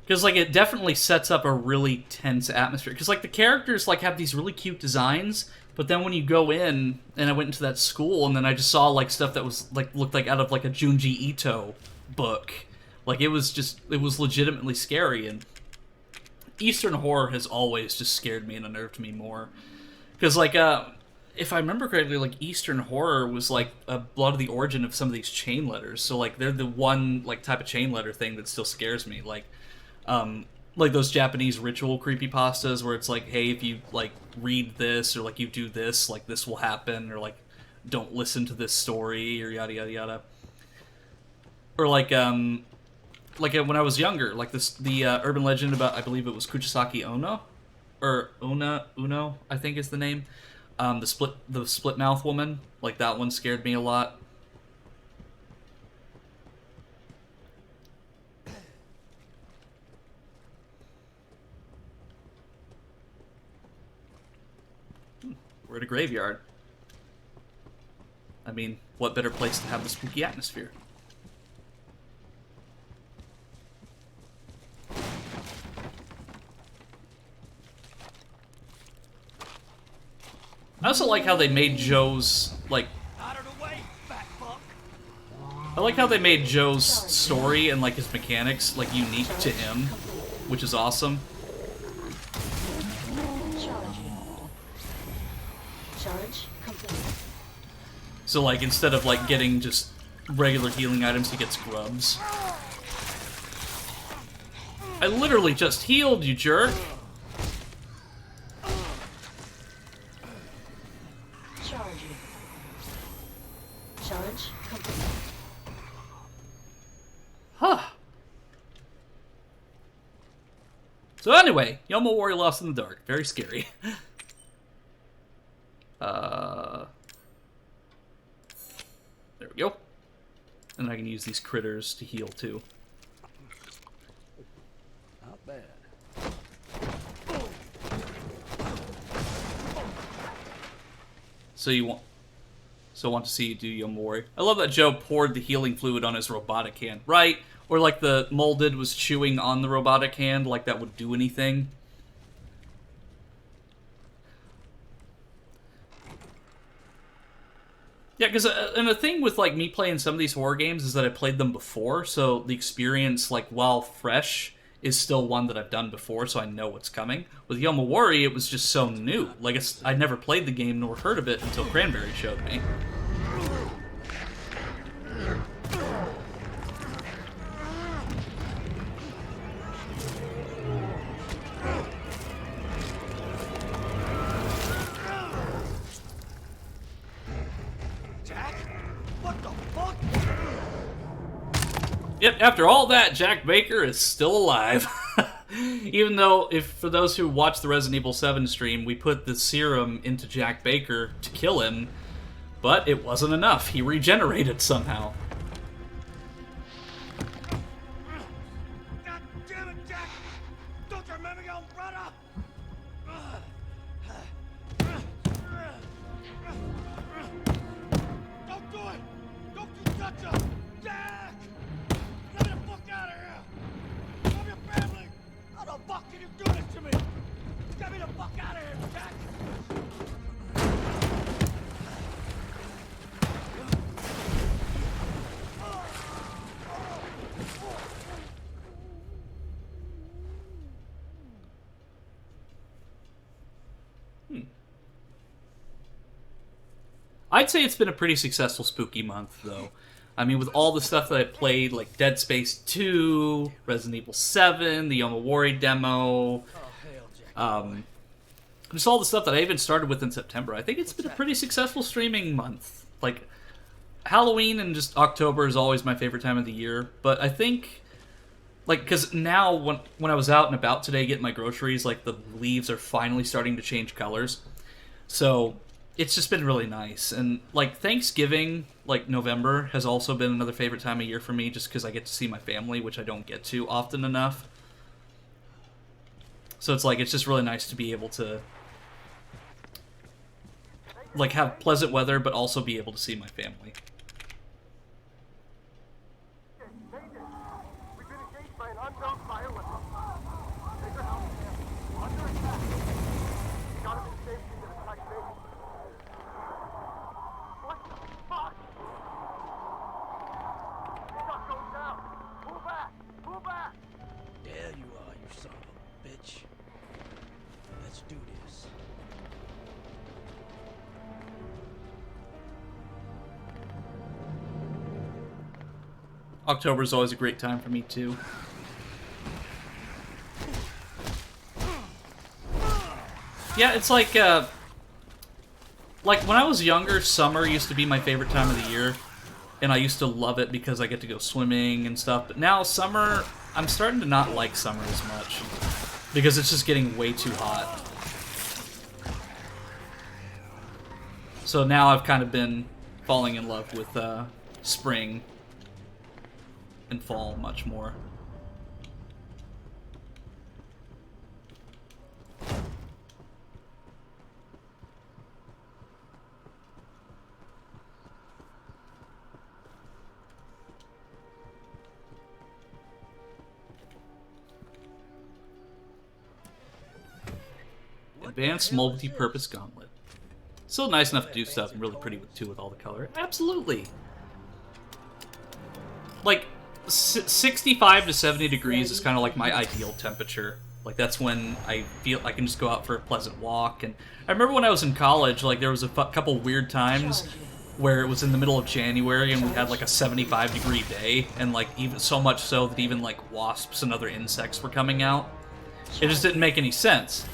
Because, like, it definitely sets up a really tense atmosphere. Because, like, the characters, like, have these really cute designs, but then when you go in, and I went into that school, and then I just saw, like, stuff that was, like, looked like out of, like, a Junji Ito book. Like, it was legitimately scary, and Eastern horror has always just scared me and unnerved me more. Because, like, if I remember correctly, like, Eastern horror was, like, a lot of the origin of some of these chain letters. So, like, they're the one, like, type of chain letter thing that still scares me. Like those Japanese ritual creepypastas where it's like, hey, if you, like, read this, or, like, you do this, like, this will happen, or, like, don't listen to this story, or yada yada yada. Or, like, when I was younger, like the urban legend about, I believe it was Kuchisaki Ono, or Uno, I think is the name. The split mouth woman, like, that one scared me a lot. We're at a graveyard. I mean, what better place to have the spooky atmosphere? I also like how they made Joe's, like... I like how they made Joe's story and, like, his mechanics, like, unique to him, which is awesome. So, like, instead of, like, getting just regular healing items, he gets grubs. I literally just healed, you jerk! Huh. So anyway, Yomawari Lost in the Dark. Very scary. There we go. And I can use these critters to heal too. Not bad. So I want to see you do Yomawari. I love that Joe poured the healing fluid on his robotic hand, right? Or like the molded was chewing on the robotic hand, like that would do anything. Yeah, because and the thing with like me playing some of these horror games is that I played them before, so the experience, like while fresh, is still one that I've done before, so I know what's coming. With Yomawari, it was just so new. Like I'd never played the game nor heard of it until Cranberry showed me. Yep, after all that, Jack Baker is still alive. Even though, if for those who watched the Resident Evil 7 stream, we put the serum into Jack Baker to kill him, but it wasn't enough. He regenerated somehow. God damn it, Jack! Don't you remember your brother? Don't do it! Don't you touch him! Jack! Get me the fuck out of here! Love your family! How the fuck can you do this to me? Get me the fuck out of here, Jack! I'd say it's been a pretty successful spooky month, though. I mean, with all the stuff that I played, like Dead Space 2, Resident Evil 7, the Yomawari demo, just all the stuff that I even started with in September, I think it's been a pretty successful streaming month. Like, Halloween and just October is always my favorite time of the year, but I think, like, because now when I was out and about today getting my groceries, like, the leaves are finally starting to change colors. So it's just been really nice. And, like, Thanksgiving, like, November, has also been another favorite time of year for me just because I get to see my family, which I don't get to often enough. So it's, like, it's just really nice to be able to, like, have pleasant weather, but also be able to see my family. We've been engaged by an unknown bioweapon. Take your house, man. Under attack. You gotta be safe from the attack base. What the fuck? He's not going down. Pull back. Pull back. There you are, you son of a bitch. Let's do this. October is always a great time for me, too. Yeah, it's like when I was younger, summer used to be my favorite time of the year, and I used to love it because I get to go swimming and stuff, but now summer, I'm starting to not like summer as much, because it's just getting way too hot. So now I've kind of been falling in love with spring and fall much more. Advanced multi-purpose gauntlet. Still nice enough to do stuff and really pretty too with all the color. Absolutely. Like 65 to 70 degrees is kind of like my ideal temperature. Like that's when I feel I can just go out for a pleasant walk. And I remember when I was in college, like there was a couple weird times where it was in the middle of January and we had like a 75-degree day, and like even so much so that even like wasps and other insects were coming out. It just didn't make any sense.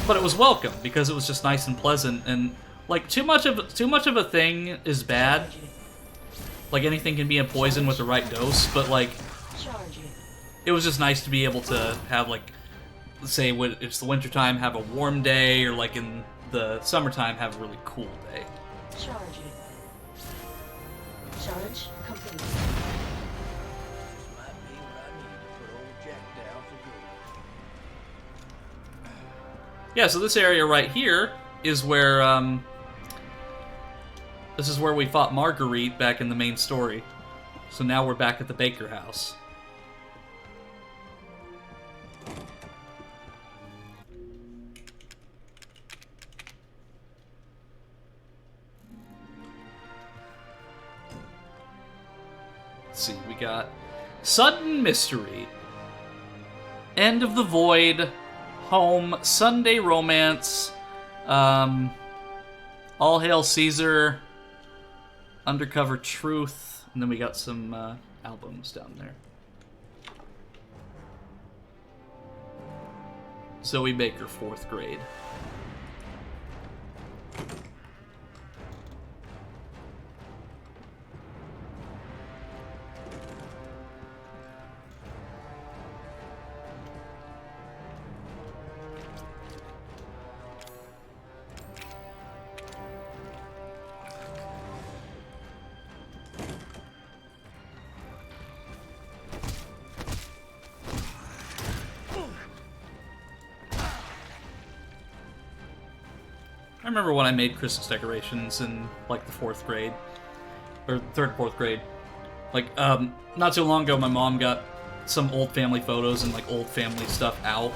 But it was welcome because it was just nice and pleasant, and like too much of a thing is bad. Like anything can be a poison with the right dose, but like it was just nice to be able to have, like, let's say when it's the wintertime, have a warm day, or like in the summertime have a really cool day. Charging. Charge complete. This might be what I need to put old Jack down for good. Yeah, so this area right here is where this is where we fought Marguerite back in the main story. So now we're back at the Baker house. Let's see, we got Sudden Mystery, End of the Void, Home, Sunday Romance, All Hail Caesar, Undercover Truth, and then we got some albums down there. Zoe Baker, 4th grade. I remember when I made Christmas decorations in, like, the 4th grade. Or 3rd, 4th grade. Like, not too long ago, my mom got some old family photos and, like, old family stuff out.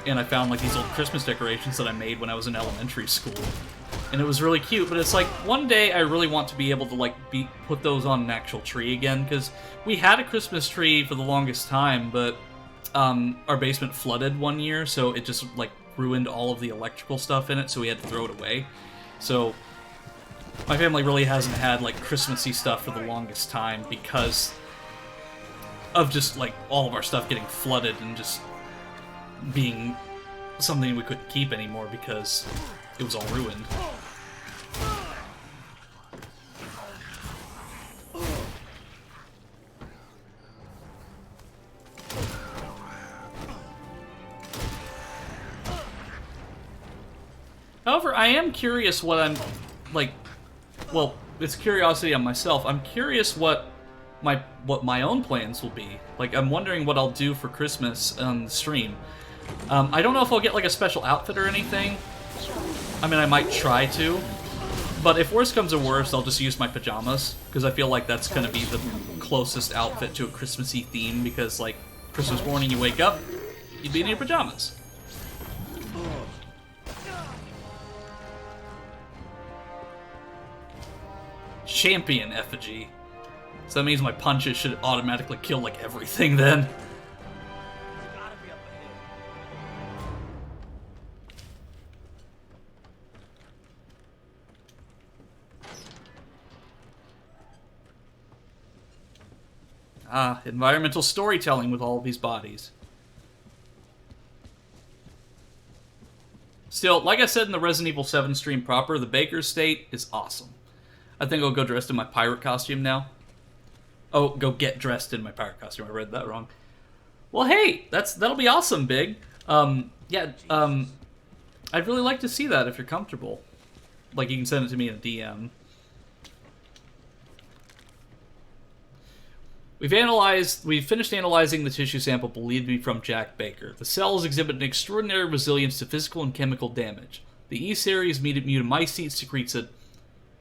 And I found, like, these old Christmas decorations that I made when I was in elementary school. And it was really cute, but it's like, one day I really want to be able to, like, put those on an actual tree again. Because we had a Christmas tree for the longest time, but our basement flooded one year, so it just, like, ruined all of the electrical stuff in it, so we had to throw it away. So my family really hasn't had, like, Christmassy stuff for the longest time because of just, like, all of our stuff getting flooded and just being something we couldn't keep anymore because it was all ruined. However, I am curious what I'm, like, well, it's curiosity on myself. I'm curious what my own plans will be. Like, I'm wondering what I'll do for Christmas on the stream. I don't know if I'll get, like, a special outfit or anything. I mean, I might try to. But if worse comes to worst, I'll just use my pajamas, because I feel like that's going to be the closest outfit to a Christmassy theme, because, like, Christmas morning you wake up, you'd be in your pajamas. Champion effigy. So that means my punches should automatically kill, like, everything then. Ah, environmental storytelling with all of these bodies. Still, like I said in the Resident Evil 7 stream proper, the Baker State is awesome. I think I'll go dressed in my pirate costume now. Oh, go get dressed in my pirate costume. I read that wrong. Well, hey, that'll be awesome, Big. I'd really like to see that if you're comfortable. Like, you can send it to me in a DM. We've finished analyzing the tissue sample believed to be from Jack Baker. The cells exhibit an extraordinary resilience to physical and chemical damage. The E-series mutamycete secretes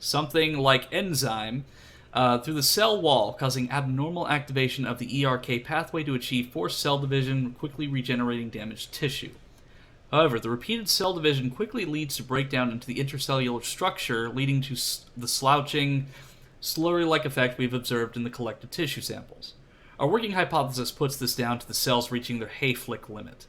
something like enzyme through the cell wall, causing abnormal activation of the ERK pathway to achieve forced cell division, quickly regenerating damaged tissue. However, the repeated cell division quickly leads to breakdown into the intercellular structure, leading to the slouching, slurry-like effect we've observed in the collected tissue samples. Our working hypothesis puts this down to the cells reaching their Hayflick limit.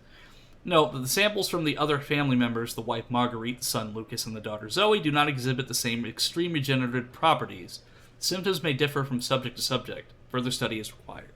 Note that the samples from the other family members, the wife Marguerite, the son Lucas, and the daughter Zoe, do not exhibit the same extreme regenerative properties. Symptoms may differ from subject to subject. Further study is required.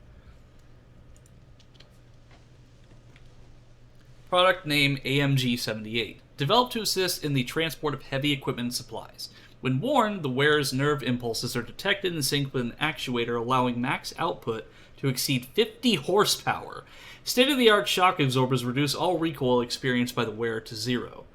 Product name AMG-78. Developed to assist in the transport of heavy equipment and supplies. When worn, the wearer's nerve impulses are detected and synced with an actuator, allowing max output to exceed 50 horsepower. State-of-the-art shock absorbers reduce all recoil experienced by the wearer to 0.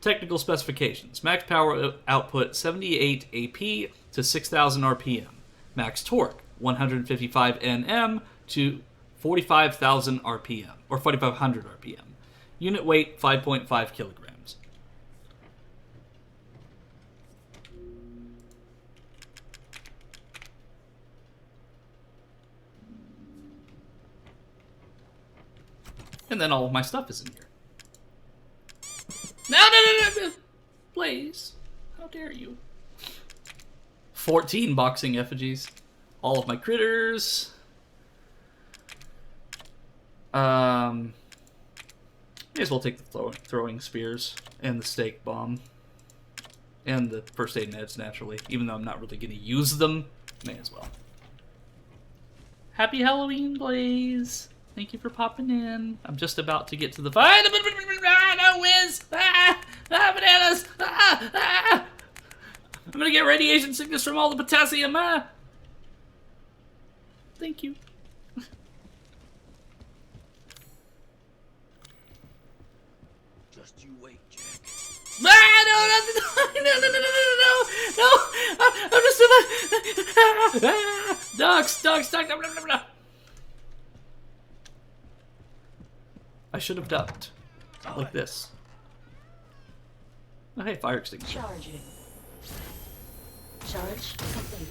Technical specifications. Max power output 78 AP to 6,000 RPM. Max torque 155 Nm to 45,000 RPM, or 4,500 RPM. Unit weight 5.5 kilograms. And then all of my stuff is in here. No, please. How dare you. 14 boxing effigies. All of my critters. May as well take the throwing spears and the stake bomb. And the first aid meds, naturally. Even though I'm not really going to use them, may as well. Happy Halloween, Blaze! Thank you for popping in. I'm just about to get to the fight. No, whiz! Bananas! I'm gonna get radiation sickness from all the potassium. Thank you. Just you wait, Jack. No! I'm just ducks. No. I should have ducked like this. Oh, hey, fire extinguisher. Charging. Charge complete.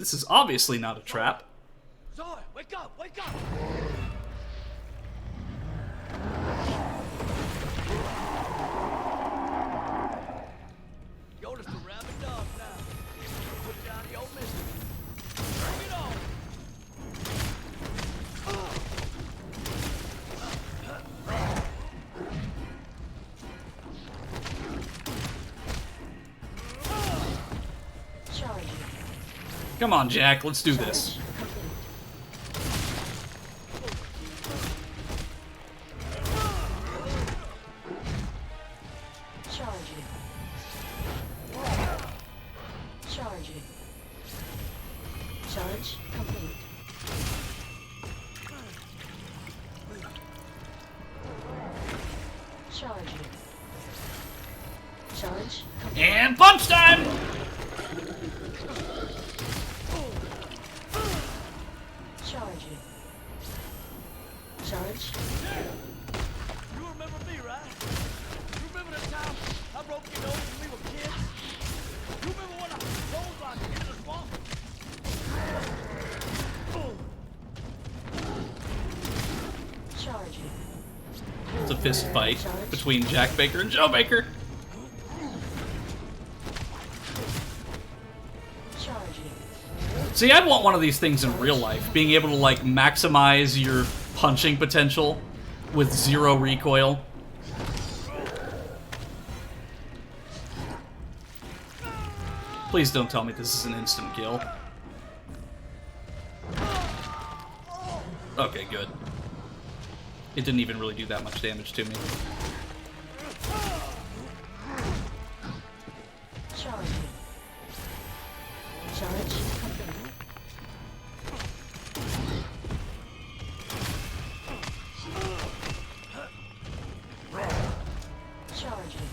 This is obviously not a trap. Zoe, wake up! Wake up! You're just a rabid dog now. Put down the old mister. Bring it on! Charging. Come on, Jack, let's do this. Charging. Charging. Charge complete. Charging. Charge complete. And punch time! Charging. Charge. You remember me, right? You remember the time I broke your nose when we were kids? You remember when I rolled like into the swamp? Charging. It's a fist fight between Jack Baker and Joe Baker. Charging. See, I'd want one of these things in real life. Being able to, like, maximize your punching potential with 0 recoil. Please don't tell me this is an instant kill. Okay, good. It didn't even really do that much damage to me. Charging. Charge complete. Charging.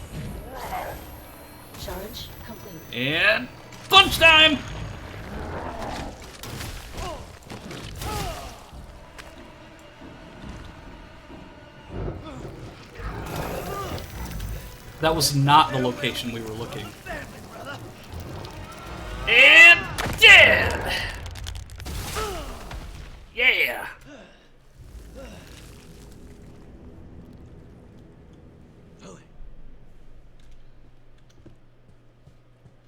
Charge complete. And punch time! That was not the location we were looking. And dead! Yeah!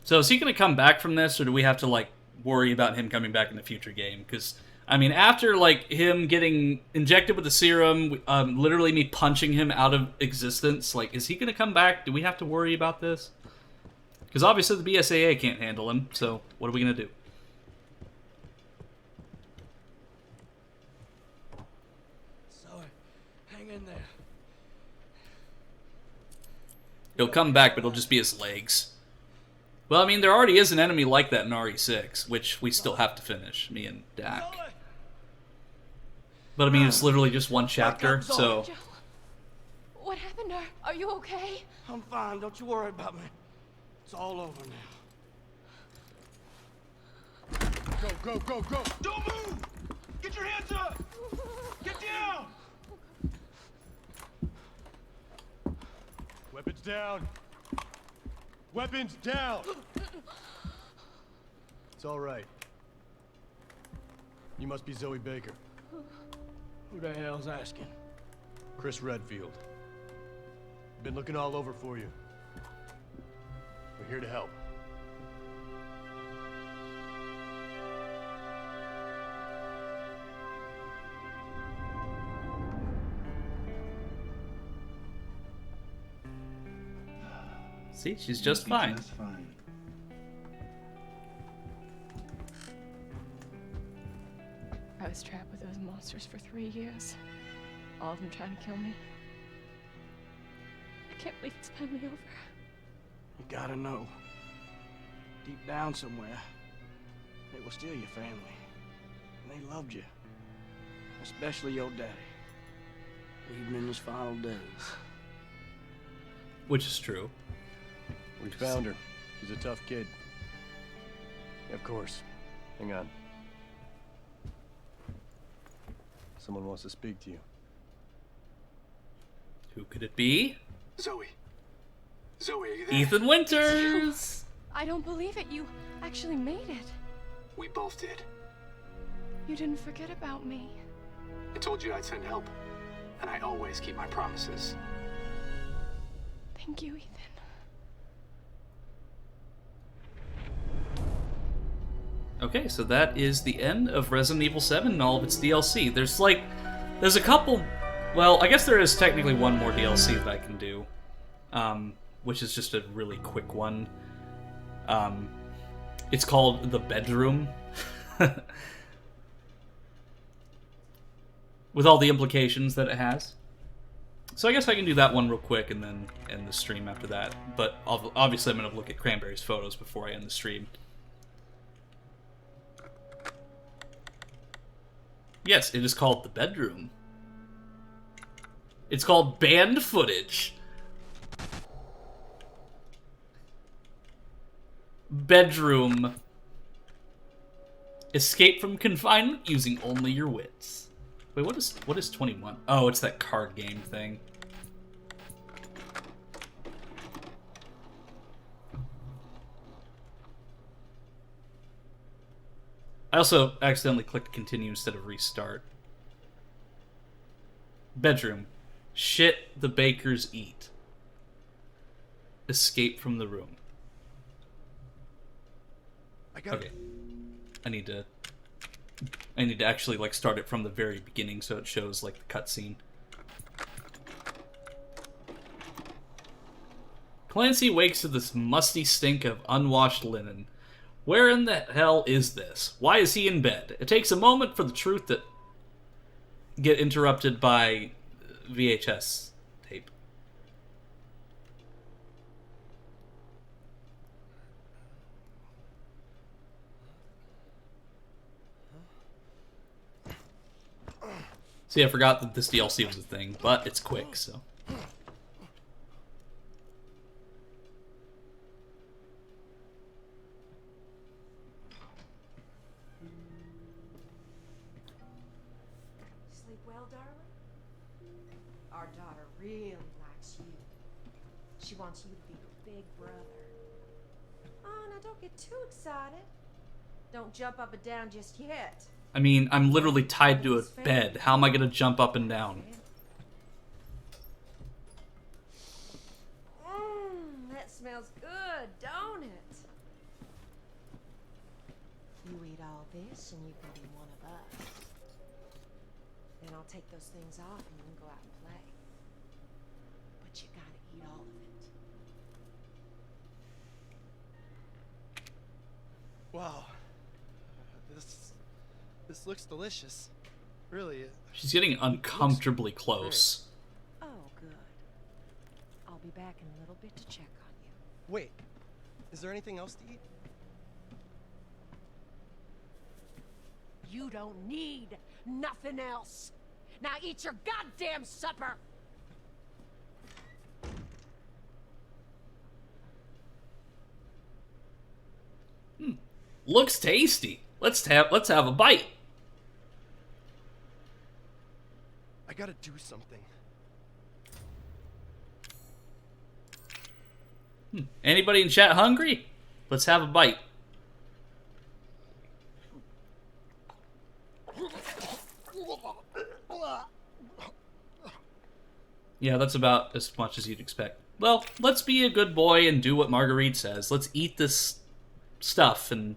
So is he gonna come back from this, or do we have to, like, worry about him coming back in the future game? Because, I mean, after, like, him getting injected with the serum, literally me punching him out of existence, like, is he gonna come back? Do we have to worry about this? Because obviously the BSAA can't handle him, so what are we gonna do? Sorry, hang in there. He'll come back, but it'll just be his legs. Well, I mean, there already is an enemy like that in RE6, which we still have to finish, me and Dak. But I mean, it's literally just one chapter, so... Joe, what happened to her? Are you okay? I'm fine, don't you worry about me. It's all over now. Go, go, go, go! Don't move! Get your hands up! Get down! Weapons down! Weapons down! It's all right. You must be Zoe Baker. Who the hell's asking? Chris Redfield. Been looking all over for you. We're here to help. See, she's just fine. Just fine. I was trapped with those monsters for 3 years. All of them trying to kill me. I can't believe it's finally over. You gotta know, deep down somewhere, they were still your family. And they loved you. Especially your daddy. Even in his final days. Which is true. We found her. She's a tough kid. Of course. Hang on. Someone wants to speak to you. Who could it be? Zoe. Zoe, are you there? Ethan Winters! I don't believe it. You actually made it. We both did. You didn't forget about me. I told you I'd send help. And I always keep my promises. Thank you, Ethan. Okay, so that is the end of Resident Evil 7 and all of its DLC. There's a couple... Well, I guess there is technically one more DLC that I can do. Which is just a really quick one. It's called The Bedroom. With all the implications that it has. So I guess I can do that one real quick and then end the stream after that. But obviously I'm going to look at Cranberry's photos before I end the stream. Yes, it is called The Bedroom. It's called Banned Footage. Bedroom. Escape from confinement using only your wits. Wait, what is 21? Oh, it's that card game thing. I also accidentally clicked continue instead of restart. Bedroom. Shit the bakers eat. Escape from the room. Okay. I need to actually like start it from the very beginning so it shows like the cutscene. Clancy wakes to this musty stink of unwashed linen. Where in the hell is this? Why is he in bed? It takes a moment for the truth to get interrupted by VHS tape. See, I forgot that this DLC was a thing, but it's quick, so. Sleep well, darling? Our daughter really likes you. She wants you to be her big brother. Oh, now don't get too excited. Don't jump up and down just yet. I mean, I'm literally tied to a bed. How am I gonna jump up and down? That smells good, don't it? You eat all this and you can be one of us. Then I'll take those things off and you can go out and play. But you gotta eat all of it. Wow. This looks delicious. Really. She's getting uncomfortably close. Oh, good. I'll be back in a little bit to check on you. Wait. Is there anything else to eat? You don't need nothing else. Now eat your goddamn supper. Looks tasty. Let's have a bite. I gotta do something. Anybody in chat hungry? Let's have a bite. Yeah, that's about as much as you'd expect. Well, let's be a good boy and do what Marguerite says. Let's eat this stuff and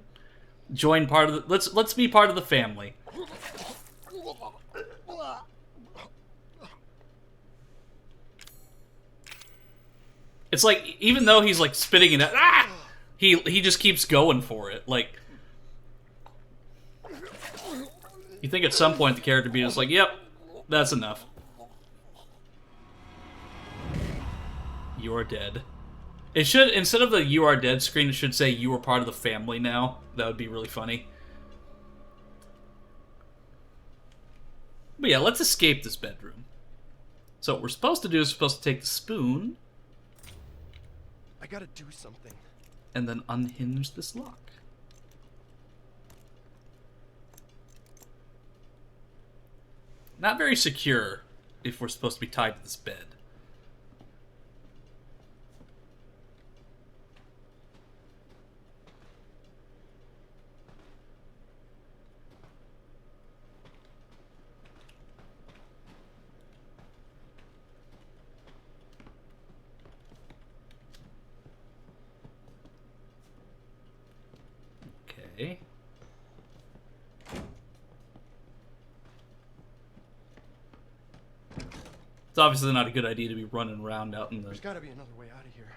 join part of the... Let's be part of the family. It's like, even though he's like spitting it out, he just keeps going for it. Like, you think at some point the character be just like, yep, that's enough. You are dead. It should, instead of the "you are dead" screen, it should say "you are part of the family now." That would be really funny. But yeah, let's escape this bedroom. So what we're supposed to do is supposed to take the spoon. I gotta do something. And then unhinge this lock. Not very secure if we're supposed to be tied to this bed. Okay. It's obviously not a good idea to be running around out in the... There's gotta be another way out of here.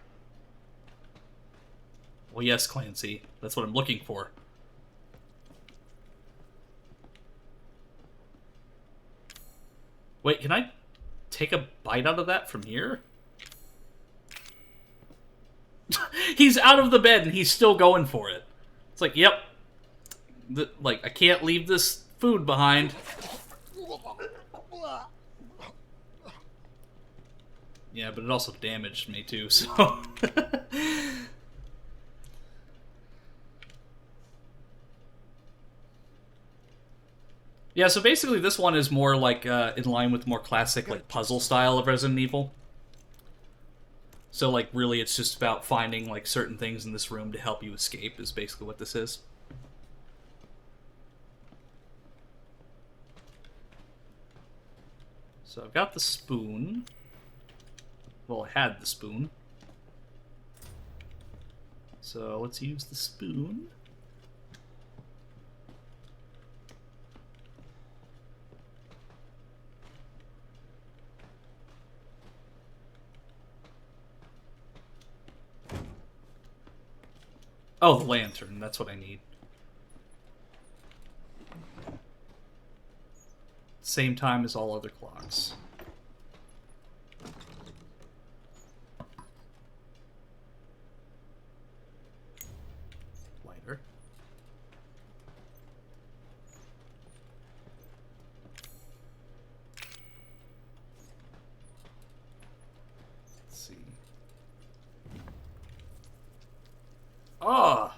Well, yes, Clancy. That's what I'm looking for. Wait, can I take a bite out of that from here? He's out of the bed and he's still going for it. It's like, yep. Like, I can't leave this food behind. Yeah, but it also damaged me too, so... Yeah, so basically this one is more like in line with more classic like puzzle style of Resident Evil. So like really it's just about finding like certain things in this room to help you escape is basically what this is. So I've got the spoon. Well, I had the spoon. So let's use the spoon. Oh, the lantern. That's what I need. Same time as all other clocks. Lighter. Let's see. Ah!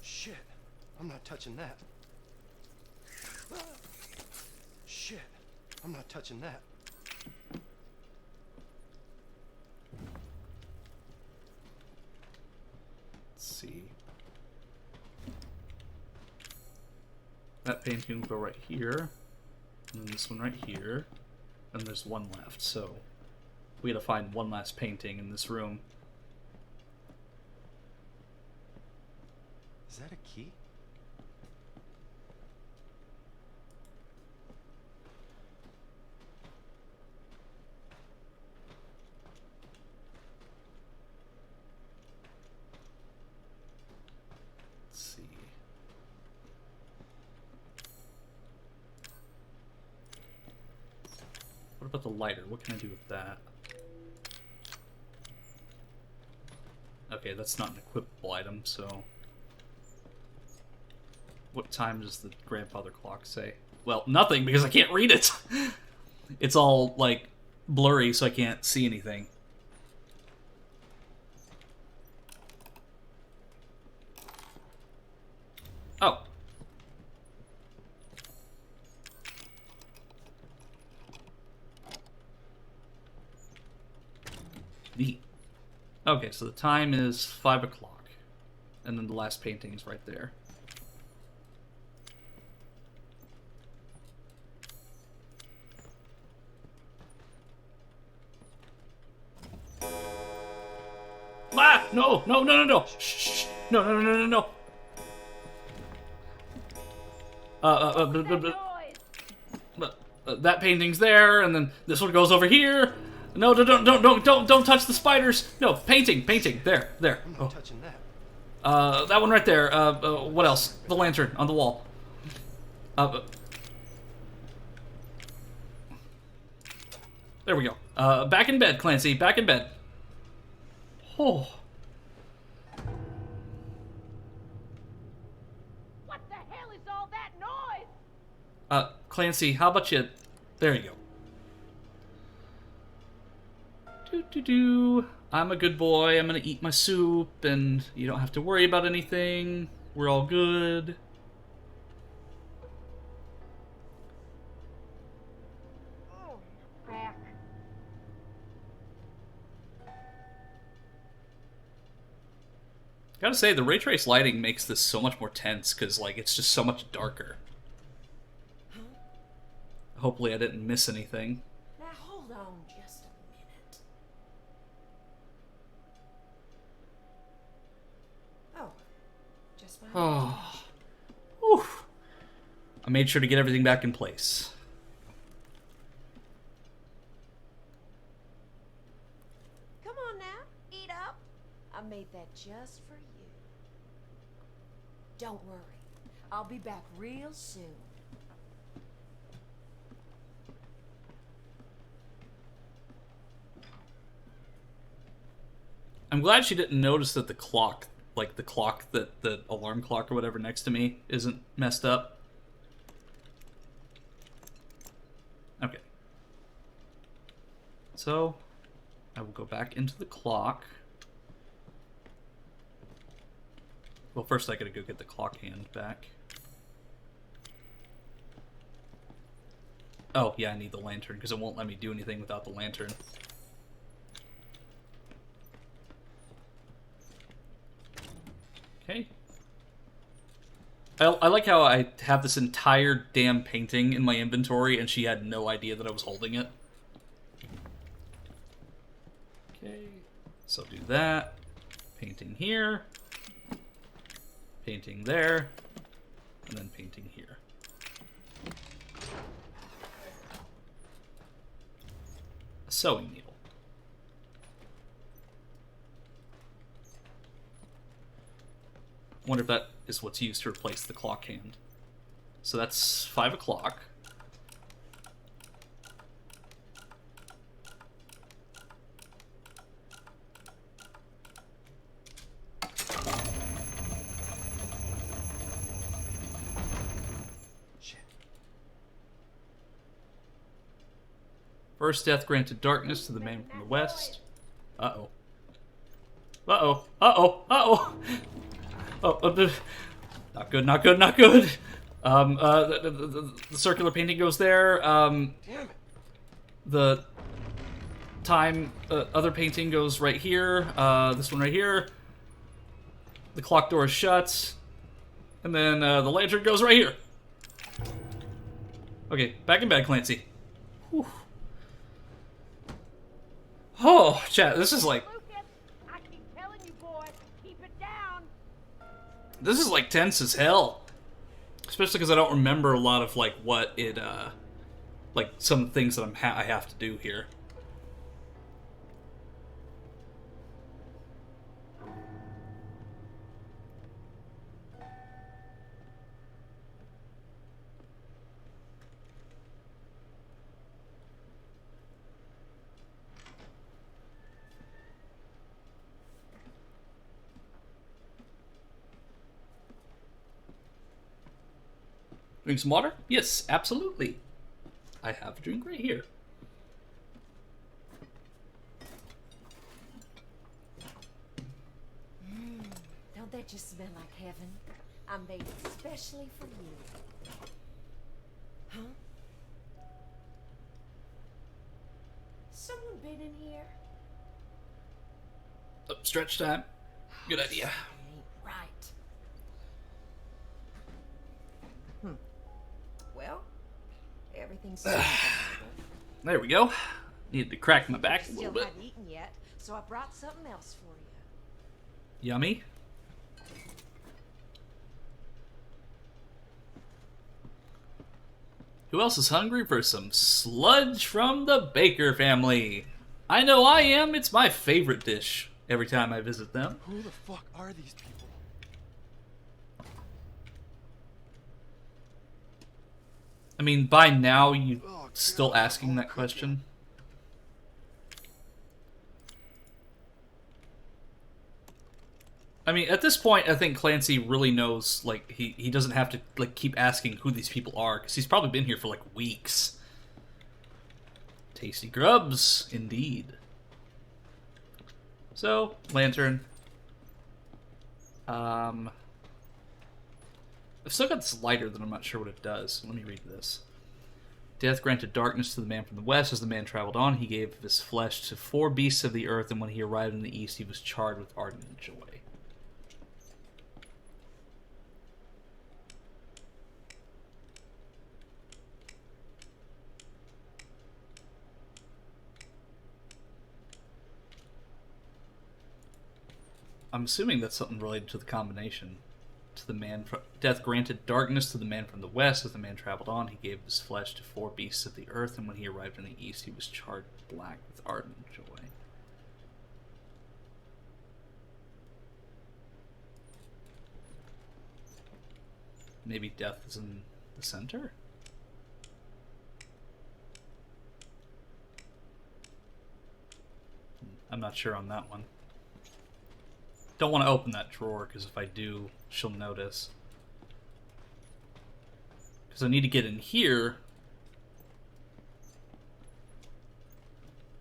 Shit, I'm not touching that. Shit, I'm not touching that. Let's see. That painting will go right here, and then this one right here, and there's one left, so we gotta find one last painting in this room. Is that a key? Let's see. What about the lighter? What can I do with that? Okay, that's not an equipable item, so... What time does the grandfather clock say? Well, nothing, because I can't read it! It's all, like, blurry, so I can't see anything. Oh. Neat. Okay, so the time is 5 o'clock. And then the last painting is right there. Ah! No! No, no, no, no! Shh! No, no, no, no, no, no! that painting's there, and then this one goes over here. No, don't touch the spiders. No, painting. There. I'm not Oh. touching that. That one right there. What else? The lantern on the wall. There we go. Back in bed, Clancy. Back in bed. Oh. What the hell is all that noise? Clancy, how about you... There you go. I'm a good boy. I'm gonna eat my soup, and you don't have to worry about anything. We're all good. Oh, you're back. Gotta say, the ray trace lighting makes this so much more tense, because, like, it's just so much darker. Hopefully I didn't miss anything. Now hold on just a minute. Oh, just my Oh. Oof. I made sure to get everything back in place. Come on now, eat up. I made that just for you. Don't worry, I'll be back real soon. I'm glad she didn't notice that the clock, like the clock that the alarm clock or whatever next to me isn't messed up. Okay. So, I will go back into the clock. Well, first I gotta go get the clock hand back. Oh, yeah, I need the lantern, because it won't let me do anything without the lantern. Okay. I like how I have this entire damn painting in my inventory, and she had no idea that I was holding it. Okay, so do that. Painting here. Painting there. And then painting here. A sewing needle. Wonder if that is what's used to replace the clock hand. So that's 5 o'clock. Shit. First death granted darkness to the man from the west. Uh-oh. Uh-oh. Uh-oh. Uh-oh. Oh, not good, not good, not good. The circular painting goes there. Damn it. The time other painting goes right here. This one right here. The clock door is shut. And then the lantern goes right here. Okay, back in bed, Clancy. Whew. Oh, chat, this is like... I keep telling you, boy, keep it down. This is like tense as hell. Especially because I don't remember a lot of like what it, like some things that I have to do here. Drink some water? Yes, absolutely. I have a drink right here. Don't that just smell like heaven? I made it especially for you. Huh? Someone been in here? Oh, stretch time. Good idea. Ain't right. Well, everything's There we go. Needed to crack my back a little still bit. hadn't eaten yet, so I brought something else for you. Yummy. Who else is hungry for some sludge from the Baker family? I know I am. It's my favorite dish every time I visit them. Who the fuck are these people? I mean, by now, you still asking that question? I mean, at this point, I think Clancy really knows, like, he doesn't have to, like, keep asking who these people are, because he's probably been here for, like, weeks. Tasty grubs, indeed. So, lantern. I've still got this lighter that I'm not sure what it does. Let me read this. Death granted darkness to the man from the west. As the man traveled on, he gave his flesh to 4 beasts of the earth, and when he arrived in the east, he was charred with ardent joy. I'm assuming that's something related to the combination. To the man, death granted darkness to the man from the west. As the man traveled on, he gave his flesh to 4 beasts of the earth, and when he arrived in the east, he was charred black with ardent joy. Maybe death is in the center? I'm not sure on that one. Don't want to open that drawer, because if I do, she'll notice. Because I need to get in here.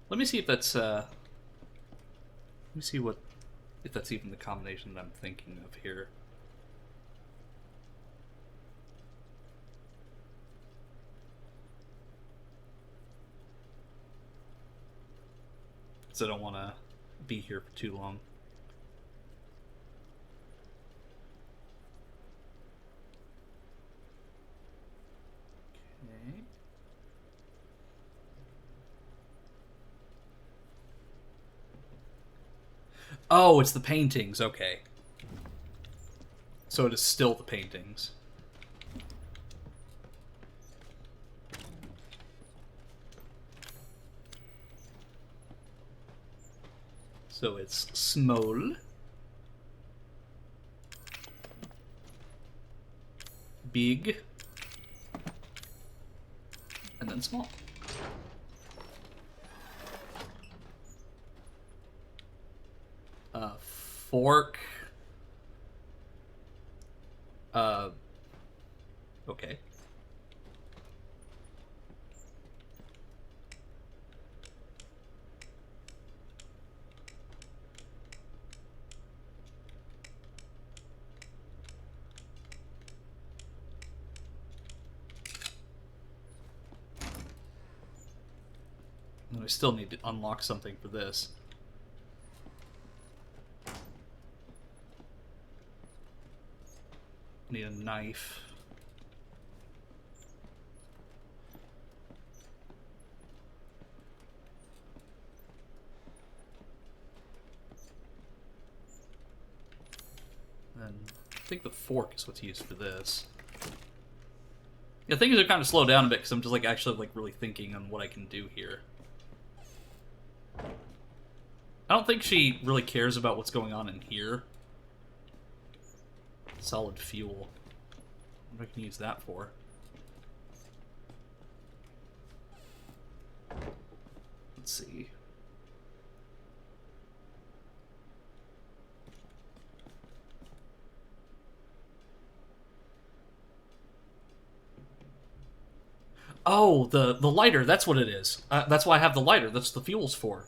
Let me see if that's, let me see what, if that's even the combination that I'm thinking of here. Because I don't want to be here for too long. Oh, it's the paintings, okay. So it is still the paintings. So it's small, big, and then small. Fork. Okay. And I still need to unlock something for this. Need a knife. And I think the fork is what's used for this. Yeah, things are kind of slowed down a bit because I'm just like actually like really thinking on what I can do here. I don't think she really cares about what's going on in here. Solid fuel. What I can use that for? Let's see. Oh, the lighter. That's what it is. That's why I have the lighter. That's the fuel's for.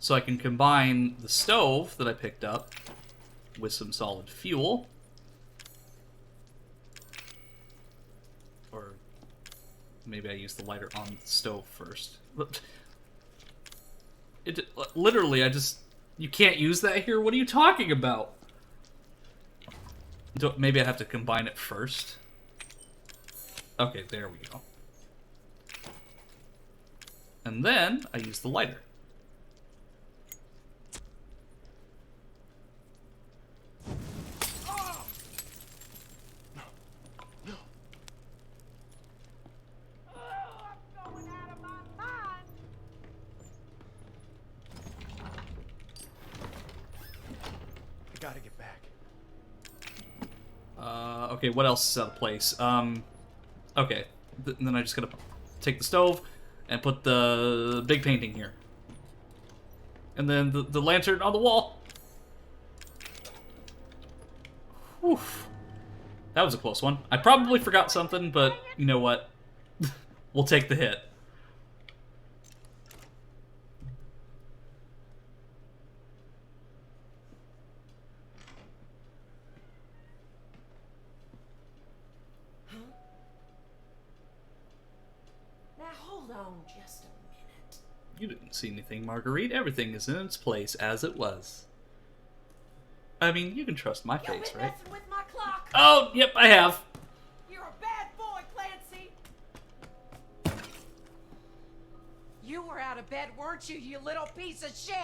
So I can combine the stove that I picked up with some solid fuel. Or maybe I use the lighter on the stove first. Literally, you can't use that here? What are you talking about? Maybe I have to combine it first. Okay, there we go. And then I use the lighter. Okay, what else is out of place? Okay. And then I just gotta take the stove and put the big painting here. And then the lantern on the wall. Whew. That was a close one. I probably forgot something, but you know what? We'll take the hit. Now hold on just a minute. You didn't see anything, Marguerite. Everything is in its place as it was. I mean, you can trust my face, right? Messing with my clock. Oh, yep, I have. You're a bad boy, Clancy. You were out of bed, weren't you, you little piece of shit?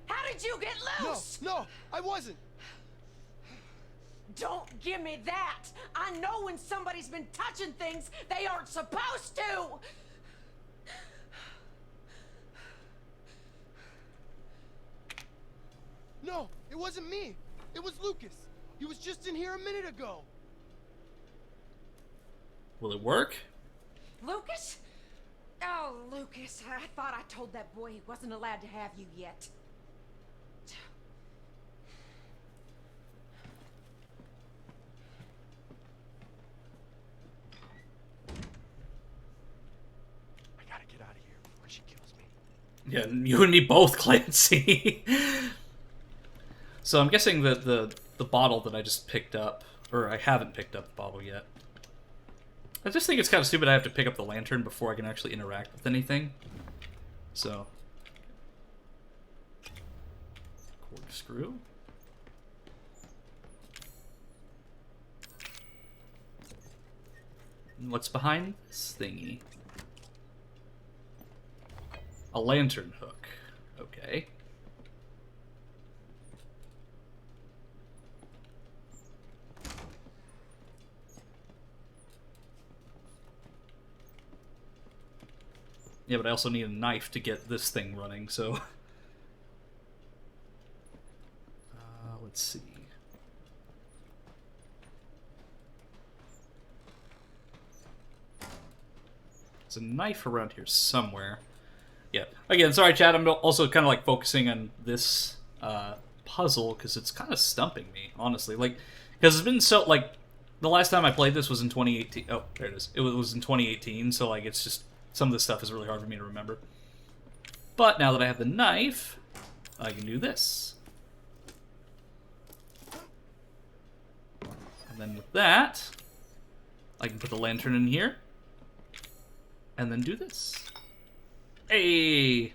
How did you get loose? No, I wasn't. Don't give me that. I know when somebody's been touching things they aren't supposed to. No, it wasn't me. It was Lucas. He was just in here a minute ago. Will it work? Lucas? Oh, Lucas, I thought I told that boy he wasn't allowed to have you yet. I gotta get out of here before she kills me. Yeah, you and me both, Clancy. So I'm guessing that the bottle that I just picked up, or I haven't picked up the bottle yet. I just think it's kind of stupid I have to pick up the lantern before I can actually interact with anything. So. Corkscrew. And what's behind this thingy? A lantern hook. Okay. Yeah, but I also need a knife to get this thing running, so... let's see. There's a knife around here somewhere. Yeah. Again, sorry, Chad, I'm also kind of, like, focusing on this puzzle, because it's kind of stumping me, honestly. Like, because it's been so, like... The last time I played this was in 2018. Oh, there it is. It was in 2018, so, like, it's just... Some of this stuff is really hard for me to remember. But now that I have the knife, I can do this. And then with that, I can put the lantern in here. And then do this. Hey!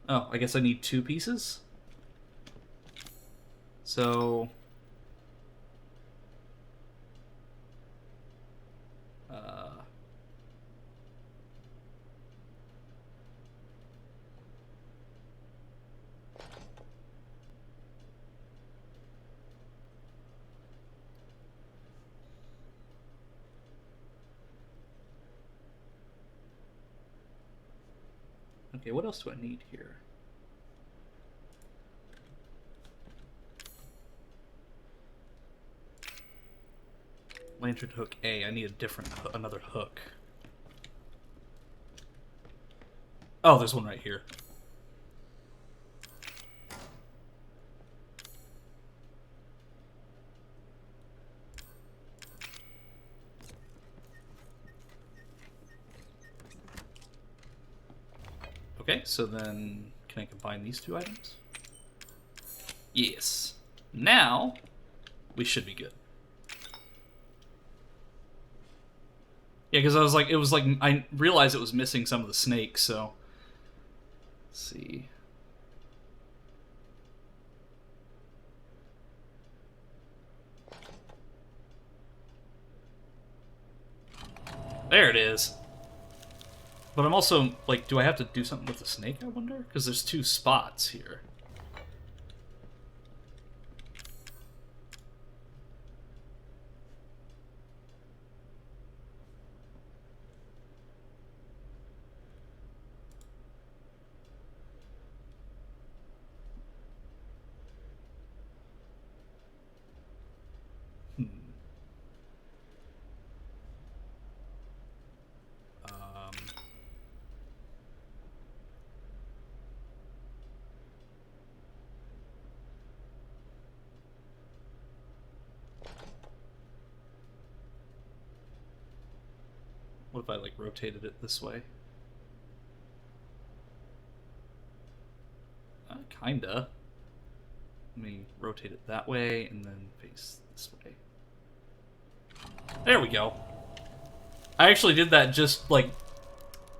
Oh, I guess I need 2 pieces? So... Okay, what else do I need here? Lantern hook A. I need a different, another hook. Oh, there's one right here. Okay, so then can I combine these 2 items? Yes. Now we should be good. Yeah, because I was like, I realized it was missing some of the snakes, so let's see. There it is. But I'm also, like, do I have to do something with the snake, I wonder? Because there's 2 spots here. What if I, like, rotated it this way? Kinda. Let me rotate it that way, and then face this way. There we go. I actually did that just, like...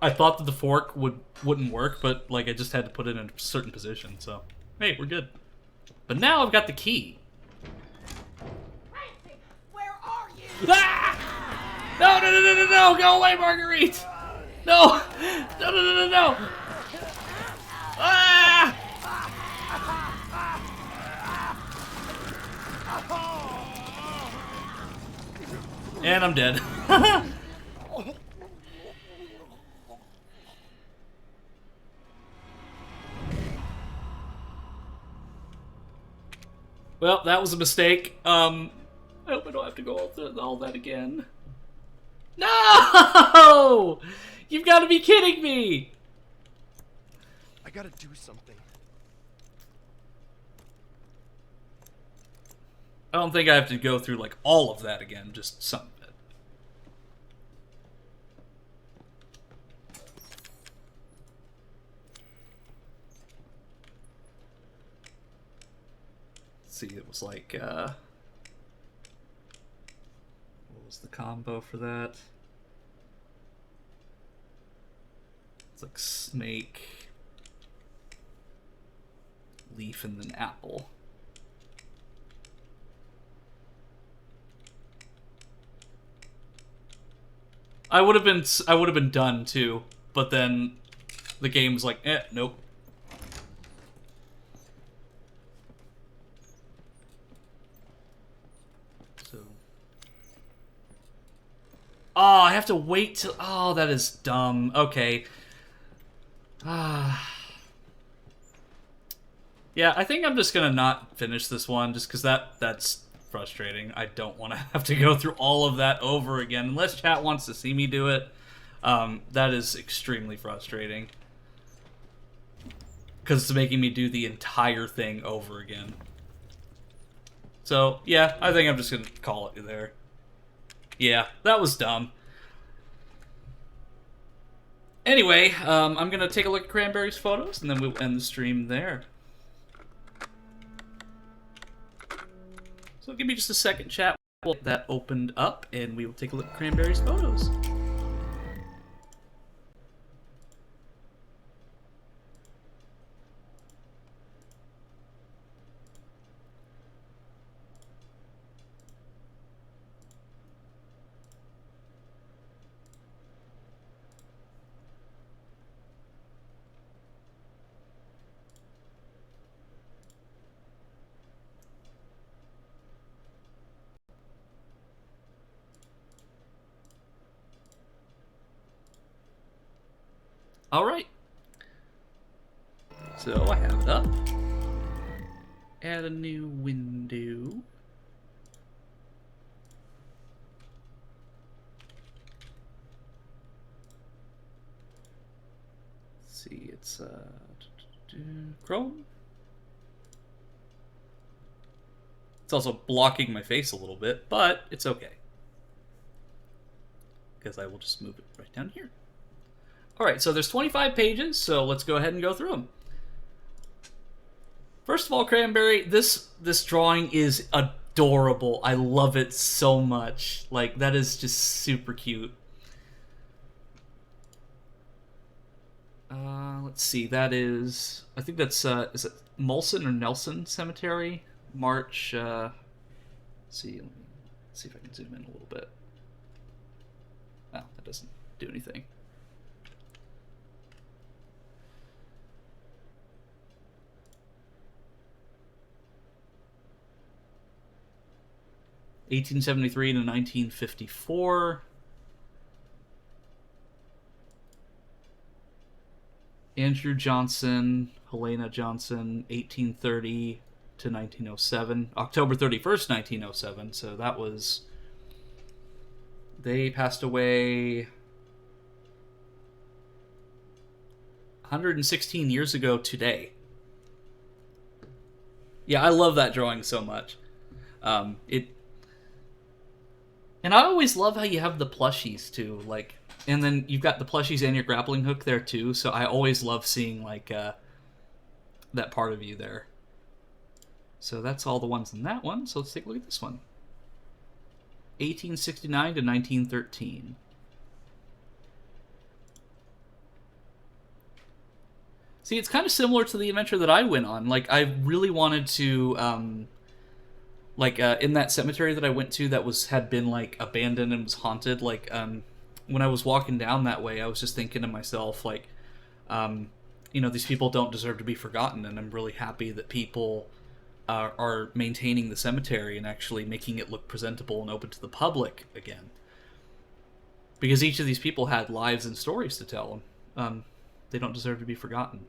I thought that the fork wouldn't work, but, like, I just had to put it in a certain position, so... Hey, we're good. But now I've got the key. Where are you? Ah! No, no, no, no, no, no! Go away, Marguerite! No! No, no, no, no, no! Ah! And I'm dead. Well, that was a mistake. I hope I don't have to go through all that again. No! You've got to be kidding me! I gotta do something. I don't think I have to go through, like, all of that again, just some of it. Let's see, it was like, what was the combo for that? It's like snake, leaf, and then apple. I would have been done too, but then the game's like, nope. So, oh, I have to wait till. Oh, that is dumb. Okay. Yeah, I think I'm just gonna not finish this one, just because that's frustrating. I don't want to have to go through all of that over again, unless chat wants to see me do it. That is extremely frustrating, because it's making me do the entire thing over again. So, yeah, I think I'm just gonna call it there. Yeah, that was dumb. Anyway, I'm gonna take a look at Cranberry's photos, and then we'll end the stream there. So give me just a second, chat. We'll get that opened up, and we will take a look at Cranberry's photos. Alright. So I have it up. Add a new window. Let's see, it's Chrome. It's also blocking my face a little bit, but it's okay, because I will just move it right down here. Alright, so there's 25 pages, so let's go ahead and go through them. First of all, Cranberry, this drawing is adorable. I love it so much. Like, that is just super cute. Let's see, that is... I think that's, is it Molson or Nelson Cemetery? March, let's see, let me see if I can zoom in a little bit. Oh, that doesn't do anything. (1873 to 1954). Andrew Johnson, Helena Johnson, 1830 to 1907. October 31st, 1907. So that was... They passed away 116 years ago today. Yeah, I love that drawing so much. And I always love how you have the plushies, too. Like, And then you've got the plushies and your grappling hook there too, so I always love seeing like that part of you there. So that's all the ones in that one, so let's take a look at this one. 1869 to 1913. See, it's kind of similar to the adventure that I went on. Like, I really wanted to, in that cemetery that I went to that had been, like, abandoned and was haunted, like, when I was walking down that way, I was just thinking to myself, like, you know, these people don't deserve to be forgotten, and I'm really happy that people are maintaining the cemetery and actually making it look presentable and open to the public again. Because each of these people had lives and stories to tell. They don't deserve to be forgotten.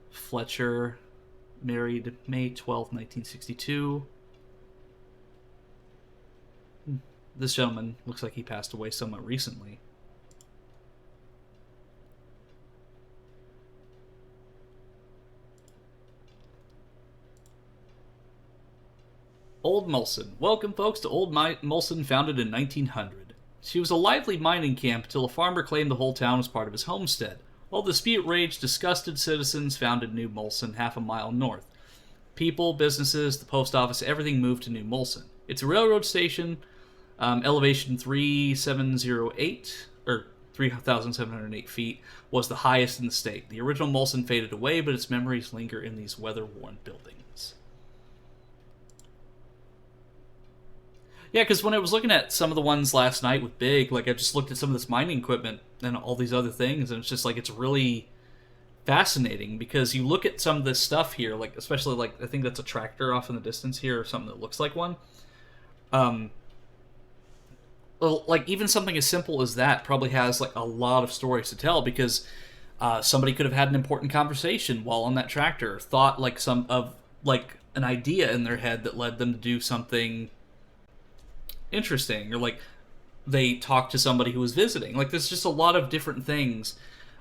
Fletcher, married May 12th, 1962. This gentleman looks like he passed away somewhat recently. Old Mulson. Welcome, folks, to Old Mulson, founded in 1900. She was a lively mining camp until a farmer claimed the whole town as part of his homestead. While the dispute raged, disgusted citizens founded New Mulson half a mile north. People, businesses, the post office, everything moved to New Mulson. It's a railroad station, elevation 3708, or 3,708 feet, was the highest in the state. The original Mulson faded away, but its memories linger in these weather-worn buildings. Yeah, because when I was looking at some of the ones last night with Big, like, I just looked at some of this mining equipment and all these other things, and it's just, like, it's really fascinating, because you look at some of this stuff here, like, especially, like, I think that's a tractor off in the distance here, or something that looks like one. Like, even something as simple as that probably has, like, a lot of stories to tell, because somebody could have had an important conversation while on that tractor, thought, like, an idea in their head that led them to do something interesting, or like they talked to somebody who was visiting. Like, there's just a lot of different things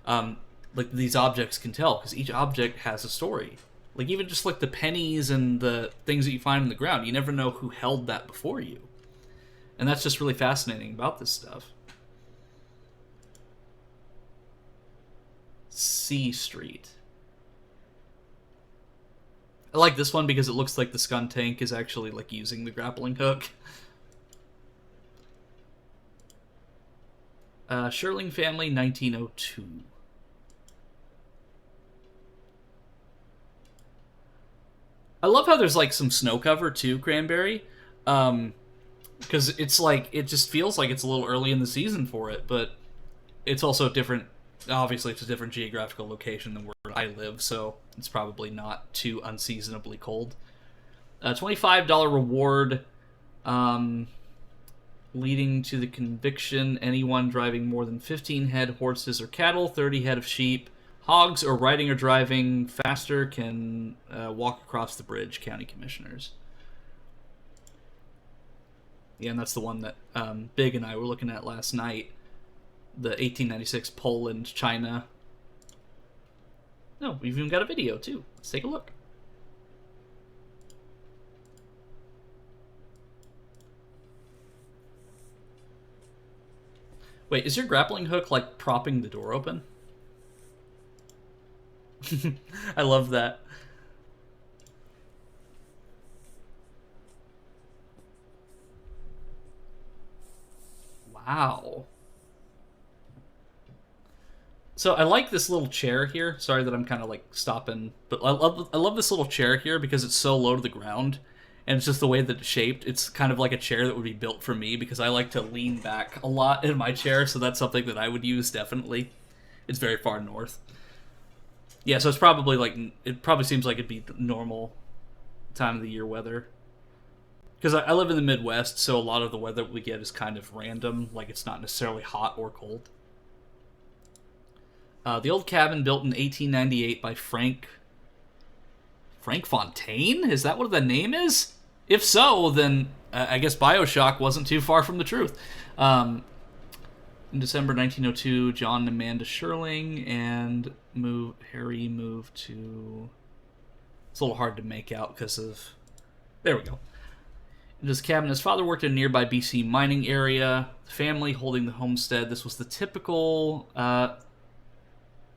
like these objects can tell, because each object has a story. Like, even just like the pennies and the things that you find on the ground, you never know who held that before you, and that's just really fascinating about this stuff. C Street. I like this one because it looks like the Skun tank is actually like using the grappling hook. Sherling family, 1902. I love how there's like some snow cover too, Cranberry. Because it's like, it just feels like it's a little early in the season for it, but it's also different. Obviously, it's a different geographical location than where I live, so it's probably not too unseasonably cold. $25 reward. Leading to the conviction, anyone driving more than 15 head horses or cattle, 30 head of sheep, hogs, or riding or driving faster can walk across the bridge, county commissioners. Yeah, and that's the one that Big and I were looking at last night. The 1896 Poland, China. No, we've even got a video, too. Let's take a look. Wait, is your grappling hook, like, propping the door open? I love that. Wow. So I like this little chair here. Sorry that I'm kind of, like, stopping. But I love this little chair here because it's so low to the ground. And it's just the way that it's shaped. It's kind of like a chair that would be built for me, because I like to lean back a lot in my chair, so that's something that I would use, definitely. It's very far north. Yeah, so it's probably like, it probably seems like it'd be the normal time of the year weather. Because I live in the Midwest, so a lot of the weather we get is kind of random, like it's not necessarily hot or cold. The old cabin built in 1898 by Frank Fontaine? Is that what the name is? If so, then I guess BioShock wasn't too far from the truth. In December 1902, John and Amanda Sherling and Harry moved to... It's a little hard to make out because of... There we go. In This cabin, his father worked in a nearby BC mining area. The family holding the homestead. This was the typical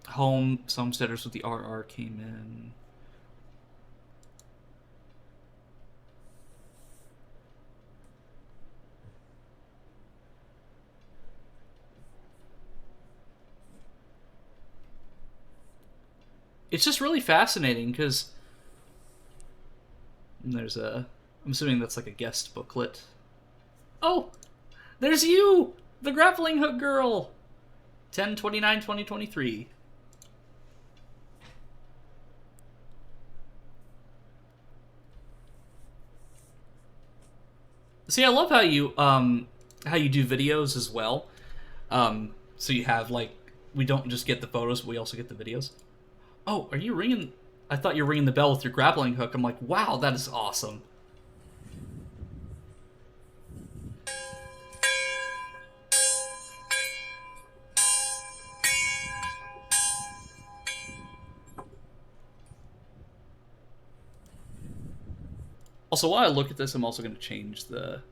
home. Homesteaders with the RR came in. It's just really fascinating because there's a... I'm assuming that's like a guest booklet. Oh! There's you! The grappling hook girl! 10/29/2023. See, I love how you do videos as well. So you have, like, we don't just get the photos, but we also get the videos. Oh, are you ringing? I thought you were ringing the bell with your grappling hook. I'm like, wow, that is awesome. Also, while I look at this, I'm also going to change the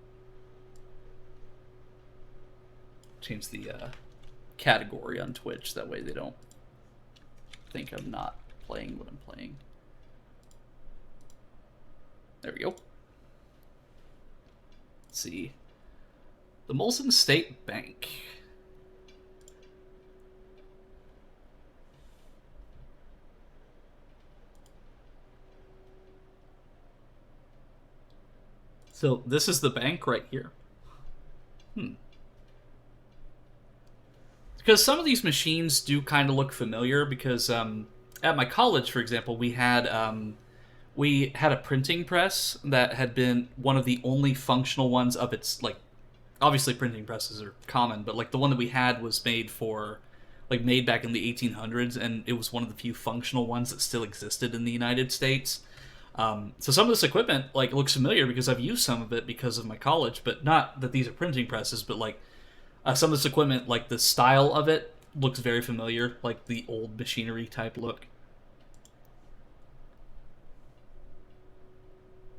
category on Twitch. That way they don't think I'm not playing what I'm playing. There we go. Let's see. The Molson State Bank. So this is the bank right here. Because some of these machines do kind of look familiar because at my college, for example, we had a printing press that had been one of the only functional ones of its, like, obviously printing presses are common, but like the one that we had was made back in the 1800s, and it was one of the few functional ones that still existed in the United States. So some of this equipment, like, looks familiar because I've used some of it because of my college, but not that these are printing presses, but like some of this equipment, like the style of it looks very familiar, like the old machinery type look.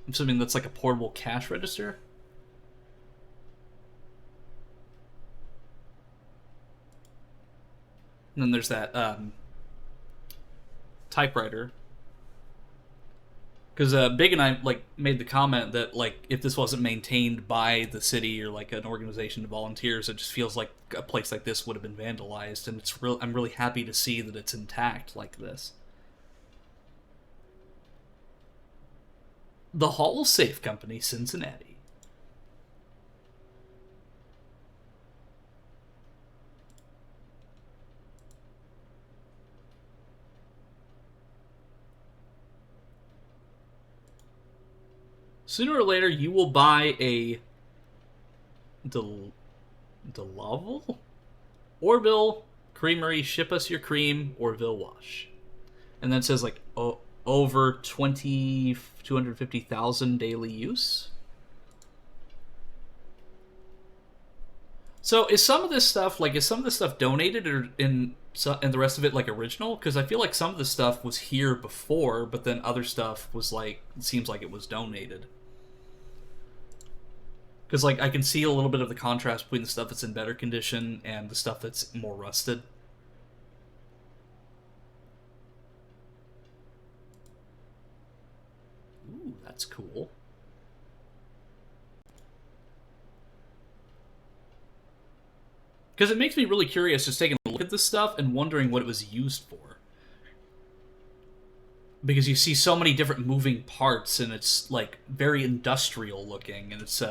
I'm assuming that's like a portable cash register. And then there's that typewriter. Because Big and I made the comment that if this wasn't maintained by the city or like an organization of volunteers, it just feels like a place like this would have been vandalized, and I'm really happy to see that it's intact like this. The Hall Safe Company, Cincinnati. Sooner or later, you will buy a DeLaval? Orville Creamery, ship us your cream, Orville Wash. And then it says, like, over 250,000 daily use. So is some of this stuff donated, or and the rest of it like original? Because I feel like some of the stuff was here before, but then other stuff was like, it seems like it was donated. Because like I can see a little bit of the contrast between the stuff that's in better condition and the stuff that's more rusted. Ooh, that's cool. Because it makes me really curious just taking a look at this stuff and wondering what it was used for. Because you see so many different moving parts, and it's like very industrial looking, and it's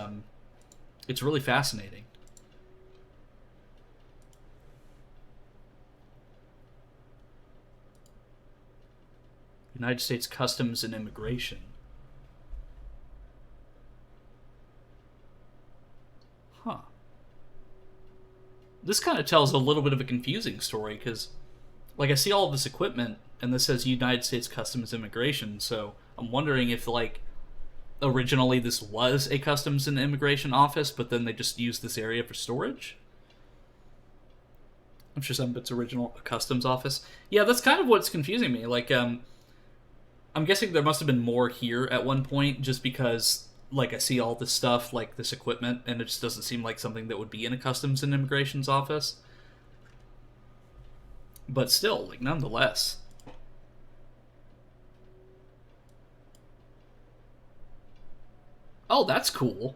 really fascinating. United States Customs and Immigration. Huh. This kind of tells a little bit of a confusing story, because like I see all of this equipment and this says United States Customs and Immigration, so I'm wondering if like originally this was a Customs and Immigration office, but then they just used this area for storage. I'm sure some of it's original a customs office. Yeah, that's kind of what's confusing me. Like I'm guessing there must have been more here at one point, just because like I see all this stuff, like this equipment, and it just doesn't seem like something that would be in a customs and immigration's office. But still, like, nonetheless. Oh, that's cool.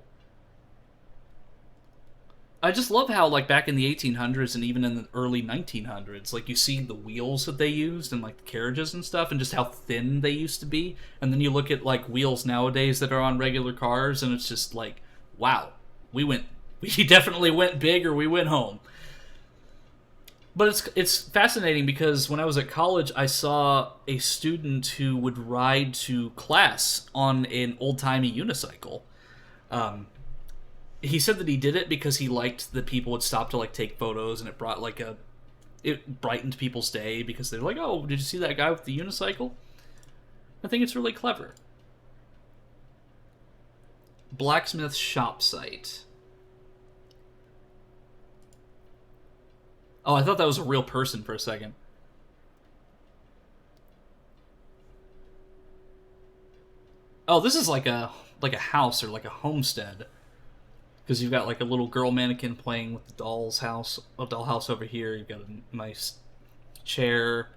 I just love how, like, back in the 1800s and even in the early 1900s, like, you see the wheels that they used and, like, the carriages and stuff, and just how thin they used to be. And then you look at, like, wheels nowadays that are on regular cars, and it's just like, wow, we definitely went big or we went home. But it's fascinating because when I was at college, I saw a student who would ride to class on an old-timey unicycle. He said that he did it because he liked that people would stop to, like, take photos, and it brought, like, it brightened people's day because they're like, oh, did you see that guy with the unicycle? I think it's really clever. Blacksmith shop site. Oh, I thought that was a real person for a second. Oh, this is like a house or like a homestead. Because you've got like a little girl mannequin playing with the dollhouse over here. You've got a nice chair,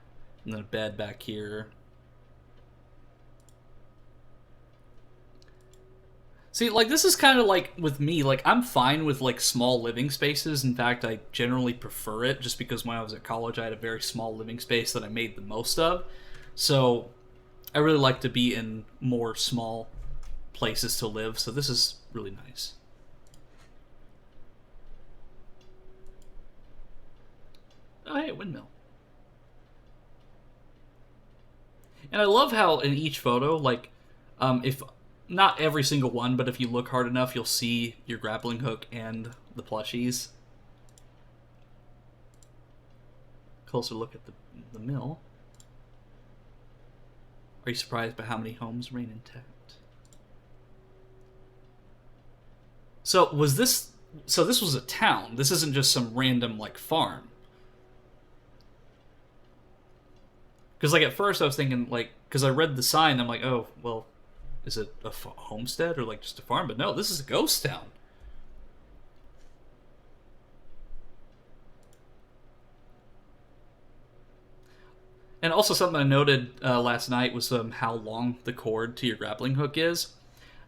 and then a bed back here. See, like, this is kind of like, with me, like, I'm fine with, like, small living spaces. In fact, I generally prefer it, just because when I was at college, I had a very small living space that I made the most of. So, I really like to be in more small places to live, so this is really nice. Oh, hey, windmill. And I love how in each photo, like, if not every single one, but if you look hard enough, you'll see your grappling hook and the plushies. Closer look at the mill. Are you surprised by how many homes remain intact? So this was a town. This isn't just some random, like, farm. Because, like, at first I was thinking, like, because I read the sign, I'm like, oh, well, is it a homestead or, like, just a farm? But no, this is a ghost town. And also something I noted last night was how long the cord to your grappling hook is.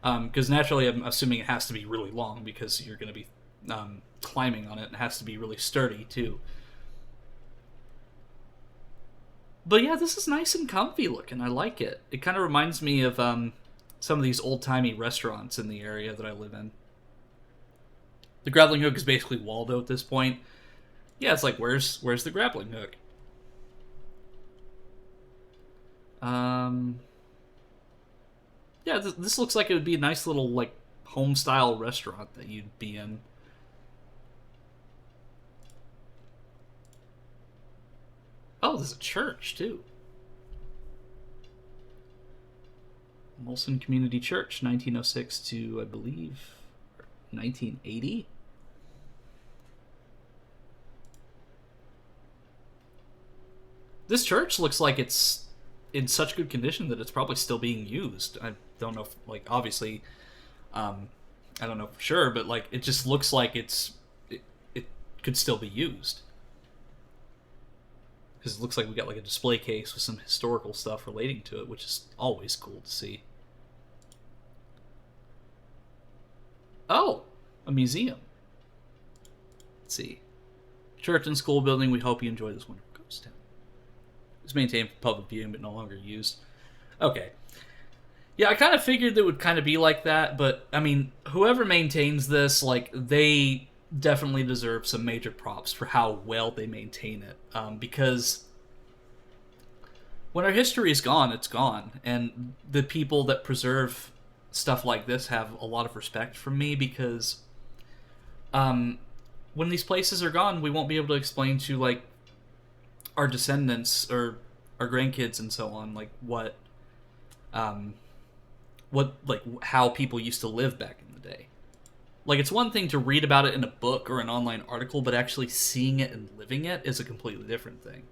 Because naturally I'm assuming it has to be really long because you're going to be climbing on it. It has to be really sturdy, too. But yeah, this is nice and comfy looking. I like it. It kind of reminds me of some of these old-timey restaurants in the area that I live in. The grappling hook is basically Waldo at this point. Yeah, it's like, where's the grappling hook? Yeah, this looks like it would be a nice little, like, home-style restaurant that you'd be in. Oh, there's a church, too. Molson Community Church, 1906 to, I believe, 1980? This church looks like it's in such good condition that it's probably still being used. I don't know if, like, obviously, I don't know for sure, but, like, it just looks like it could still be used. Because it looks like we got, like, a display case with some historical stuff relating to it, which is always cool to see. Oh! A museum. Let's see. Church and school building. We hope you enjoy this wonderful ghost town. It's maintained for public viewing, but no longer used. Okay. Yeah, I kind of figured it would kind of be like that, but, I mean, whoever maintains this, like, they definitely deserve some major props for how well they maintain it. Because when our history is gone, it's gone. And the people that preserve stuff like this have a lot of respect from me because when these places are gone, we won't be able to explain to, like, our descendants or our grandkids and so on, like, like, how people used to live back in the day. Like, it's one thing to read about it in a book or an online article, but actually seeing it and living it is a completely different thing.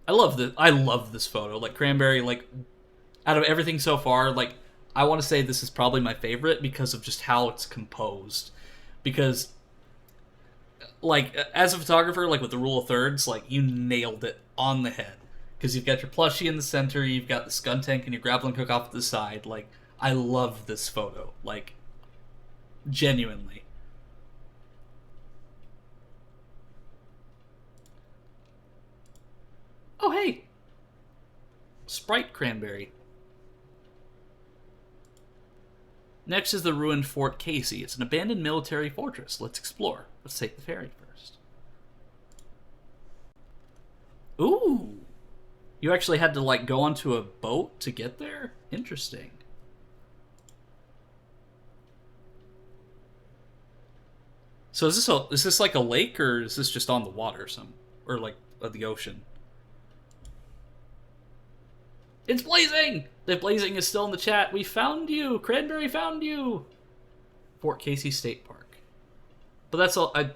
I love this photo. Like, Cranberry, like, out of everything so far, like, I want to say this is probably my favorite because of just how it's composed. Because, like, as a photographer, like, with the rule of thirds, like, you nailed it on the head. Because you've got your plushie in the center, you've got the gun tank and your grappling hook off to the side. Like, I love this photo. Like, genuinely. Oh, hey! Sprite Cranberry. Next is the ruined Fort Casey. It's an abandoned military fortress. Let's explore. Let's take the ferry first. Ooh! You actually had to, like, go onto a boat to get there? Interesting. So is this like a lake, or is this just on the water or like the ocean? It's Blazing! The Blazing is still in the chat. We found you! Cranberry found you! Fort Casey State Park. But that's all. I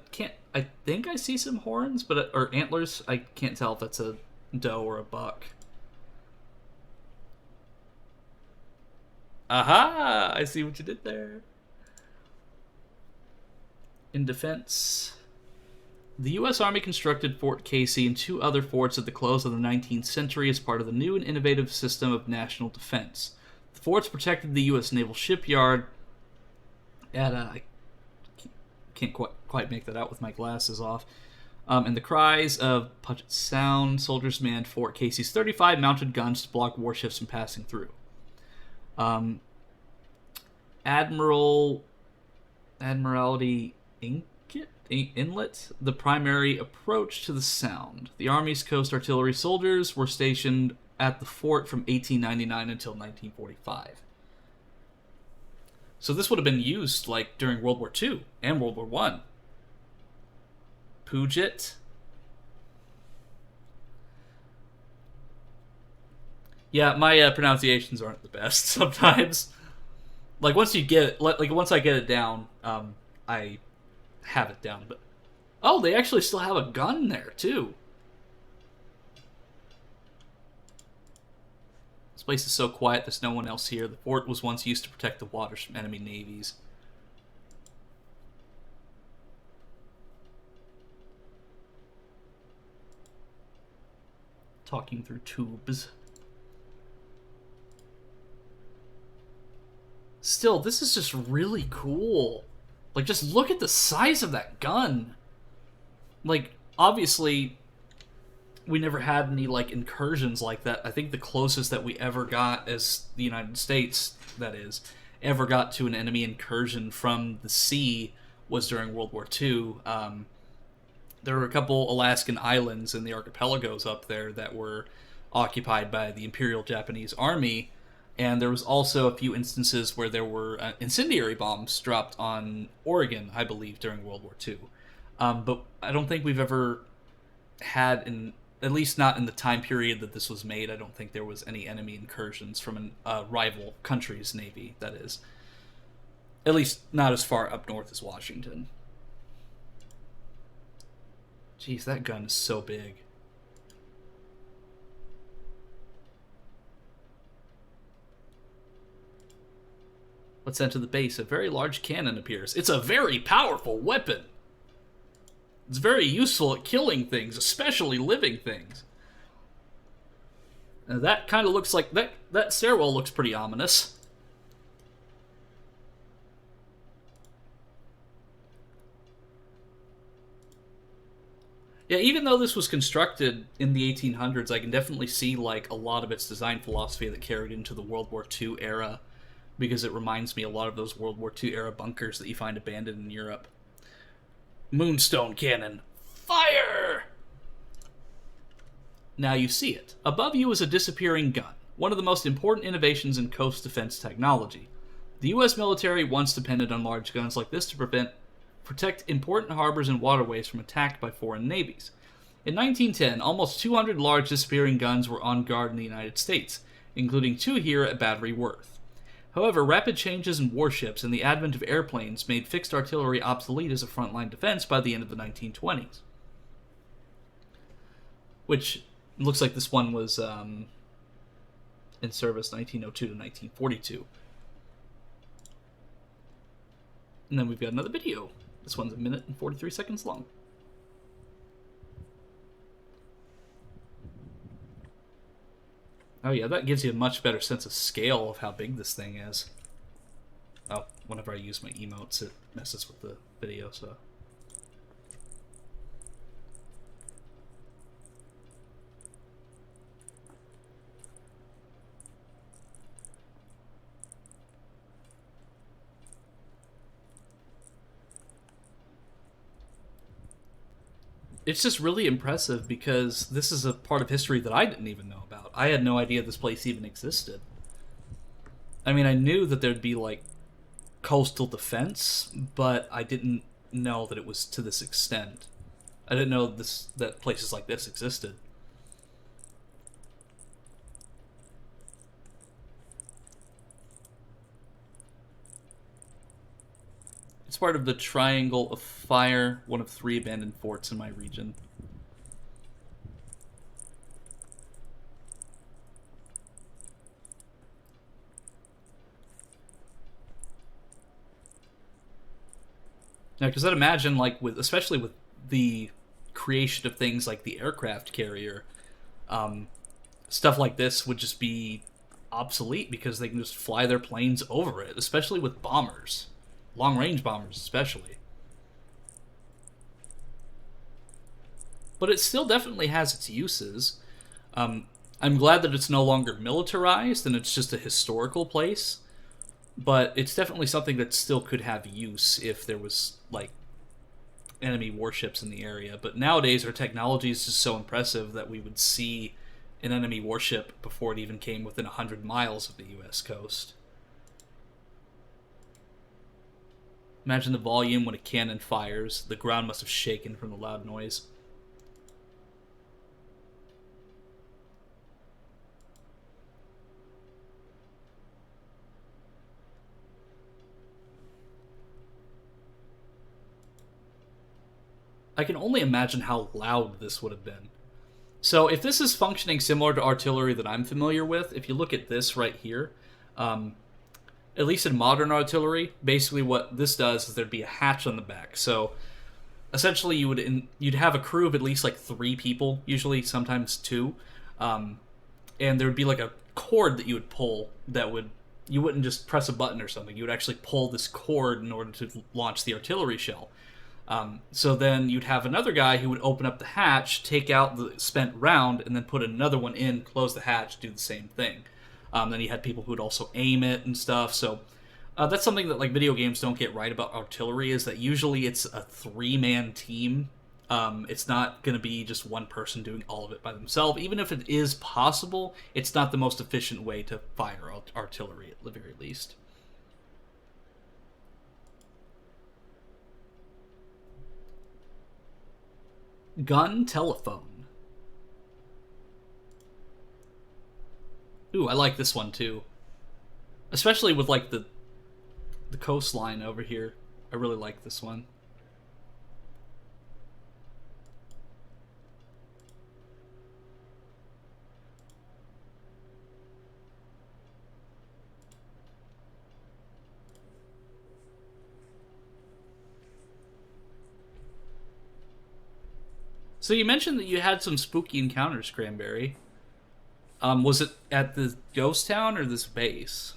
think I see some horns, or antlers. I can't tell if that's a doe or a buck. Aha! I see what you did there. In defense, the U.S. Army constructed Fort Casey and 2 other forts at the close of the 19th century as part of the new and innovative system of national defense. The forts protected the U.S. Naval Shipyard at I can't quite make that out with my glasses off. And the cries of Puget Sound soldiers manned Fort Casey's 35 mounted guns to block warships from passing through. Admiralty Inlet, the primary approach to the Sound. The Army's Coast Artillery soldiers were stationed at the fort from 1899 until 1945. So this would have been used, like, during World War II and World War I. Puget. Yeah, my pronunciations aren't the best sometimes. Like, once you get it, like, once I get it down, I have it down. But oh, they actually still have a gun there, too. This place is so quiet, there's no one else here. The fort was once used to protect the waters from enemy navies. Talking through tubes. Still, this is just really cool. Like, just look at the size of that gun. Like, obviously, we never had any, like, incursions like that. I think the closest that we ever got as the United States, that is, ever got to an enemy incursion from the sea was during World War II. There were a couple Alaskan islands in the archipelagos up there that were occupied by the Imperial Japanese Army. And there was also a few instances where there were incendiary bombs dropped on Oregon, I believe, during World War II. But I don't think we've ever had, at least not in the time period that this was made, I don't think there was any enemy incursions from a rival country's navy, that is. At least not as far up north as Washington. Jeez, that gun is so big. Let's enter the base. A very large cannon appears. It's a very powerful weapon. It's very useful at killing things, especially living things. Now that kind of looks like... That stairwell looks pretty ominous. Yeah, even though this was constructed in the 1800s, I can definitely see, like, a lot of its design philosophy that carried into the World War II era. Because it reminds me a lot of those World War II era bunkers that you find abandoned in Europe. Moonstone cannon. Fire! Now you see it. Above you is a disappearing gun, one of the most important innovations in coast defense technology. The U.S. military once depended on large guns like this to protect important harbors and waterways from attack by foreign navies. In 1910, almost 200 large disappearing guns were on guard in the United States, including 2 here at Battery Worth. However, rapid changes in warships and the advent of airplanes made fixed artillery obsolete as a frontline defense by the end of the 1920s. Which looks like this one was in service 1902 to 1942. And then we've got another video. This one's 1 minute and 43 seconds long. Oh yeah, that gives you a much better sense of scale of how big this thing is. Oh, whenever I use my emotes, it messes with the video, so... It's just really impressive because this is a part of history that I didn't even know about. I had no idea this place even existed. I mean, I knew that there'd be, like, coastal defense, but I didn't know that it was to this extent. I didn't know that places like this existed. It's part of the Triangle of Fire, one of 3 abandoned forts in my region. Now, because I'd imagine, like, especially with the creation of things like the aircraft carrier, stuff like this would just be obsolete because they can just fly their planes over it, especially with bombers. Long-range bombers, especially. But it still definitely has its uses. I'm glad that it's no longer militarized and it's just a historical place. But it's definitely something that still could have use if there was, like, enemy warships in the area. But nowadays, our technology is just so impressive that we would see an enemy warship before it even came within 100 miles of the U.S. coast. Imagine the volume when a cannon fires. The ground must have shaken from the loud noise. I can only imagine how loud this would have been. So if this is functioning similar to artillery that I'm familiar with, if you look at this right here, at least in modern artillery, basically what this does is there'd be a hatch on the back. So essentially you'd have a crew of at least like 3 people, usually, sometimes 2. And there would be like a cord that you would pull that you wouldn't just press a button or something. You would actually pull this cord in order to launch the artillery shell. So then you'd have another guy who would open up the hatch, take out the spent round, and then put another one in, close the hatch, do the same thing. Then you had people who would also aim it and stuff. So that's something that, like, video games don't get right about artillery, is that usually it's a 3-man team. It's not going to be just one person doing all of it by themselves. Even if it is possible, it's not the most efficient way to fire artillery, at the very least. Gun telephone. Ooh, I like this one too. Especially with, like, the coastline over here. I really like this one. So you mentioned that you had some spooky encounters, Cranberry. Was it at the ghost town or this base?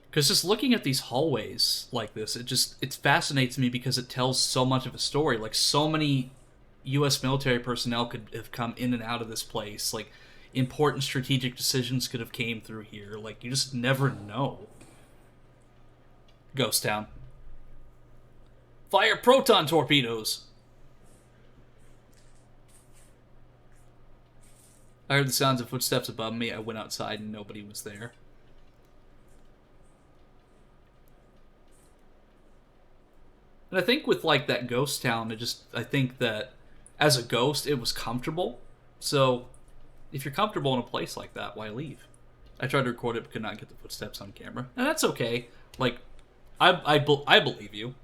Because just looking at these hallways like this, it fascinates me because it tells so much of a story. Like, so many U.S. military personnel could have come in and out of this place. Like, important strategic decisions could have came through here. Like, you just never know. Ghost town. Fire proton torpedoes! I heard the sounds of footsteps above me. I went outside and nobody was there. And I think with, like, that ghost town, I think that as a ghost, it was comfortable. So if you're comfortable in a place like that, why leave? I tried to record it but could not get the footsteps on camera. And that's okay. Like, I believe you.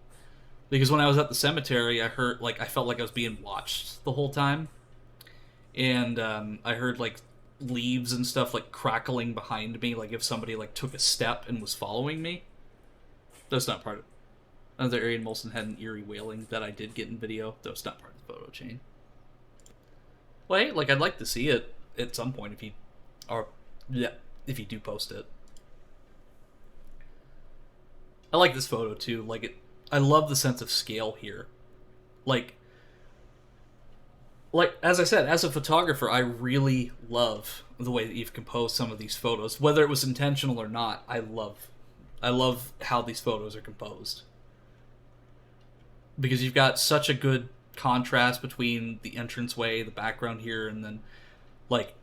Because when I was at the cemetery, I felt like I was being watched the whole time. And I heard, like, leaves and stuff like crackling behind me, like if somebody like took a step and was following me. That's not part of another area in Molson had an eerie wailing that I did get in video. That's not part of the photo chain. Well, hey, like I'd like to see it at some point if you if you do post it. I like this photo too. Like I love the sense of scale here. Like as I said, as a photographer, I really love the way that you've composed some of these photos, whether it was intentional or not. I love how these photos are composed, because you've got such a good contrast between the entranceway, the background here, and then like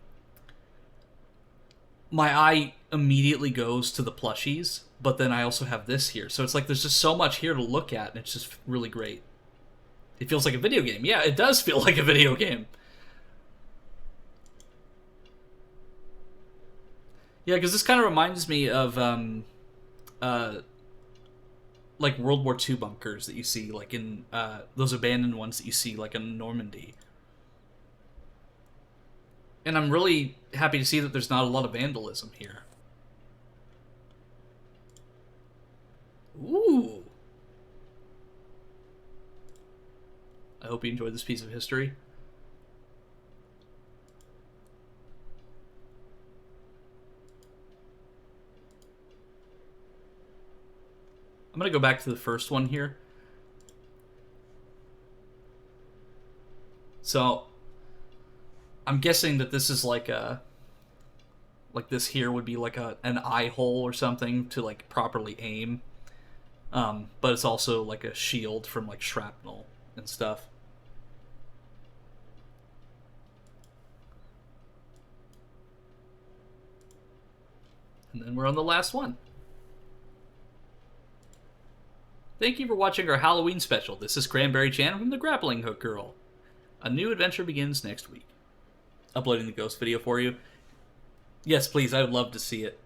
my eye immediately goes to the plushies, but then I also have this here, so it's like there's just so much here to look at, and it's just really great. It feels like a video game. Yeah, it does feel like a video game. Yeah, because this kind of reminds me of like World War II bunkers that you see, like in those abandoned ones that you see, like in Normandy. And I'm really happy to see that there's not a lot of vandalism here. Ooh. I hope you enjoyed this piece of history. I'm going to go back to the first one here. So, I'm guessing that this is like a... Like this here would be like an eye hole or something to like properly aim. But it's also like a shield from like shrapnel and stuff. And then we're on the last one. Thank you for watching our Halloween special. This is Cranberry Chan from the Grappling Hook Girl. A new adventure begins next week. Uploading the ghost video for you. Yes, please, I would love to see it.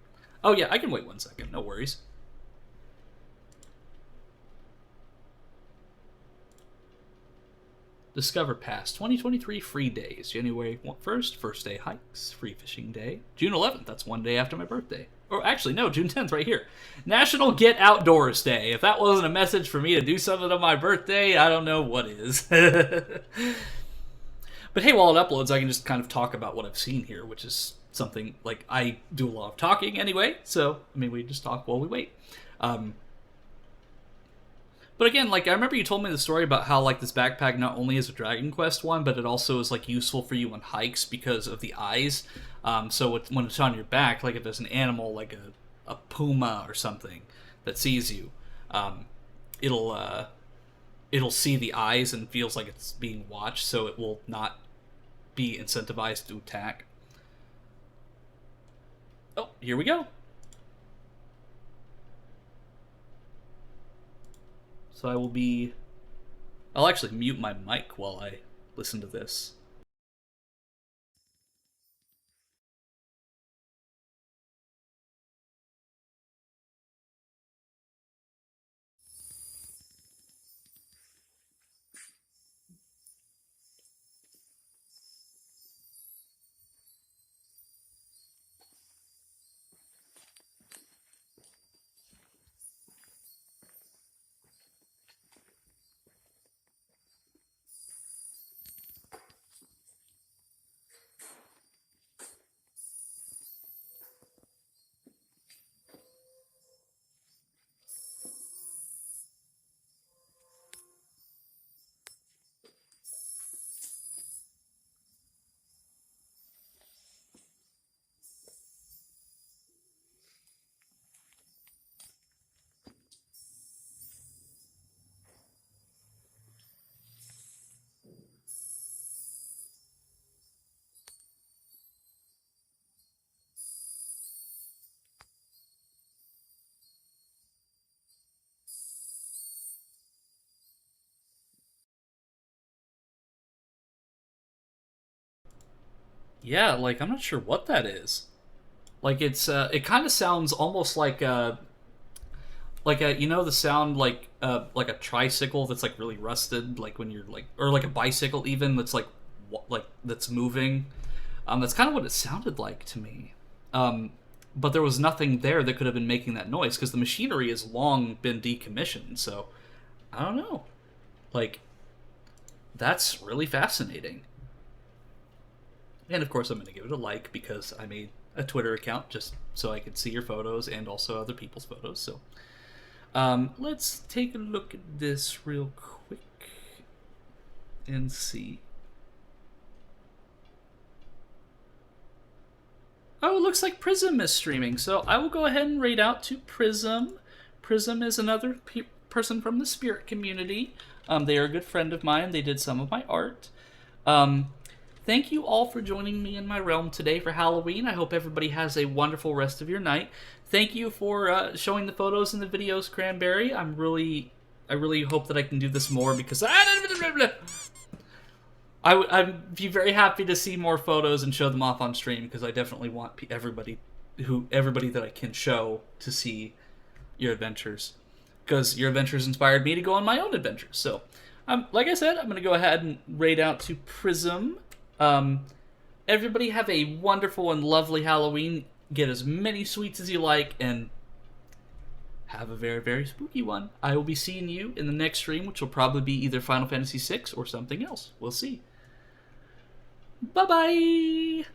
Oh yeah, I can wait 1 second, no worries. Discover Pass 2023 free days. January 1st, first day hikes, free fishing day. June 11th, that's 1 day after my birthday. Or actually, no, June 10th right here. National Get Outdoors Day. If that wasn't a message for me to do something on my birthday, I don't know what is. But hey, while it uploads, I can just kind of talk about what I've seen here, which is something, like, I do a lot of talking anyway, so, I mean, we just talk while we wait. But again, like, I remember you told me the story about how, like, this backpack not only is a Dragon Quest one, but it also is, like, useful for you on hikes because of the eyes. So when it's on your back, like, if there's an animal, like a puma or something that sees you, it'll see the eyes and feels like it's being watched, so it will not be incentivized to attack. Oh, here we go. So I'll actually mute my mic while I listen to this. Yeah, like, I'm not sure what that is. Like, it kind of sounds almost like a, you know, the sound like a tricycle that's, like, really rusted, like, when you're, like, or, like, a bicycle even that's, like, that's moving. That's kind of what it sounded like to me. But there was nothing there that could have been making that noise, because the machinery has long been decommissioned, so I don't know. Like, that's really fascinating. And of course I'm going to give it a like, because I made a Twitter account just so I could see your photos and also other people's photos. So let's take a look at this real quick and see. Oh, it looks like Prism is streaming, so I will go ahead and raid out to Prism. Prism is another person from the Spirit community. They are a good friend of mine. They did some of my art. Thank you all for joining me in my realm today for Halloween. I hope everybody has a wonderful rest of your night. Thank you for showing the photos and the videos, Cranberry. I really hope that I can do this more, because I'd be very happy to see more photos and show them off on stream, because I definitely want everybody that I can show to see your adventures, because your adventures inspired me to go on my own adventures. So, like I said, I'm going to go ahead and raid out to Prism. Everybody have a wonderful and lovely Halloween. Get as many sweets as you like, and have a very, very spooky one. I will be seeing you in the next stream, which will probably be either Final Fantasy VI or something else. We'll see. Bye-bye!